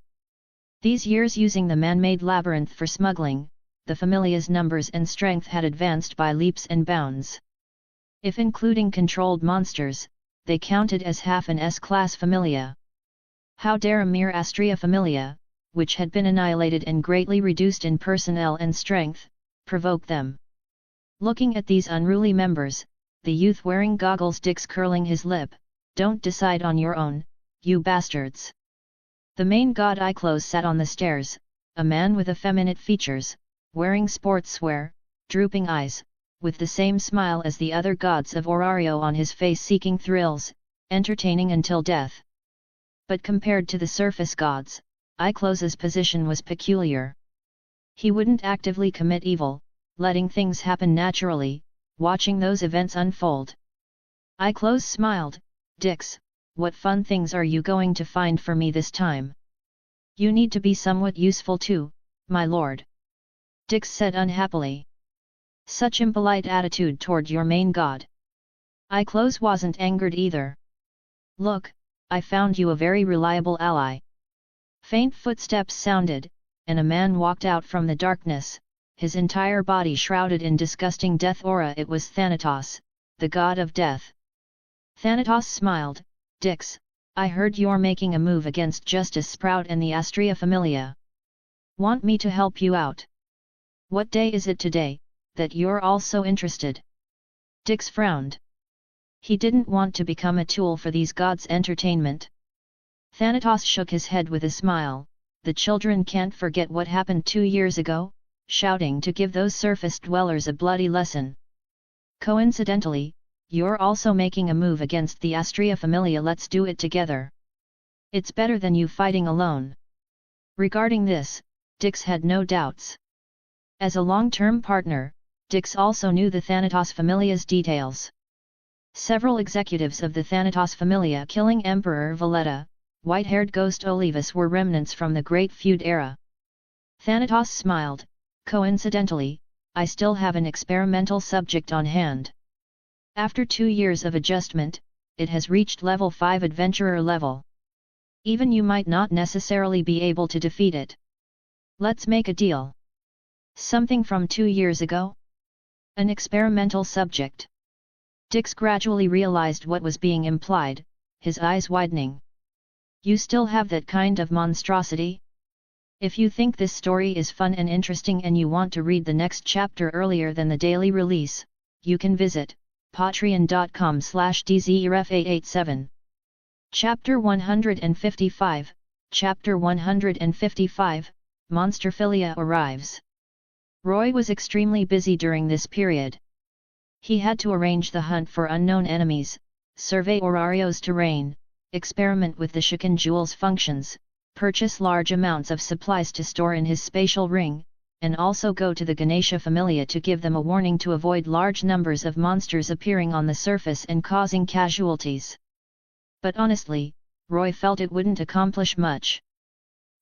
These years using the man-made labyrinth for smuggling, the Familia's numbers and strength had advanced by leaps and bounds. If including controlled monsters, they counted as half an S-class Familia. How dare a mere Astraea Familia, which had been annihilated and greatly reduced in personnel and strength, provoke them? Looking at these unruly members, the youth wearing goggles, Dix curling his lip, "Don't decide on your own, you bastards." The main god Iclos sat on the stairs, a man with effeminate features, wearing sportswear, drooping eyes, with the same smile as the other gods of Orario on his face, seeking thrills, entertaining until death. But compared to the surface gods, Iclos's position was peculiar. He wouldn't actively commit evil, letting things happen naturally, watching those events unfold. Iclos smiled, "Dix, what fun things are you going to find for me this time? You need to be somewhat useful too, my lord," Dix said unhappily. "Such impolite attitude toward your main god." Iclos wasn't angered either. "Look, I found you a very reliable ally." Faint footsteps sounded, and a man walked out from the darkness, his entire body shrouded in disgusting death aura. It was Thanatos, the god of death. Thanatos smiled, "Dix, I heard you're making a move against Justice Sprout and the Astraea Familia. Want me to help you out? What day is it today, that you're all so interested?" Dix frowned. He didn't want to become a tool for these gods' entertainment. Thanatos shook his head with a smile, "The children can't forget what happened 2 years ago, shouting to give those surface dwellers a bloody lesson. Coincidentally, you're also making a move against the Astraea Familia. Let's do it together. It's better than you fighting alone." Regarding this, Dix had no doubts. As a long-term partner, Dix also knew the Thanatos Familia's details. Several executives of the Thanatos Familia, killing Emperor Valletta, white-haired ghost Olivas, were remnants from the Great Feud era. Thanatos smiled, "Coincidentally, I still have an experimental subject on hand." After 2 years of adjustment, it has reached level 5 adventurer level. Even you might not necessarily be able to defeat it. Let's make a deal. Something from 2 years ago? An experimental subject. Dix gradually realized what was being implied, his eyes widening. You still have that kind of monstrosity? If you think this story is fun and interesting and you want to read the next chapter earlier than the daily release, you can visit patreon.com/dzerf887. Chapter 155, Chapter 155, Monsterphilia arrives. Roy was extremely busy during this period. He had to arrange the hunt for unknown enemies, survey Orario's terrain, experiment with the Shikan jewel's functions, purchase large amounts of supplies to store in his spatial ring, and also go to the Ganesha Familia to give them a warning to avoid large numbers of monsters appearing on the surface and causing casualties. But honestly, Roy felt it wouldn't accomplish much.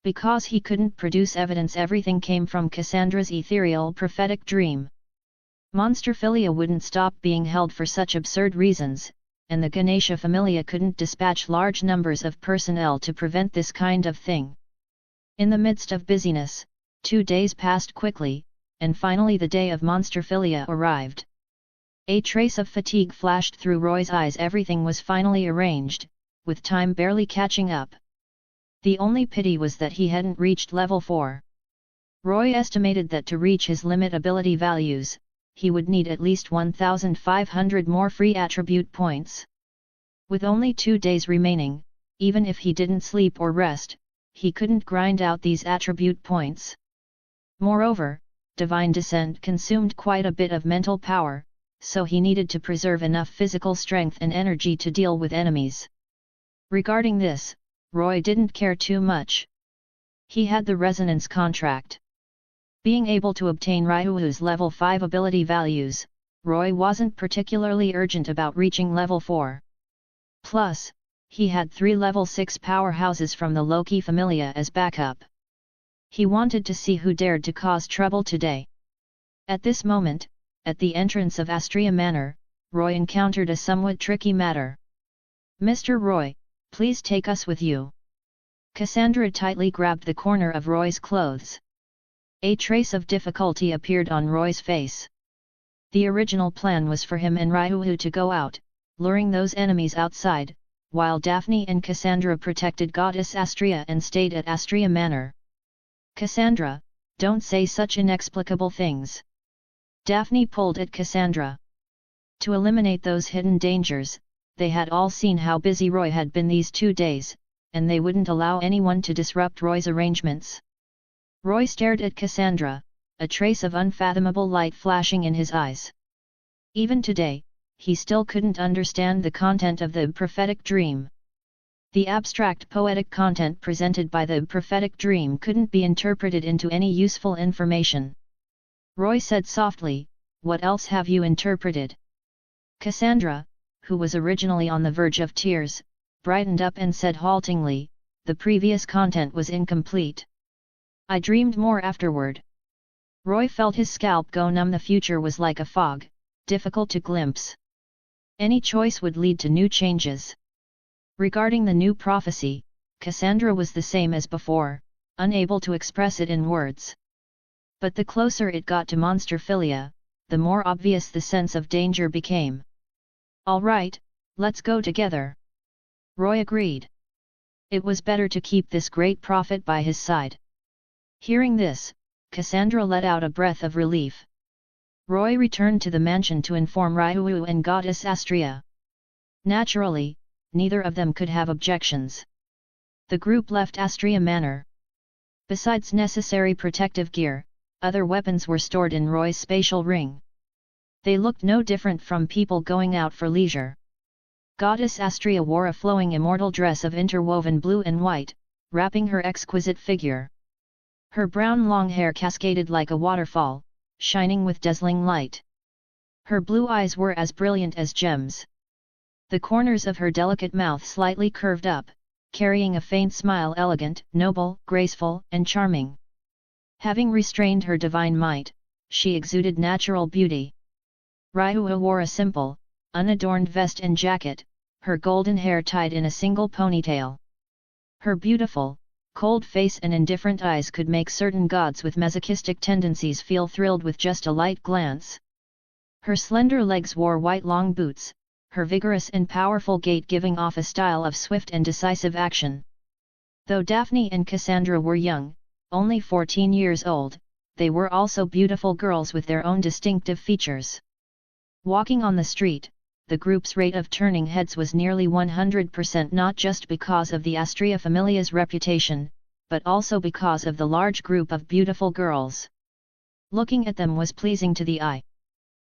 Because he couldn't produce evidence, everything came from Cassandra's ethereal prophetic dream. Monsterphilia wouldn't stop being held for such absurd reasons, and the Ganesha Familia couldn't dispatch large numbers of personnel to prevent this kind of thing. In the midst of busyness, 2 days passed quickly, and finally the day of Monsterphilia arrived. A trace of fatigue flashed through Roy's eyes. Everything was finally arranged, with time barely catching up. The only pity was that he hadn't reached level 4. Roy estimated that to reach his limit ability values, he would need at least 1,500 more free attribute points. With only 2 days remaining, even if he didn't sleep or rest, he couldn't grind out these attribute points. Moreover, Divine Descent consumed quite a bit of mental power, so he needed to preserve enough physical strength and energy to deal with enemies. Regarding this, Roy didn't care too much. He had the resonance contract. Being able to obtain Ryuu's level 5 ability values, Roy wasn't particularly urgent about reaching level 4. Plus, he had 3 level 6 powerhouses from the Loki Familia as backup. He wanted to see who dared to cause trouble today. At this moment, at the entrance of Astraea Manor, Roy encountered a somewhat tricky matter. "Mr. Roy, please take us with you." Cassandra tightly grabbed the corner of Roy's clothes. A trace of difficulty appeared on Roy's face. The original plan was for him and Ryuu to go out, luring those enemies outside, while Daphne and Cassandra protected Goddess Astraea and stayed at Astraea Manor. "Cassandra, don't say such inexplicable things." Daphne pulled at Cassandra. To eliminate those hidden dangers, they had all seen how busy Roy had been these 2 days, and they wouldn't allow anyone to disrupt Roy's arrangements. Roy stared at Cassandra, a trace of unfathomable light flashing in his eyes. Even today, he still couldn't understand the content of the prophetic dream. The abstract poetic content presented by the prophetic dream couldn't be interpreted into any useful information. Roy said softly, "What else have you interpreted?" Cassandra, who was originally on the verge of tears, brightened up and said haltingly, "The previous content was incomplete. I dreamed more afterward." Roy felt his scalp go numb. The future was like a fog, difficult to glimpse. Any choice would lead to new changes. Regarding the new prophecy, Cassandra was the same as before, unable to express it in words. But the closer it got to Monsterphilia, the more obvious the sense of danger became. "All right, let's go together." Roy agreed. It was better to keep this great prophet by his side. Hearing this, Cassandra let out a breath of relief. Roy returned to the mansion to inform Ryuu and Goddess Astraea. Naturally, neither of them could have objections. The group left Astraea Manor. Besides necessary protective gear, other weapons were stored in Roy's spatial ring. They looked no different from people going out for leisure. Goddess Astraea wore a flowing immortal dress of interwoven blue and white, wrapping her exquisite figure. Her brown long hair cascaded like a waterfall, shining with dazzling light. Her blue eyes were as brilliant as gems. The corners of her delicate mouth slightly curved up, carrying a faint smile, elegant, noble, graceful, and charming. Having restrained her divine might, she exuded natural beauty. Ryuu wore a simple, unadorned vest and jacket, her golden hair tied in a single ponytail. Her beautiful, cold face and indifferent eyes could make certain gods with masochistic tendencies feel thrilled with just a light glance. Her slender legs wore white long boots, her vigorous and powerful gait giving off a style of swift and decisive action. Though Daphne and Cassandra were young, only 14 years old, they were also beautiful girls with their own distinctive features. Walking on the street, the group's rate of turning heads was nearly 100%, not just because of the Astraea Familia's reputation, but also because of the large group of beautiful girls. Looking at them was pleasing to the eye.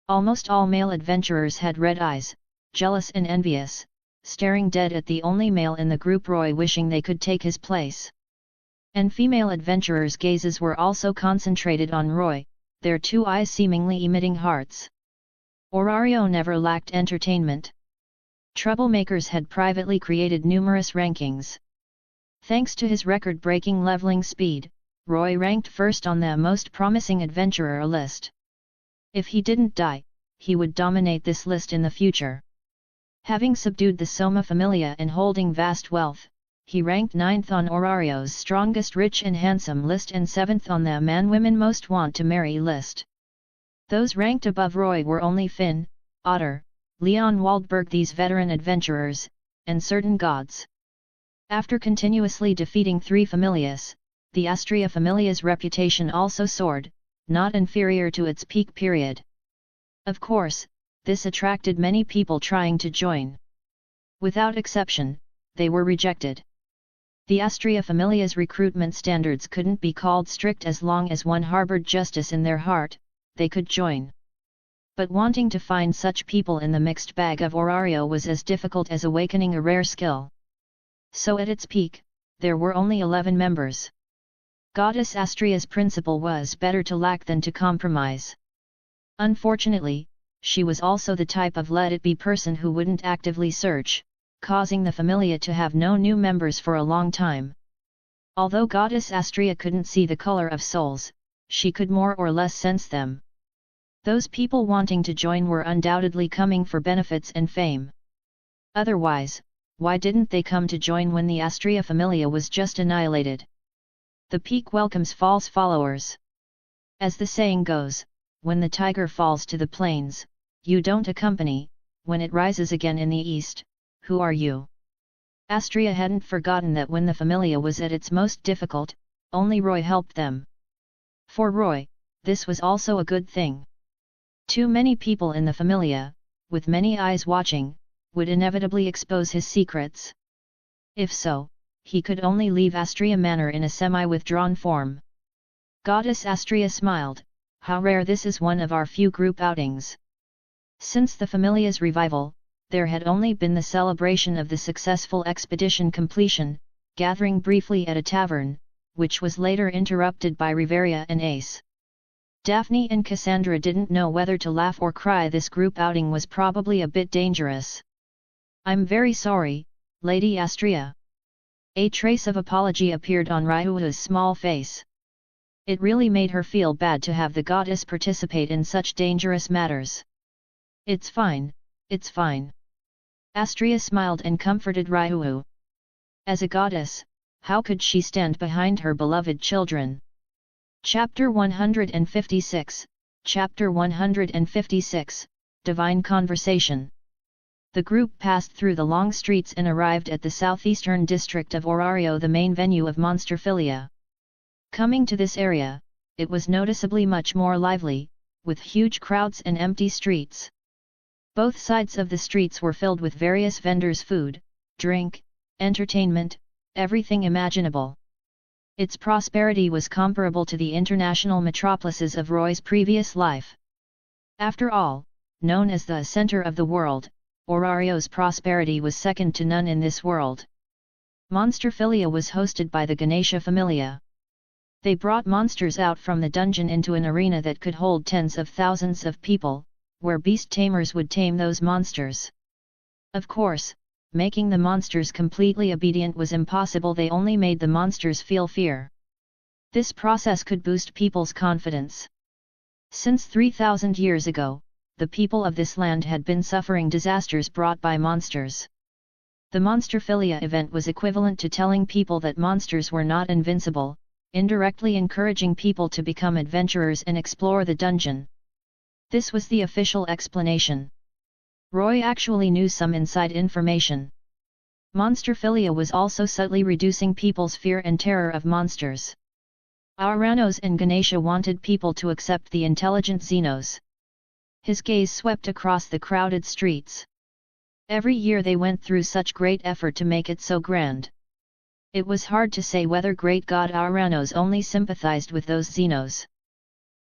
Almost all male adventurers had red eyes, jealous and envious, staring dead at the only male in the group, Roy, wishing they could take his place. And female adventurers' gazes were also concentrated on Roy, their two eyes seemingly emitting hearts. Orario never lacked entertainment. Troublemakers had privately created numerous rankings. Thanks to his record-breaking leveling speed, Roy ranked first on the most promising adventurer list. If he didn't die, he would dominate this list in the future. Having subdued the Soma Familia and holding vast wealth, he ranked 9th on Orario's strongest rich and handsome list and 7th on the man women most want to marry list. Those ranked above Roy were only Finn, Otter, Leon Waldberg, these veteran adventurers, and certain gods. After continuously defeating 3 Familias, the Astraea Familia's reputation also soared, not inferior to its peak period. Of course, this attracted many people trying to join. Without exception, they were rejected. The Astraea Familia's recruitment standards couldn't be called strict as long as one harbored justice in their heart, they could join. But wanting to find such people in the mixed bag of Orario was as difficult as awakening a rare skill. So at its peak, there were only 11 members. Goddess Astraea's principle was better to lack than to compromise. Unfortunately, she was also the type of let-it-be person who wouldn't actively search, causing the Familia to have no new members for a long time. Although Goddess Astraea couldn't see the color of souls, she could more or less sense them. Those people wanting to join were undoubtedly coming for benefits and fame. Otherwise, why didn't they come to join when the Astraea Familia was just annihilated? The peak welcomes false followers. As the saying goes, when the tiger falls to the plains, you don't accompany, when it rises again in the east, who are you? Astraea hadn't forgotten that when the Familia was at its most difficult, only Roy helped them. For Roy, this was also a good thing. Too many people in the Familia, with many eyes watching, would inevitably expose his secrets. If so, he could only leave Astraea Manor in a semi-withdrawn form. Goddess Astraea smiled, how rare this is one of our few group outings. Since the Familia's revival, there had only been the celebration of the successful expedition completion, gathering briefly at a tavern, which was later interrupted by Riveria and Ace. Daphne and Cassandra didn't know whether to laugh or cry. This group outing was probably a bit dangerous. I'm very sorry, Lady Astraea. A trace of apology appeared on Ryua's small face. It really made her feel bad to have the goddess participate in such dangerous matters. It's fine, it's fine. Astraea smiled and comforted Ryu. As a goddess, how could she stand behind her beloved children? Chapter 156, Chapter 156, Divine Conversation. The group passed through the long streets and arrived at the southeastern district of Orario, the main venue of Monsterphilia. Coming to this area, it was noticeably much more lively, with huge crowds and empty streets. Both sides of the streets were filled with various vendors' food, drink, entertainment, everything imaginable. Its prosperity was comparable to the international metropolises of Roy's previous life. After all, known as the center of the world, Orario's prosperity was second to none in this world. Monsterphilia was hosted by the Ganesha Familia. They brought monsters out from the dungeon into an arena that could hold tens of thousands of people, where beast tamers would tame those monsters. Of course, making the monsters completely obedient was impossible. They only made the monsters feel fear. This process could boost people's confidence. Since 3,000 years ago, the people of this land had been suffering disasters brought by monsters. The Monsterphilia event was equivalent to telling people that monsters were not invincible, indirectly encouraging people to become adventurers and explore the dungeon. This was the official explanation. Roy actually knew some inside information. Monsterphilia was also subtly reducing people's fear and terror of monsters. Auranos and Ganesha wanted people to accept the intelligent Xenos. His gaze swept across the crowded streets. Every year they went through such great effort to make it so grand. It was hard to say whether great god Auranos only sympathized with those Xenos.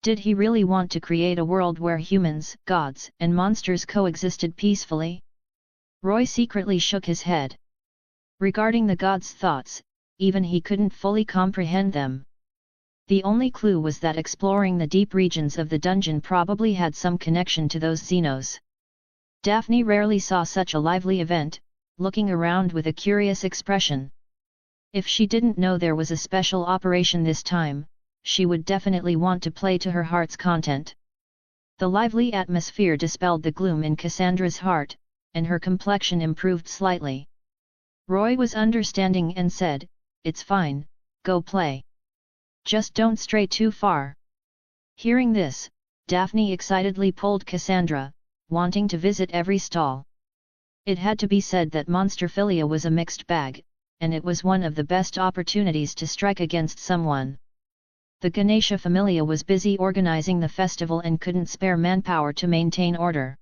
Did he really want to create a world where humans, gods, and monsters coexisted peacefully? Roy secretly shook his head. Regarding the gods' thoughts, even he couldn't fully comprehend them. The only clue was that exploring the deep regions of the dungeon probably had some connection to those Xenos. Daphne rarely saw such a lively event, looking around with a curious expression. If she didn't know there was a special operation this time, she would definitely want to play to her heart's content. The lively atmosphere dispelled the gloom in Cassandra's heart, and her complexion improved slightly. Roy was understanding and said, "It's fine, go play. Just don't stray too far." Hearing this, Daphne excitedly pulled Cassandra, wanting to visit every stall. It had to be said that Monsterphilia was a mixed bag, and it was one of the best opportunities to strike against someone. The Ganesha Familia was busy organizing the festival and couldn't spare manpower to maintain order.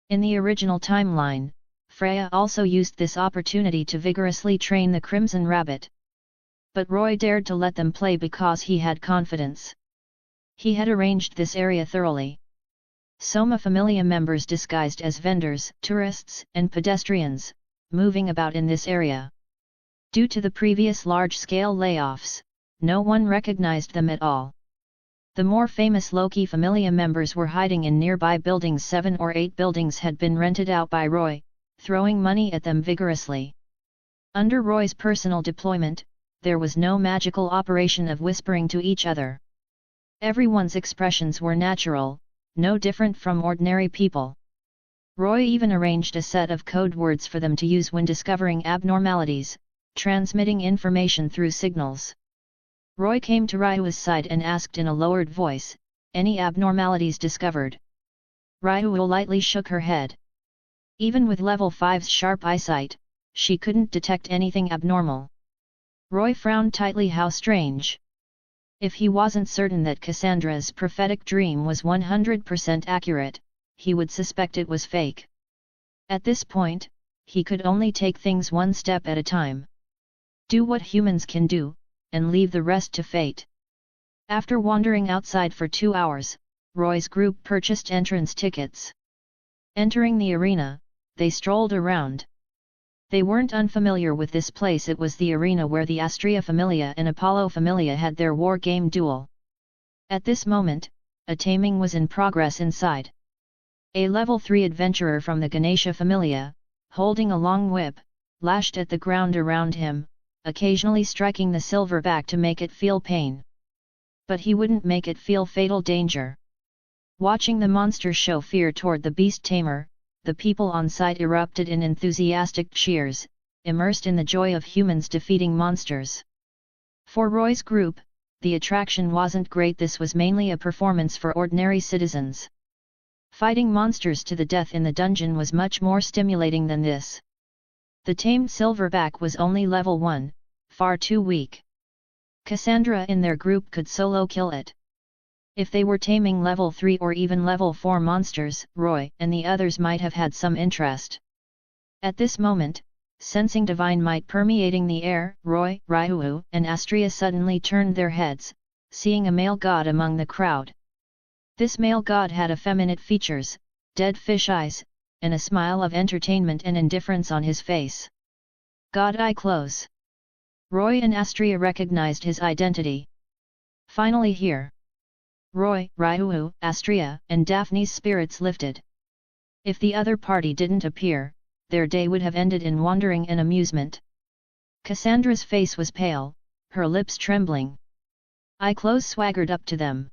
In the original timeline, Freya also used this opportunity to vigorously train the Crimson Rabbit. But Roy dared to let them play because he had confidence. He had arranged this area thoroughly. Soma Familia members disguised as vendors, tourists, and pedestrians, moving about in this area. Due to the previous large-scale layoffs, no one recognized them at all. The more famous Loki Familia members were hiding in nearby buildings. 7 or 8 buildings had been rented out by Roy, throwing money at them vigorously. Under Roy's personal deployment, there was no magical operation of whispering to each other. Everyone's expressions were natural, no different from ordinary people. Roy even arranged a set of code words for them to use when discovering abnormalities, transmitting information through signals. Roy came to Ryu's side and asked in a lowered voice, "Any abnormalities discovered?" Ryu lightly shook her head. Even with level 5's sharp eyesight, she couldn't detect anything abnormal. Roy frowned tightly. How strange. If he wasn't certain that Cassandra's prophetic dream was 100% accurate, he would suspect it was fake. At this point, he could only take things one step at a time. Do what humans can do, and leave the rest to fate. After wandering outside for 2 hours, Roy's group purchased entrance tickets. Entering the arena, they strolled around. They weren't unfamiliar with this place. It was the arena where the Astraea Familia and Apollo Familia had their war game duel. At this moment, a taming was in progress inside. A level 3 adventurer from the Ganesha Familia, holding a long whip, lashed at the ground around him, occasionally striking the silverback to make it feel pain. But he wouldn't make it feel fatal danger. Watching the monster show fear toward the beast tamer, the people on site erupted in enthusiastic cheers, immersed in the joy of humans defeating monsters. For Roy's group, the attraction wasn't great. This was mainly a performance for ordinary citizens. Fighting monsters to the death in the dungeon was much more stimulating than this. The tamed silverback was only level 1, far too weak. Cassandra in their group could solo kill it. If they were taming level 3 or even level 4 monsters, Roy and the others might have had some interest. At this moment, sensing divine might permeating the air, Roy, Ryu, and Astraea suddenly turned their heads, seeing a male god among the crowd. This male god had effeminate features, dead fish eyes, and a smile of entertainment and indifference on his face. God eye close. Roy and Astraea recognized his identity. Finally here. Roy, Ryu, Astraea, and Daphne's spirits lifted. If the other party didn't appear, their day would have ended in wandering and amusement. Cassandra's face was pale, her lips trembling. Eye close swaggered up to them.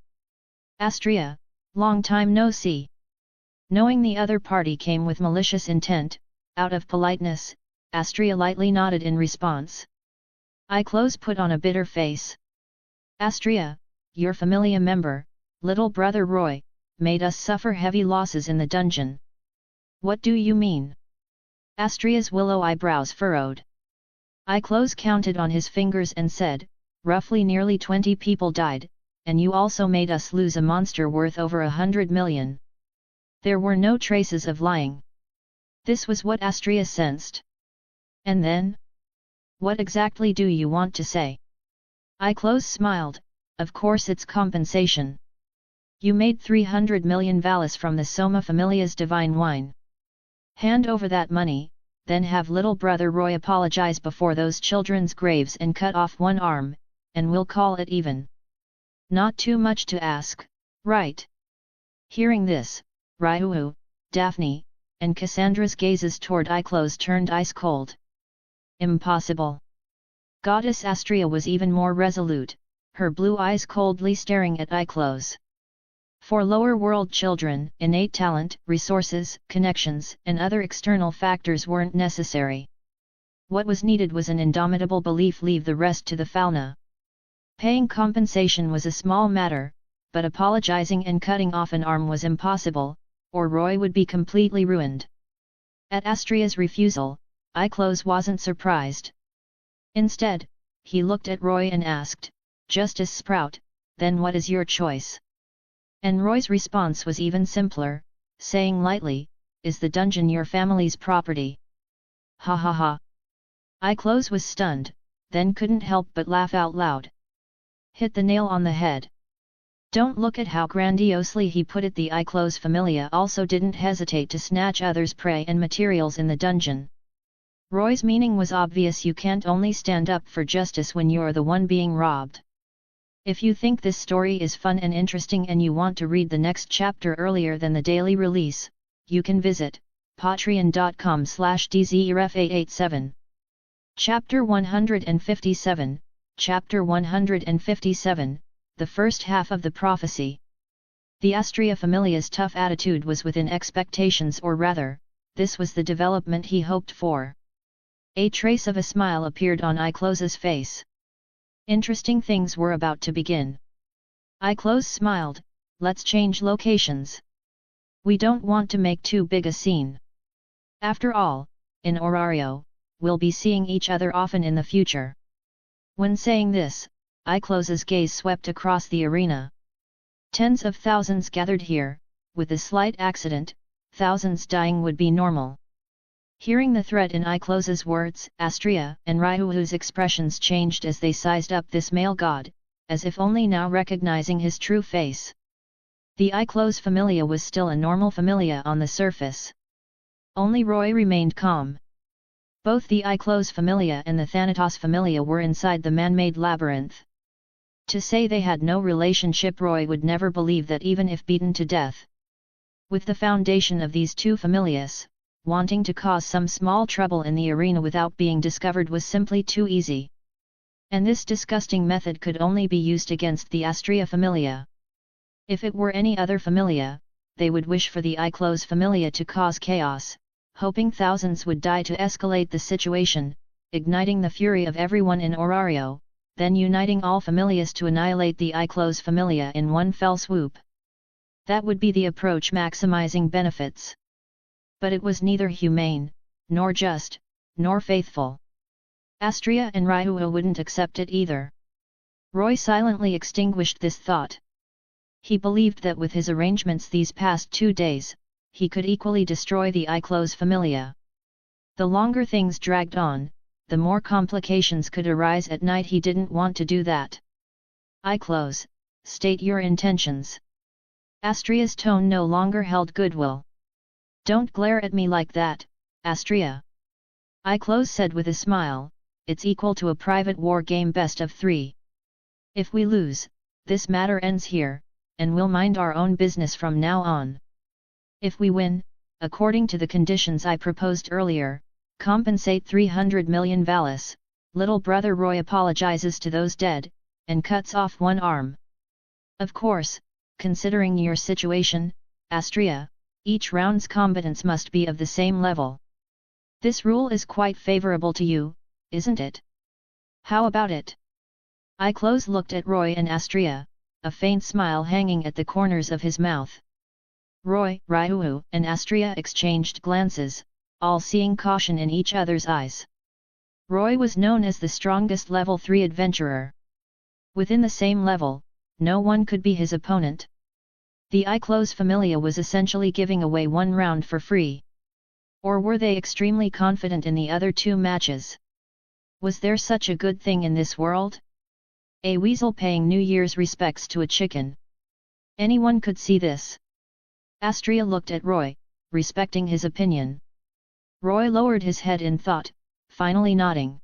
Astraea, long time no see. Knowing the other party came with malicious intent, out of politeness, Astraea lightly nodded in response. Eye-close put on a bitter face. Astraea, your Familia member, little brother Roy, made us suffer heavy losses in the dungeon. What do you mean? Astraea's willow eyebrows furrowed. Eye-close counted on his fingers and said, roughly nearly 20 people died, and you also made us lose a monster worth over 100 million. There were no traces of lying. This was what Astraea sensed. And then? What exactly do you want to say? Eye-close smiled, of course it's compensation. You made 300 million valis from the Soma Familia's divine wine. Hand over that money, then have little brother Roy apologize before those children's graves and cut off one arm, and we'll call it even. Not too much to ask, right? Hearing this, Ryu, Daphne, and Cassandra's gazes toward Eye-close turned ice-cold. Impossible. Goddess Astraea was even more resolute, her blue eyes coldly staring at Eye-close. For lower world children, innate talent, resources, connections, and other external factors weren't necessary. What was needed was an indomitable belief, leave the rest to the fauna. Paying compensation was a small matter, but apologizing and cutting off an arm was impossible, or Roy would be completely ruined. At Astraea's refusal, Eye-close wasn't surprised. Instead, he looked at Roy and asked, Justice Sprout, then what is your choice? And Roy's response was even simpler, saying lightly, is the dungeon your family's property? Ha ha ha. Eye-close was stunned, then couldn't help but laugh out loud. Hit the nail on the head. Don't look at how grandiosely he put it. The Eye-close Familia also didn't hesitate to snatch others' prey and materials in the dungeon. Roy's meaning was obvious, you can't only stand up for justice when you're the one being robbed. If you think this story is fun and interesting and you want to read the next chapter earlier than the daily release, you can visit patreon.com/dzerf887. Chapter 157, Chapter 157, the first half of the prophecy. The Astraea Familia's tough attitude was within expectations, or rather, this was the development he hoped for. A trace of a smile appeared on Eye-close's face. Interesting things were about to begin. Eye-close smiled, let's change locations. We don't want to make too big a scene. After all, in Orario, we'll be seeing each other often in the future. When saying this, Eye-close's gaze swept across the arena. Tens of thousands gathered here, with a slight accident, thousands dying would be normal. Hearing the threat in Eye-close's words, Astraea and Ryuu's expressions changed as they sized up this male god, as if only now recognizing his true face. The Eye-close Familia was still a normal Familia on the surface. Only Roy remained calm. Both the Eye-close Familia and the Thanatos Familia were inside the man-made labyrinth. To say they had no relationship, Roy would never believe that, even if beaten to death. With the foundation of these two Familias, wanting to cause some small trouble in the arena without being discovered was simply too easy. And this disgusting method could only be used against the Astraea Familia. If it were any other Familia, they would wish for the Eye-close Familia to cause chaos, hoping thousands would die to escalate the situation, igniting the fury of everyone in Orario, then uniting all Familias to annihilate the Eye-close Familia in one fell swoop. That would be the approach, maximizing benefits. But it was neither humane, nor just, nor faithful. Astraea and Ryu wouldn't accept it either. Roy silently extinguished this thought. He believed that with his arrangements these past 2 days, he could equally destroy the Eye-close Familia. The longer things dragged on, the more complications could arise at night. He didn't want to do that. Eye-close, state your intentions. Astraea's tone no longer held goodwill. Don't glare at me like that, Astraea. Eye-close said with a smile, it's equal to a private war game best of 3. If we lose, this matter ends here, and we'll mind our own business from now on. If we win, according to the conditions I proposed earlier, compensate 300 million valis, little brother Roy apologizes to those dead, and cuts off one arm. Of course, considering your situation, Astraea, each round's combatants must be of the same level. This rule is quite favorable to you, isn't it? How about it? Eye-close looked at Roy and Astraea, a faint smile hanging at the corners of his mouth. Roy, Ryu, and Astraea exchanged glances, all seeing caution in each other's eyes. Roy was known as the strongest level 3 adventurer. Within the same level, no one could be his opponent. The Eye-close Familia was essentially giving away one round for free. Or were they extremely confident in the other two matches? Was there such a good thing in this world? A weasel paying New Year's respects to a chicken. Anyone could see this. Astraea looked at Roy, respecting his opinion. Roy lowered his head in thought, finally nodding.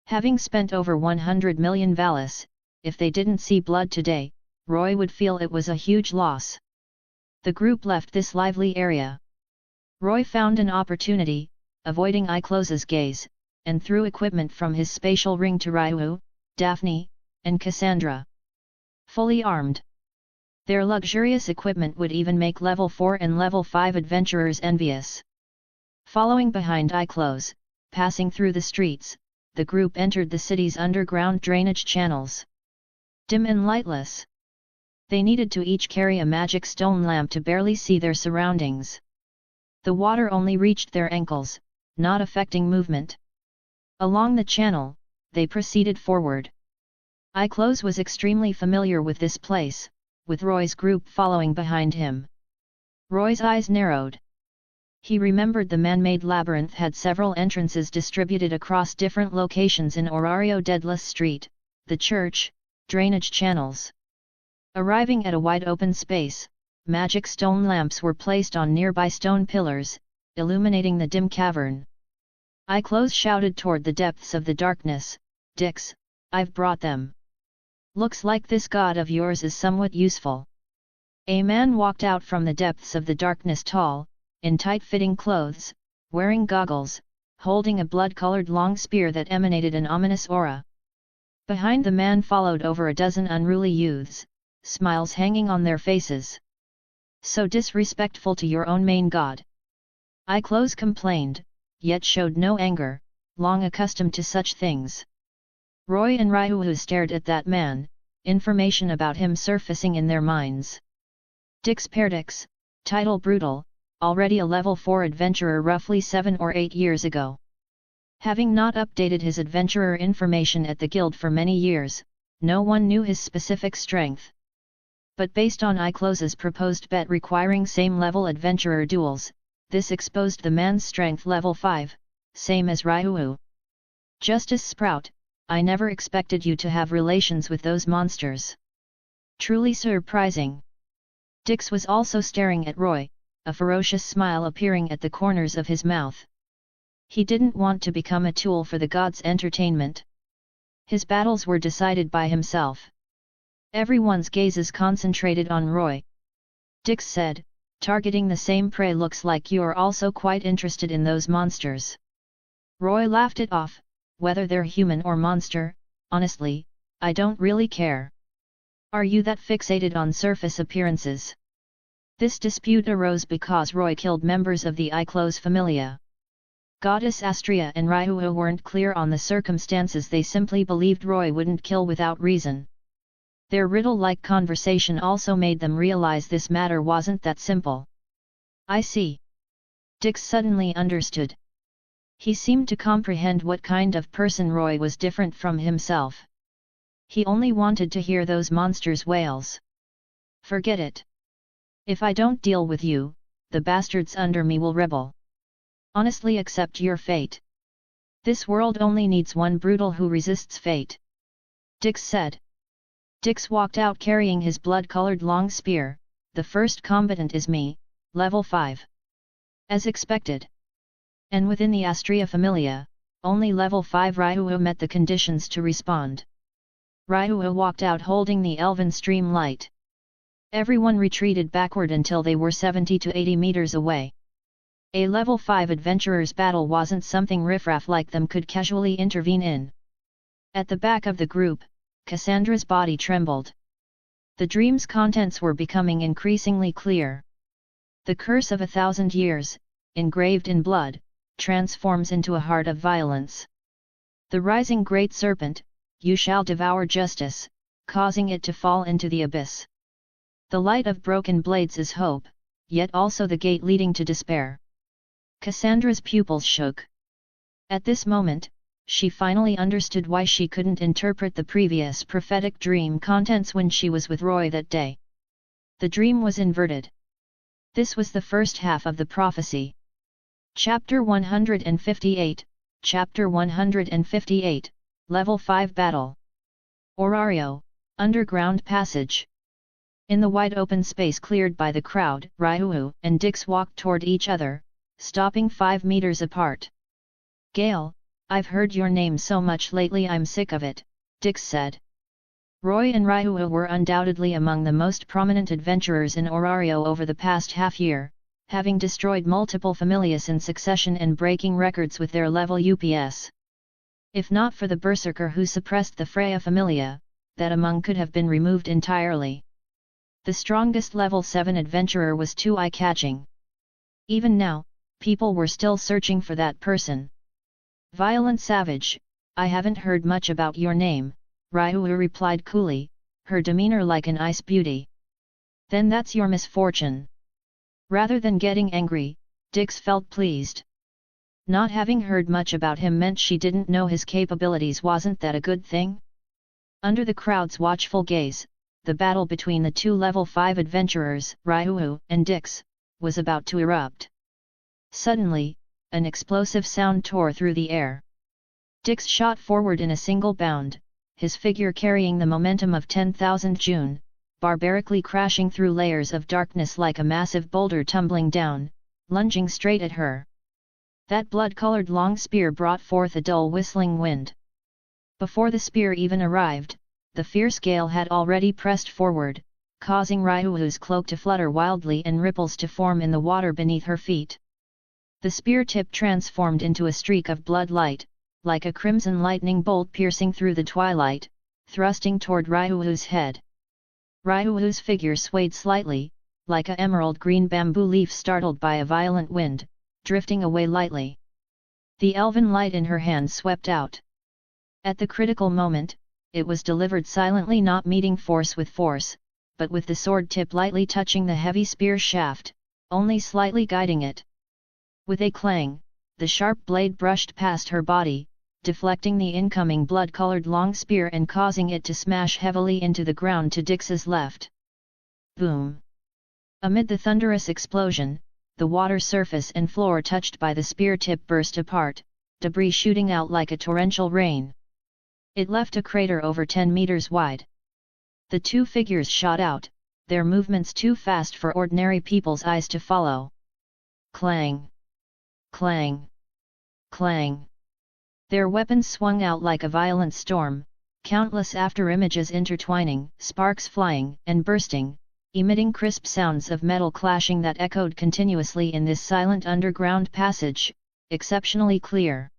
Having spent over 100 million valis, if they didn't see blood today, Roy would feel it was a huge loss. The group left this lively area. Roy found an opportunity, avoiding Eye-close's gaze, and threw equipment from his spatial ring to Ryu, Daphne, and Cassandra. Fully armed. Their luxurious equipment would even make level 4 and level 5 adventurers envious. Following behind Eye-close, passing through the streets, the group entered the city's underground drainage channels. Dim and lightless. They needed to each carry a magic stone lamp to barely see their surroundings. The water only reached their ankles, not affecting movement. Along the channel, they proceeded forward. Eye-close was extremely familiar with this place, with Roy's group following behind him. Roy's eyes narrowed. He remembered the man-made labyrinth had several entrances distributed across different locations in Orario. Deadless Street, the church, drainage channels. Arriving at a wide open space, magic stone lamps were placed on nearby stone pillars, illuminating the dim cavern. Eye-close shouted toward the depths of the darkness, "Dix, I've brought them. Looks like this god of yours is somewhat useful." A man walked out from the depths of the darkness, tall, in tight-fitting clothes, wearing goggles, holding a blood-colored long spear that emanated an ominous aura. Behind the man followed over a dozen unruly youths, smiles hanging on their faces. "So disrespectful to your own main god." Eye-close complained, yet showed no anger, long accustomed to such things. Roy and Ryu stared at that man, information about him surfacing in their minds. Dix Perdix, title brutal, already a level 4 adventurer roughly 7 or 8 years ago. Having not updated his adventurer information at the guild for many years, no one knew his specific strength. But based on Eye-close's proposed bet requiring same-level adventurer duels, this exposed the man's strength level 5, same as Ryu. "Justice Sprout, I never expected you to have relations with those monsters. Truly surprising." Dix was also staring at Roy, a ferocious smile appearing at the corners of his mouth. He didn't want to become a tool for the god's entertainment. His battles were decided by himself. Everyone's gazes concentrated on Roy. Dix said, "Targeting the same prey looks like you're also quite interested in those monsters." Roy laughed it off, "Whether they're human or monster, honestly, I don't really care. Are you that fixated on surface appearances?" This dispute arose because Roy killed members of the Eye-close Familia. Goddess Astraea and Ryu weren't clear on the circumstances. They simply believed Roy wouldn't kill without reason. Their riddle-like conversation also made them realize this matter wasn't that simple. "I see." Dix suddenly understood. He seemed to comprehend what kind of person Roy was different from himself. He only wanted to hear those monsters' wails. "Forget it. If I don't deal with you, the bastards under me will rebel. Honestly, accept your fate. This world only needs one brutal who resists fate," Dix said. Dix walked out carrying his blood-colored long spear. "The first combatant is me, level 5. As expected." And within the Astraea Familia, only level 5 Ryu met the conditions to respond. Ryu walked out holding the elven stream light. Everyone retreated backward until they were 70 to 80 meters away. A level 5 adventurer's battle wasn't something riffraff like them could casually intervene in. At the back of the group, Cassandra's body trembled. The dream's contents were becoming increasingly clear. The curse of 1,000 years, engraved in blood, transforms into a heart of violence. The rising great serpent, you shall devour justice, causing it to fall into the abyss. The light of broken blades is hope, yet also the gate leading to despair. Cassandra's pupils shook. At this moment, she finally understood why she couldn't interpret the previous prophetic dream contents when she was with Roy that day. The dream was inverted. This was the first half of the prophecy. Chapter 158, Chapter 158, Level 5 Battle. Orario, Underground Passage. In the wide open space cleared by the crowd, Ryu and Dix walked toward each other, stopping 5 meters apart. Gale, I've heard your name so much lately I'm sick of it, Dix said. Roy and Ryu were undoubtedly among the most prominent adventurers in Orario over the past half-year, having destroyed multiple Familias in succession and breaking records with their level UPS. If not for the berserker who suppressed the Astraea Familia, that among could have been removed entirely. The strongest level 7 adventurer was too eye-catching. Even now, people were still searching for that person. Violent savage, I haven't heard much about your name, Ryu replied coolly, her demeanor like an ice beauty. Then that's your misfortune. Rather than getting angry, Dix felt pleased. Not having heard much about him meant she didn't know his capabilities. Wasn't that a good thing? Under the crowd's watchful gaze, the battle between the two level 5 adventurers, Ryu and Dix, was about to erupt. Suddenly, an explosive sound tore through the air. Dix shot forward in a single bound, his figure carrying the momentum of 10,000 June, barbarically crashing through layers of darkness like a massive boulder tumbling down, lunging straight at her. That blood-colored long spear brought forth a dull whistling wind. Before the spear even arrived, the fierce gale had already pressed forward, causing Ryuu's cloak to flutter wildly and ripples to form in the water beneath her feet. The spear tip transformed into a streak of blood light, like a crimson lightning bolt piercing through the twilight, thrusting toward Ryuu's head. Ryuu's figure swayed slightly, like a emerald green bamboo leaf startled by a violent wind, drifting away lightly. The elven light in her hand swept out. At the critical moment, it was delivered silently, not meeting force with force, but with the sword tip lightly touching the heavy spear shaft, only slightly guiding it. With a clang, the sharp blade brushed past her body, deflecting the incoming blood-colored long spear and causing it to smash heavily into the ground to Dix's left. Boom! Amid the thunderous explosion, the water surface and floor touched by the spear tip burst apart, debris shooting out like a torrential rain. It left a crater over 10 meters wide. The two figures shot out, their movements too fast for ordinary people's eyes to follow. Clang! Clang! Clang! Their weapons swung out like a violent storm, countless after-images intertwining, sparks flying and bursting, emitting crisp sounds of metal clashing that echoed continuously in this silent underground passage, exceptionally clear.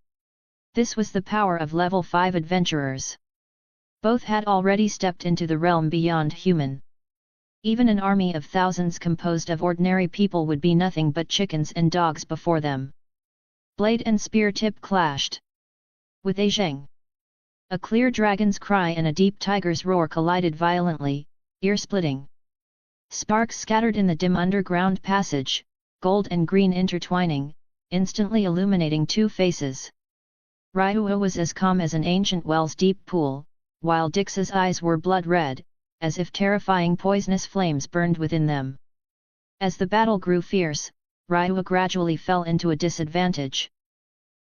This was the power of level 5 adventurers. Both had already stepped into the realm beyond human. Even an army of thousands composed of ordinary people would be nothing but chickens and dogs before them. Blade and spear tip clashed. With a zhang. A clear dragon's cry and a deep tiger's roar collided violently, ear-splitting. Sparks scattered in the dim underground passage, gold and green intertwining, instantly illuminating two faces. Ryu was as calm as an ancient well's deep pool, while Dix's eyes were blood-red, as if terrifying poisonous flames burned within them. As the battle grew fierce, Ryu gradually fell into a disadvantage.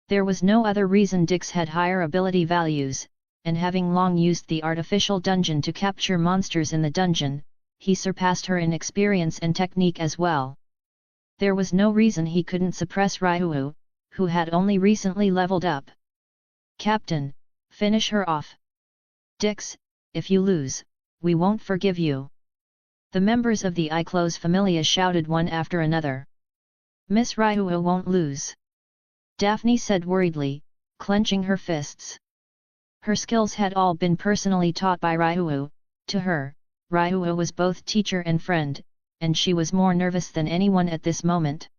There was no other reason. Dix had higher ability values, and having long used the artificial dungeon to capture monsters in the dungeon, he surpassed her in experience and technique as well. There was no reason he couldn't suppress Ryu, who had only recently leveled up. Captain, finish her off. Dix, if you lose, we won't forgive you. The members of the Iclose Familia shouted one after another. Miss Ryu won't lose. Daphne said worriedly, clenching her fists. Her skills had all been personally taught by Ryu. To her, Ryu was both teacher and friend, and she was more nervous than anyone at this moment.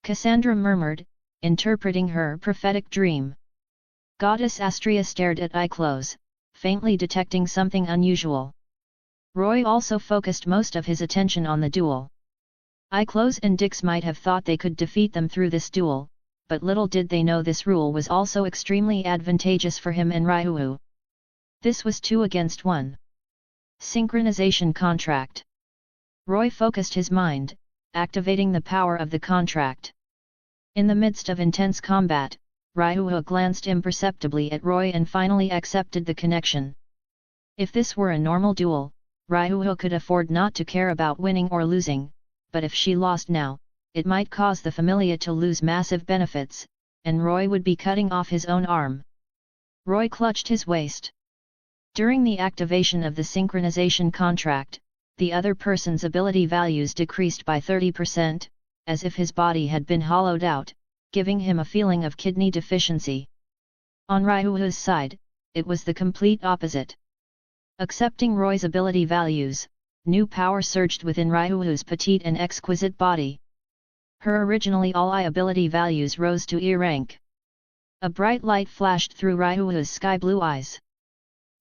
Cassandra murmured, interpreting her prophetic dream. Goddess Astraea stared at eye close, faintly detecting something unusual. Roy also focused most of his attention on the duel. Eye-Close and Dix might have thought they could defeat them through this duel, but little did they know this rule was also extremely advantageous for him and Ryuhu. This was 2 against 1. Synchronization contract. Roy focused his mind, activating the power of the contract. In the midst of intense combat, Ryuhu glanced imperceptibly at Roy and finally accepted the connection. If this were a normal duel, Ryuhu could afford not to care about winning or losing, but if she lost now, it might cause the Familia to lose massive benefits, and Roy would be cutting off his own arm. Roy clutched his waist. During the activation of the synchronization contract, the other person's ability values decreased by 30%, as if his body had been hollowed out, giving him a feeling of kidney deficiency. On Ryuhu's side, it was the complete opposite. Accepting Roy's ability values, new power surged within Ryuhu's petite and exquisite body. Her originally all-eye ability values rose to E rank. A bright light flashed through Ryuhu's sky-blue eyes.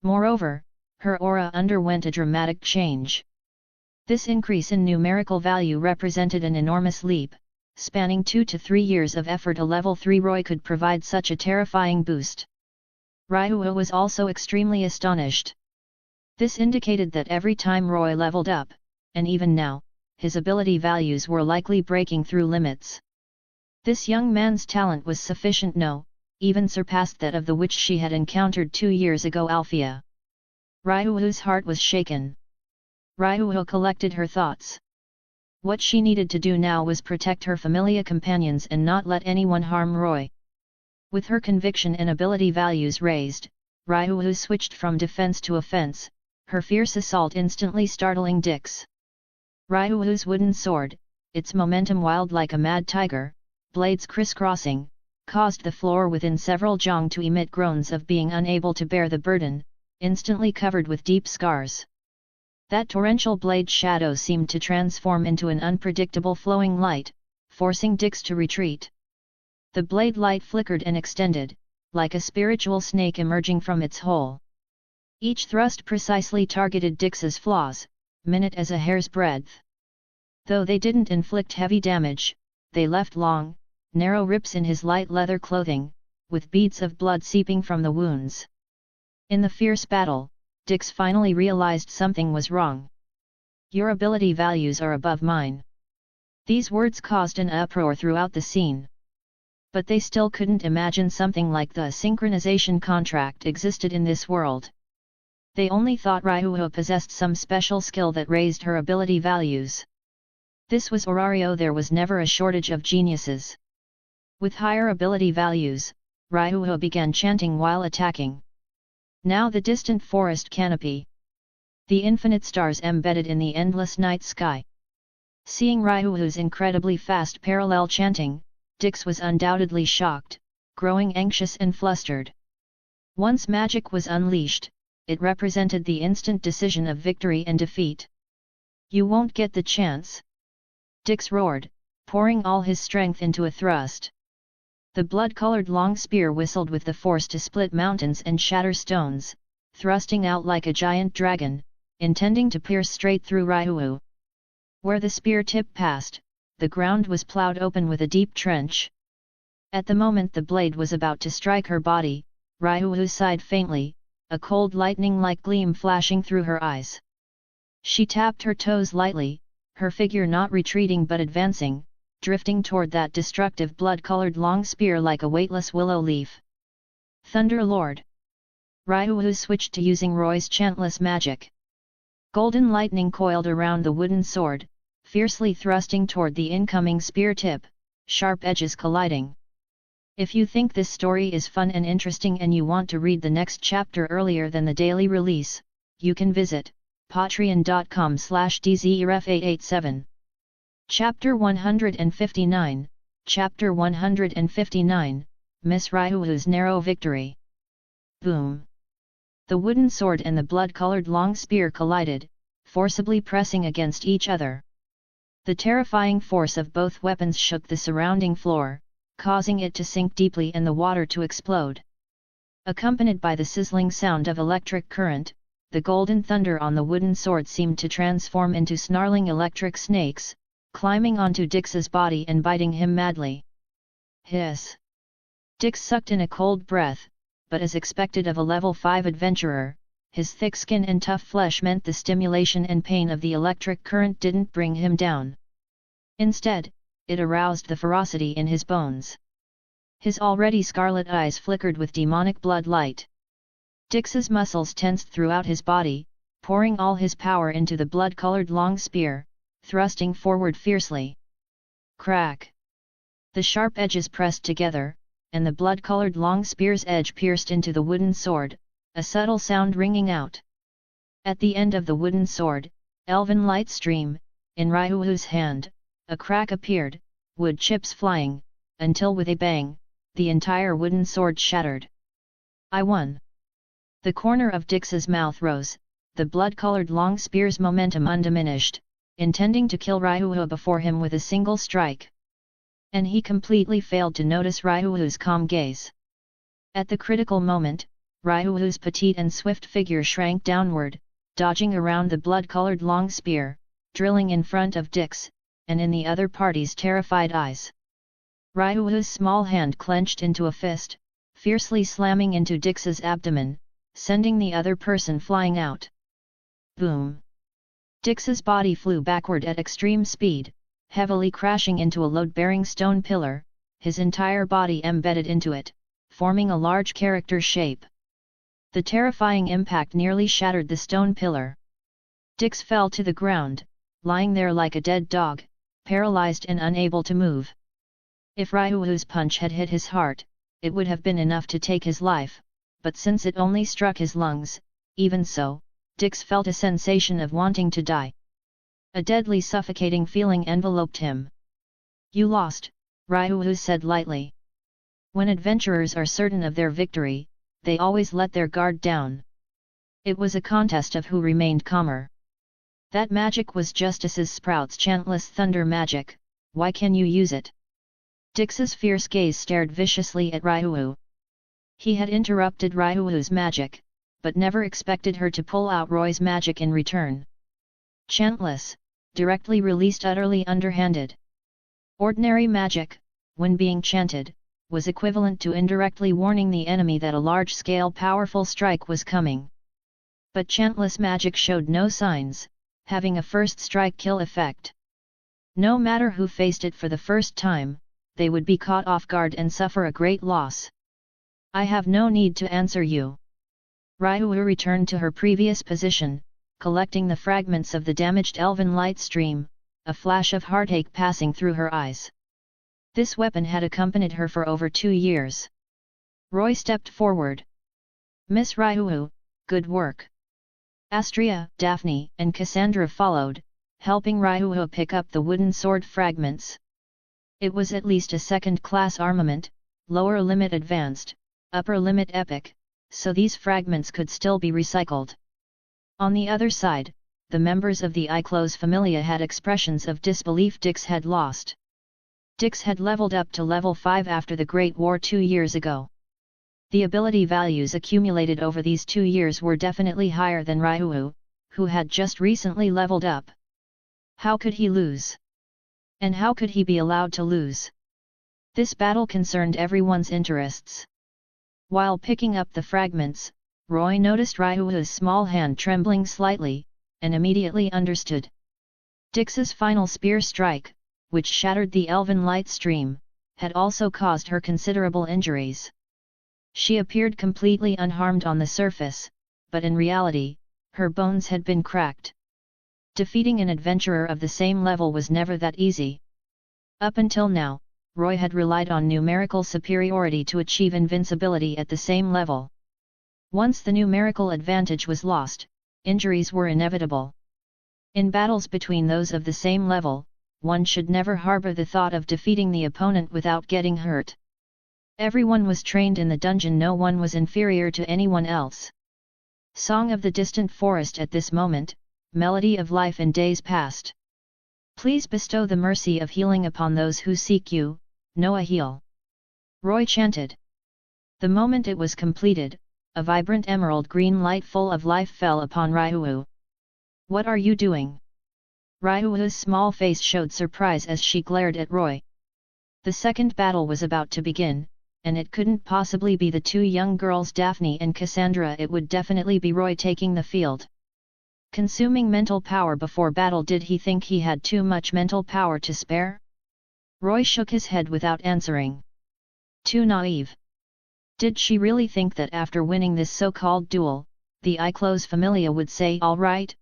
Moreover, her aura underwent a dramatic change. This increase in numerical value represented an enormous leap. Spanning 2 to 3 years of effort, a level 3 Roy could provide such a terrifying boost. Ryuhu was also extremely astonished. This indicated that every time Roy leveled up, and even now, his ability values were likely breaking through limits. This young man's talent was sufficient, even surpassed that of the witch she had encountered 2 years ago, Althea. Ryuhu's heart was shaken. Ryuhu collected her thoughts. What she needed to do now was protect her Familia companions and not let anyone harm Roy. With her conviction and ability values raised, Ryuhu switched from defense to offense, her fierce assault instantly startling Dix. Ryuhu's wooden sword, its momentum wild like a mad tiger, blades crisscrossing, caused the floor within several jong to emit groans of being unable to bear the burden, instantly covered with deep scars. That torrential blade shadow seemed to transform into an unpredictable flowing light, forcing Dix to retreat. The blade light flickered and extended, like a spiritual snake emerging from its hole. Each thrust precisely targeted Dix's flaws, minute as a hair's breadth. Though they didn't inflict heavy damage, they left long, narrow rips in his light leather clothing, with beads of blood seeping from the wounds. In the fierce battle, Dix finally realized something was wrong. "Your ability values are above mine." These words caused an uproar throughout the scene. But they still couldn't imagine something like the synchronization contract existed in this world. They only thought Ryuhu possessed some special skill that raised her ability values. This was Orario. There was never a shortage of geniuses. With higher ability values, Ryuhu began chanting while attacking. Now the distant forest canopy. The infinite stars embedded in the endless night sky. Seeing Ryuhu's incredibly fast parallel chanting, Dix was undoubtedly shocked, growing anxious and flustered. Once magic was unleashed, it represented the instant decision of victory and defeat. "You won't get the chance!" Dix roared, pouring all his strength into a thrust. The blood-colored long spear whistled with the force to split mountains and shatter stones, thrusting out like a giant dragon, intending to pierce straight through Ryuhu. Where the spear tip passed, the ground was plowed open with a deep trench. At the moment the blade was about to strike her body, Ryuhu sighed faintly, a cold lightning-like gleam flashing through her eyes. She tapped her toes lightly, her figure not retreating but advancing, drifting toward that destructive blood-colored long spear like a weightless willow leaf. "Thunder Lord!" Ryuhu switched to using Roy's chantless magic. Golden lightning coiled around the wooden sword, fiercely thrusting toward the incoming spear tip, sharp edges colliding. If you think this story is fun and interesting and you want to read the next chapter earlier than the daily release, you can visit patreon.com/dzerf887. Chapter 159, Chapter 159, Miss Ryuhu's Narrow Victory. Boom! The wooden sword and the blood-colored long spear collided, forcibly pressing against each other. The terrifying force of both weapons shook the surrounding floor, causing it to sink deeply and the water to explode. Accompanied by the sizzling sound of electric current, the golden thunder on the wooden sword seemed to transform into snarling electric snakes, climbing onto Dix's body and biting him madly. Hiss! Dix sucked in a cold breath, but as expected of a level 5 adventurer, his thick skin and tough flesh meant the stimulation and pain of the electric current didn't bring him down. Instead, it aroused the ferocity in his bones. His already scarlet eyes flickered with demonic blood light. Dix's muscles tensed throughout his body, pouring all his power into the blood-colored long spear, thrusting forward fiercely. Crack! The sharp edges pressed together, and the blood-colored long spear's edge pierced into the wooden sword, a subtle sound ringing out. At the end of the wooden sword, elven light stream, in Ryuu's hand, a crack appeared, wood chips flying, until with a bang, the entire wooden sword shattered. I won! The corner of Dix's mouth rose, the blood-colored long spear's momentum undiminished, intending to kill Ryuu before him with a single strike. And he completely failed to notice Ryuu's calm gaze. At the critical moment, Ryuu's petite and swift figure shrank downward, dodging around the blood-colored long spear, drilling in front of Dix, and in the other party's terrified eyes. Ryuu's small hand clenched into a fist, fiercely slamming into Dix's abdomen, sending the other person flying out. Boom! Dix's body flew backward at extreme speed, heavily crashing into a load-bearing stone pillar, his entire body embedded into it, forming a large character shape. The terrifying impact nearly shattered the stone pillar. Dix fell to the ground, lying there like a dead dog, paralyzed and unable to move. If Ryuu's punch had hit his heart, it would have been enough to take his life, but since it only struck his lungs, even so, Dix felt a sensation of wanting to die. A deadly suffocating feeling enveloped him. You lost, Ryuu said lightly. When adventurers are certain of their victory, they always let their guard down. It was a contest of who remained calmer. That magic was Justice's Sprout's chantless thunder magic, why can you use it? Dix's fierce gaze stared viciously at Ryuu. He had interrupted Ryuu's magic, but never expected her to pull out Roy's magic in return. Chantless, directly released, utterly underhanded. Ordinary magic, when being chanted, was equivalent to indirectly warning the enemy that a large-scale powerful strike was coming. But chantless magic showed no signs, having a first strike kill effect. No matter who faced it for the first time, they would be caught off guard and suffer a great loss. I have no need to answer you. Ryuu returned to her previous position, collecting the fragments of the damaged elven light stream, a flash of heartache passing through her eyes. This weapon had accompanied her for over 2 years. Roy stepped forward. Miss Ryuu, good work. Astraea, Daphne, and Cassandra followed, helping Ryuu pick up the wooden sword fragments. It was at least a second-class armament, lower limit advanced, upper limit epic, so these fragments could still be recycled. On the other side, the members of the Iclos Familia had expressions of disbelief Dix had lost. Dix had leveled up to level 5 after the Great War 2 years ago. The ability values accumulated over these 2 years were definitely higher than Ryuu, who had just recently leveled up. How could he lose? And how could he be allowed to lose? This battle concerned everyone's interests. While picking up the fragments, Roy noticed Ryuu's small hand trembling slightly, and immediately understood. Dix's final spear strike, which shattered the elven light stream, had also caused her considerable injuries. She appeared completely unharmed on the surface, but in reality, her bones had been cracked. Defeating an adventurer of the same level was never that easy. Up until now, Roy had relied on numerical superiority to achieve invincibility at the same level. Once the numerical advantage was lost, injuries were inevitable. In battles between those of the same level, one should never harbor the thought of defeating the opponent without getting hurt. Everyone was trained in the dungeon, no one was inferior to anyone else. Song of the Distant Forest at this moment, melody of life in days past. Please bestow the mercy of healing upon those who seek you, Noah heal. Roy chanted. The moment it was completed, a vibrant emerald green light full of life fell upon Ryuwu. What are you doing? Ryuwu's small face showed surprise as she glared at Roy. The second battle was about to begin, and it couldn't possibly be the two young girls Daphne and Cassandra. It would definitely be Roy taking the field. Consuming mental power before battle. Did he think he had too much mental power to spare? Roy shook his head without answering. Too naive. Did she really think that after winning this so-called duel, the Iclos Familia would say all right,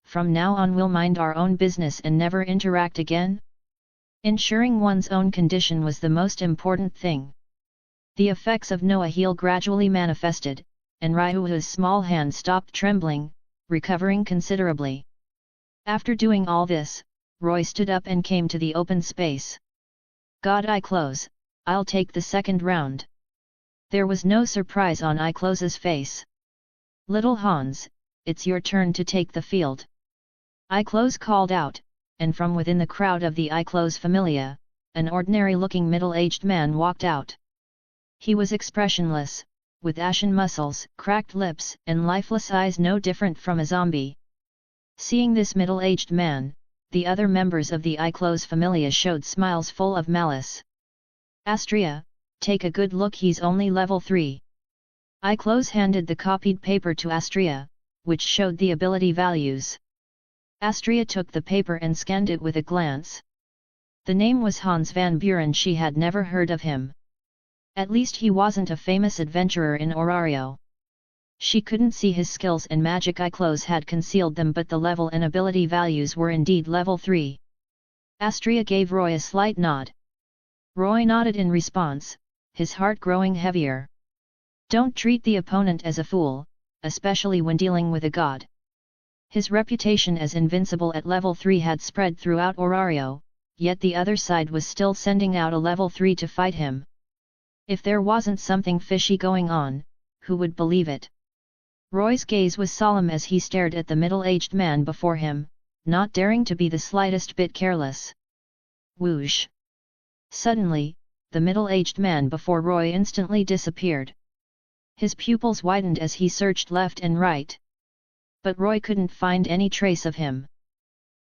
from now on we'll mind our own business and never interact again? Ensuring one's own condition was the most important thing. The effects of no heal gradually manifested, and Ryuu's small hand stopped trembling, recovering considerably. After doing all this, Roy stood up and came to the open space. God Iclos, I'll take the second round. There was no surprise on Iclos's face. Little Hans, it's your turn to take the field. Iclos called out, and from within the crowd of the Iclos Familia, an ordinary-looking middle-aged man walked out. He was expressionless, with ashen muscles, cracked lips, and lifeless eyes no different from a zombie. Seeing this middle-aged man, the other members of the Iclos Familia showed smiles full of malice. Astraea, take a good look, he's only level 3. Iclos handed the copied paper to Astraea, which showed the ability values. Astraea took the paper and scanned it with a glance. The name was Hans van Buren. She had never heard of him. At least he wasn't a famous adventurer in Orario. She couldn't see his skills and magic. Iclos had concealed them, but the level and ability values were indeed level 3. Astraea gave Roy a slight nod. Roy nodded in response, his heart growing heavier. Don't treat the opponent as a fool, especially when dealing with a god. His reputation as invincible at level 3 had spread throughout Orario, yet the other side was still sending out a level 3 to fight him. If there wasn't something fishy going on, who would believe it? Roy's gaze was solemn as he stared at the middle-aged man before him, not daring to be the slightest bit careless. Whoosh! Suddenly, the middle-aged man before Roy instantly disappeared. His pupils widened as he searched left and right. But Roy couldn't find any trace of him.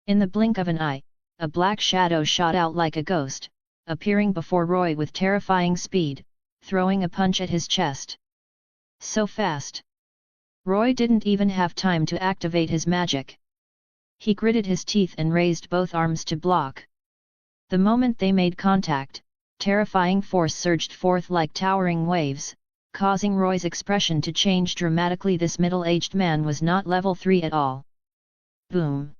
In the blink of an eye, a black shadow shot out like a ghost, appearing before Roy with terrifying speed, throwing a punch at his chest. So fast! Roy didn't even have time to activate his magic. He gritted his teeth and raised both arms to block. The moment they made contact, terrifying force surged forth like towering waves, causing Roy's expression to change dramatically. This middle-aged man was not level 3 at all. Boom!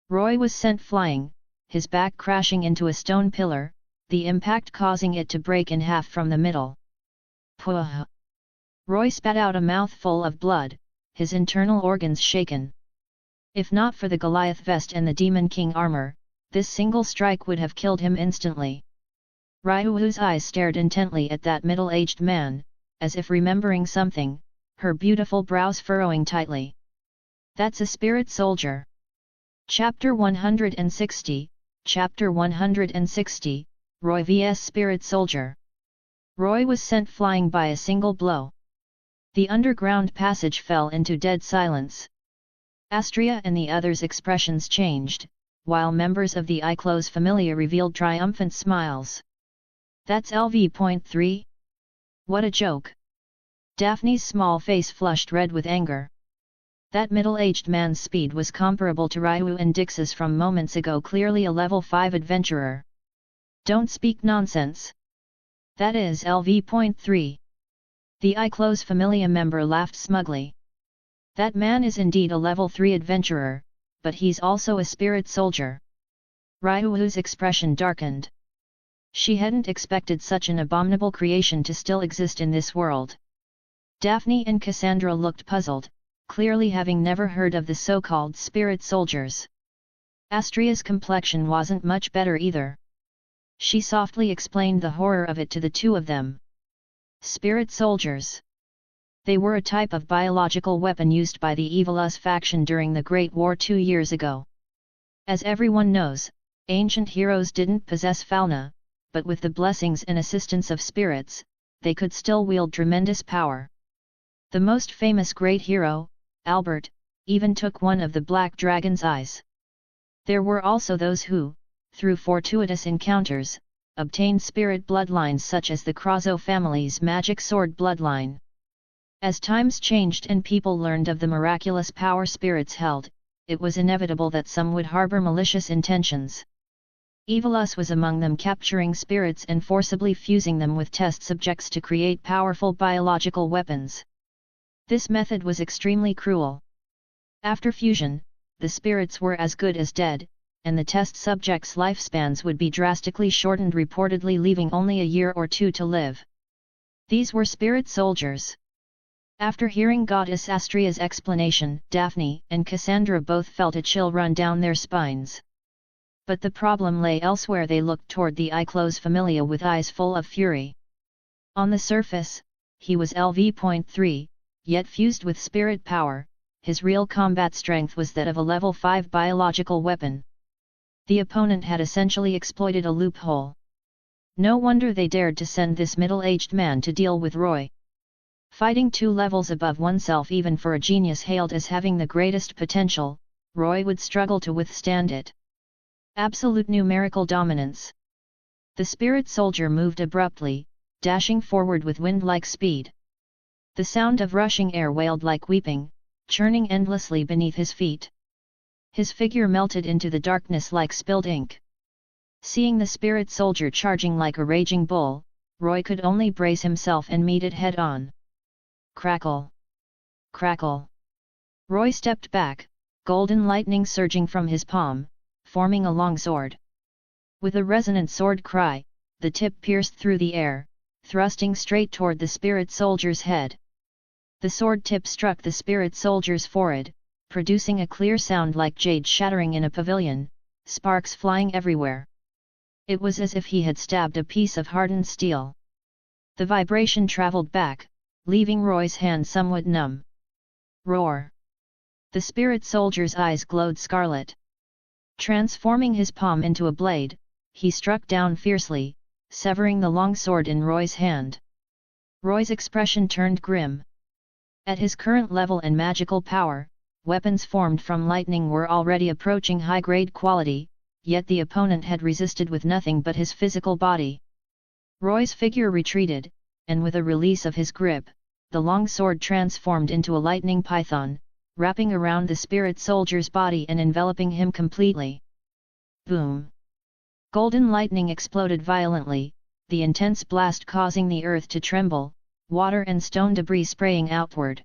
Roy was sent flying, his back crashing into a stone pillar, the impact causing it to break in half from the middle. Puh! Roy spat out a mouthful of blood, his internal organs shaken. If not for the Goliath vest and the Demon King armor, this single strike would have killed him instantly. Ryuu's eyes stared intently at that middle-aged man, as if remembering something, her beautiful brows furrowing tightly. That's a spirit soldier. Chapter 160, Chapter 160, Roy vs Spirit Soldier. Roy was sent flying by a single blow. The underground passage fell into dead silence. Astraea and the others' expressions changed, while members of the Iclos Familia revealed triumphant smiles. That's LV.3? What a joke! Daphne's small face flushed red with anger. That middle-aged man's speed was comparable to Ryu and Dix's from moments ago, clearly a level 5 adventurer. Don't speak nonsense. That is LV.3. The Iclos Familia member laughed smugly. That man is indeed a level 3 adventurer, but he's also a spirit soldier. Ryuu's expression darkened. She hadn't expected such an abominable creation to still exist in this world. Daphne and Cassandra looked puzzled, clearly having never heard of the so-called spirit soldiers. Astraea's complexion wasn't much better either. She softly explained the horror of it to the two of them. Spirit soldiers. They were a type of biological weapon used by the Evil Us faction during the Great War 2 years ago. As everyone knows, ancient heroes didn't possess Falna, but with the blessings and assistance of spirits, they could still wield tremendous power. The most famous great hero, Albert, even took one of the black dragon's eyes. There were also those who, through fortuitous encounters, obtained spirit bloodlines such as the Astraea family's magic sword bloodline. As times changed and people learned of the miraculous power spirits held, it was inevitable that some would harbor malicious intentions. Evilus was among them, capturing spirits and forcibly fusing them with test subjects to create powerful biological weapons. This method was extremely cruel. After fusion, the spirits were as good as dead, and the test subjects' lifespans would be drastically shortened, reportedly leaving only a year or two to live. These were spirit soldiers. After hearing Goddess Astraea's explanation, Daphne and Cassandra both felt a chill run down their spines. But the problem lay elsewhere. They looked toward the eye-closed Familia with eyes full of fury. On the surface, he was LV.3, yet fused with spirit power, his real combat strength was that of a level 5 biological weapon. The opponent had essentially exploited a loophole. No wonder they dared to send this middle-aged man to deal with Roy. Fighting 2 levels above oneself, even for a genius hailed as having the greatest potential, Roy would struggle to withstand it. Absolute numerical dominance. The spirit soldier moved abruptly, dashing forward with wind-like speed. The sound of rushing air wailed like weeping, churning endlessly beneath his feet. His figure melted into the darkness like spilled ink. Seeing the spirit soldier charging like a raging bull, Roy could only brace himself and meet it head-on. Crackle! Crackle! Roy stepped back, golden lightning surging from his palm, forming a long sword. With a resonant sword cry, the tip pierced through the air, thrusting straight toward the spirit soldier's head. The sword tip struck the spirit soldier's forehead, producing a clear sound like jade shattering in a pavilion, sparks flying everywhere. It was as if he had stabbed a piece of hardened steel. The vibration traveled back, leaving Roy's hand somewhat numb. Roar! The spirit soldier's eyes glowed scarlet. Transforming his palm into a blade, he struck down fiercely, severing the long sword in Roy's hand. Roy's expression turned grim. At his current level and magical power, weapons formed from lightning were already approaching high-grade quality, yet the opponent had resisted with nothing but his physical body. Roy's figure retreated, and with a release of his grip, the long sword transformed into a lightning python, wrapping around the spirit soldier's body and enveloping him completely. Boom! Golden lightning exploded violently, the intense blast causing the earth to tremble, water and stone debris spraying outward.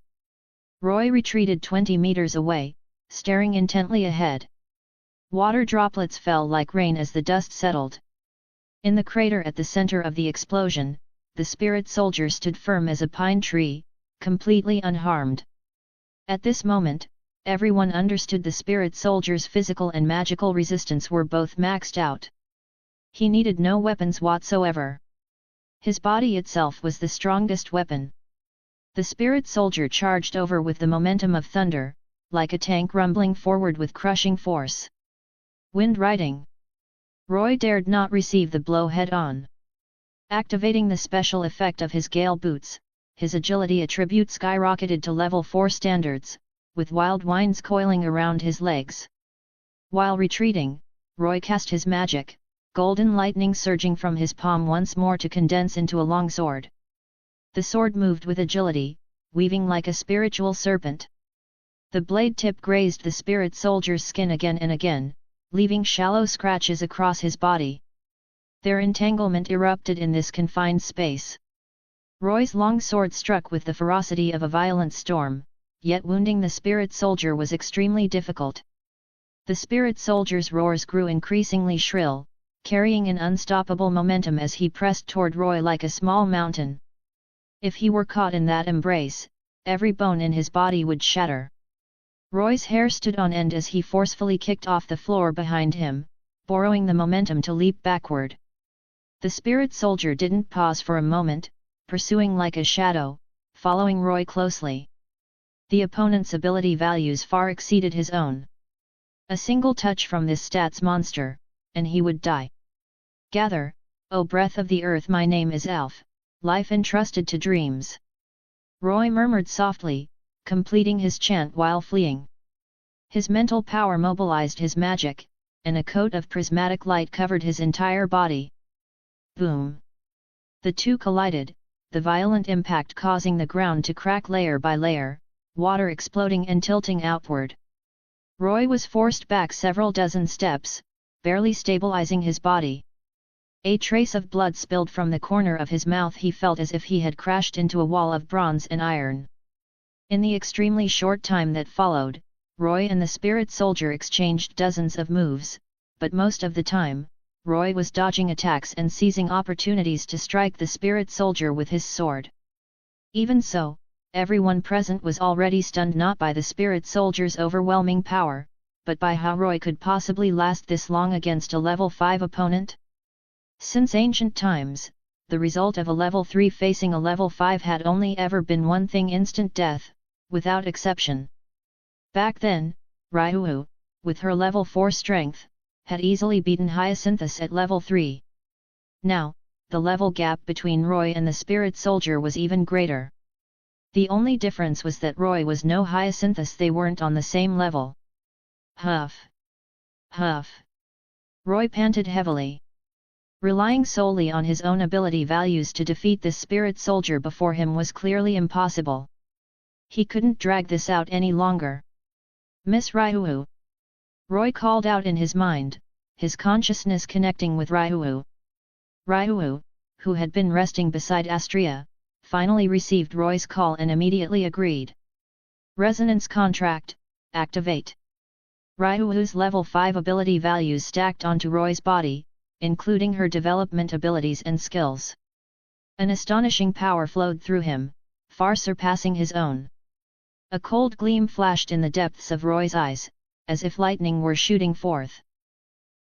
Roy retreated 20 meters away, staring intently ahead. Water droplets fell like rain as the dust settled. In the crater at the center of the explosion, the spirit soldier stood firm as a pine tree, completely unharmed. At this moment, everyone understood the spirit soldier's physical and magical resistance were both maxed out. He needed no weapons whatsoever. His body itself was the strongest weapon. The spirit soldier charged over with the momentum of thunder, like a tank rumbling forward with crushing force. Wind riding. Roy dared not receive the blow head-on. Activating the special effect of his gale boots, his agility attribute skyrocketed to level 4 standards, with wild winds coiling around his legs. While retreating, Roy cast his magic, golden lightning surging from his palm once more to condense into a long sword. The sword moved with agility, weaving like a spiritual serpent. The blade tip grazed the spirit soldier's skin again and again, leaving shallow scratches across his body. Their entanglement erupted in this confined space. Roy's long sword struck with the ferocity of a violent storm, yet wounding the spirit soldier was extremely difficult. The spirit soldier's roars grew increasingly shrill, carrying an unstoppable momentum as he pressed toward Roy like a small mountain. If he were caught in that embrace, every bone in his body would shatter. Roy's hair stood on end as he forcefully kicked off the floor behind him, borrowing the momentum to leap backward. The spirit soldier didn't pause for a moment, pursuing like a shadow, following Roy closely. The opponent's ability values far exceeded his own. A single touch from this stats monster, and he would die. Gather, O breath of the earth, my name is Elf, life entrusted to dreams. Roy murmured softly, completing his chant while fleeing. His mental power mobilized his magic, and a coat of prismatic light covered his entire body. Boom! The two collided, the violent impact causing the ground to crack layer by layer, water exploding and tilting outward. Roy was forced back several dozen steps, barely stabilizing his body. A trace of blood spilled from the corner of his mouth. He felt as if he had crashed into a wall of bronze and iron. In the extremely short time that followed, Roy and the spirit soldier exchanged dozens of moves, but most of the time, Roy was dodging attacks and seizing opportunities to strike the spirit soldier with his sword. Even so, everyone present was already stunned not by the spirit soldier's overwhelming power, but by how Roy could possibly last this long against a level 5 opponent. Since ancient times, the result of a level 3 facing a level 5 had only ever been one thing: instant death, without exception. Back then, Ryu, with her level 4 strength, had easily beaten Hyacinthus at level 3. Now, the level gap between Roy and the spirit soldier was even greater. The only difference was that Roy was no Hyacinthus. They weren't on the same level. Huff! Huff! Roy panted heavily. Relying solely on his own ability values to defeat this spirit soldier before him was clearly impossible. He couldn't drag this out any longer. Miss Ryu! Roy called out in his mind, his consciousness connecting with Ryu. Ryu, who had been resting beside Astraea, finally received Roy's call and immediately agreed. Resonance contract, activate. Ryu's level 5 ability values stacked onto Roy's body, including her development abilities and skills. An astonishing power flowed through him, far surpassing his own. A cold gleam flashed in the depths of Roy's eyes, as if lightning were shooting forth.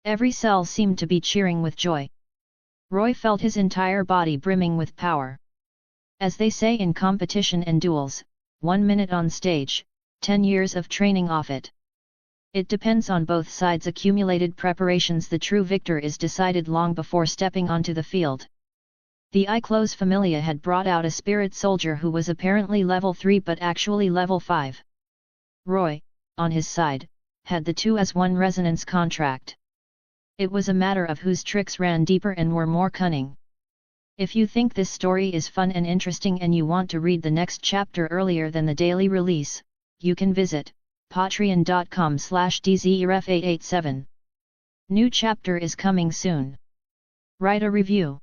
Every cell seemed to be cheering with joy. Roy felt his entire body brimming with power. As they say in competition and duels, 1 minute on stage, 10 years of training off it. It depends on both sides' accumulated preparations. The true victor is decided long before stepping onto the field. The Eye-Close Familia had brought out a spirit soldier who was apparently level 3 but actually level 5. Roy, on his side, had the 2-as-1 resonance contract. It was a matter of whose tricks ran deeper and were more cunning. If you think this story is fun and interesting and you want to read the next chapter earlier than the daily release, you can visit patreon.com/dzeref887. New chapter is coming soon. Write a review.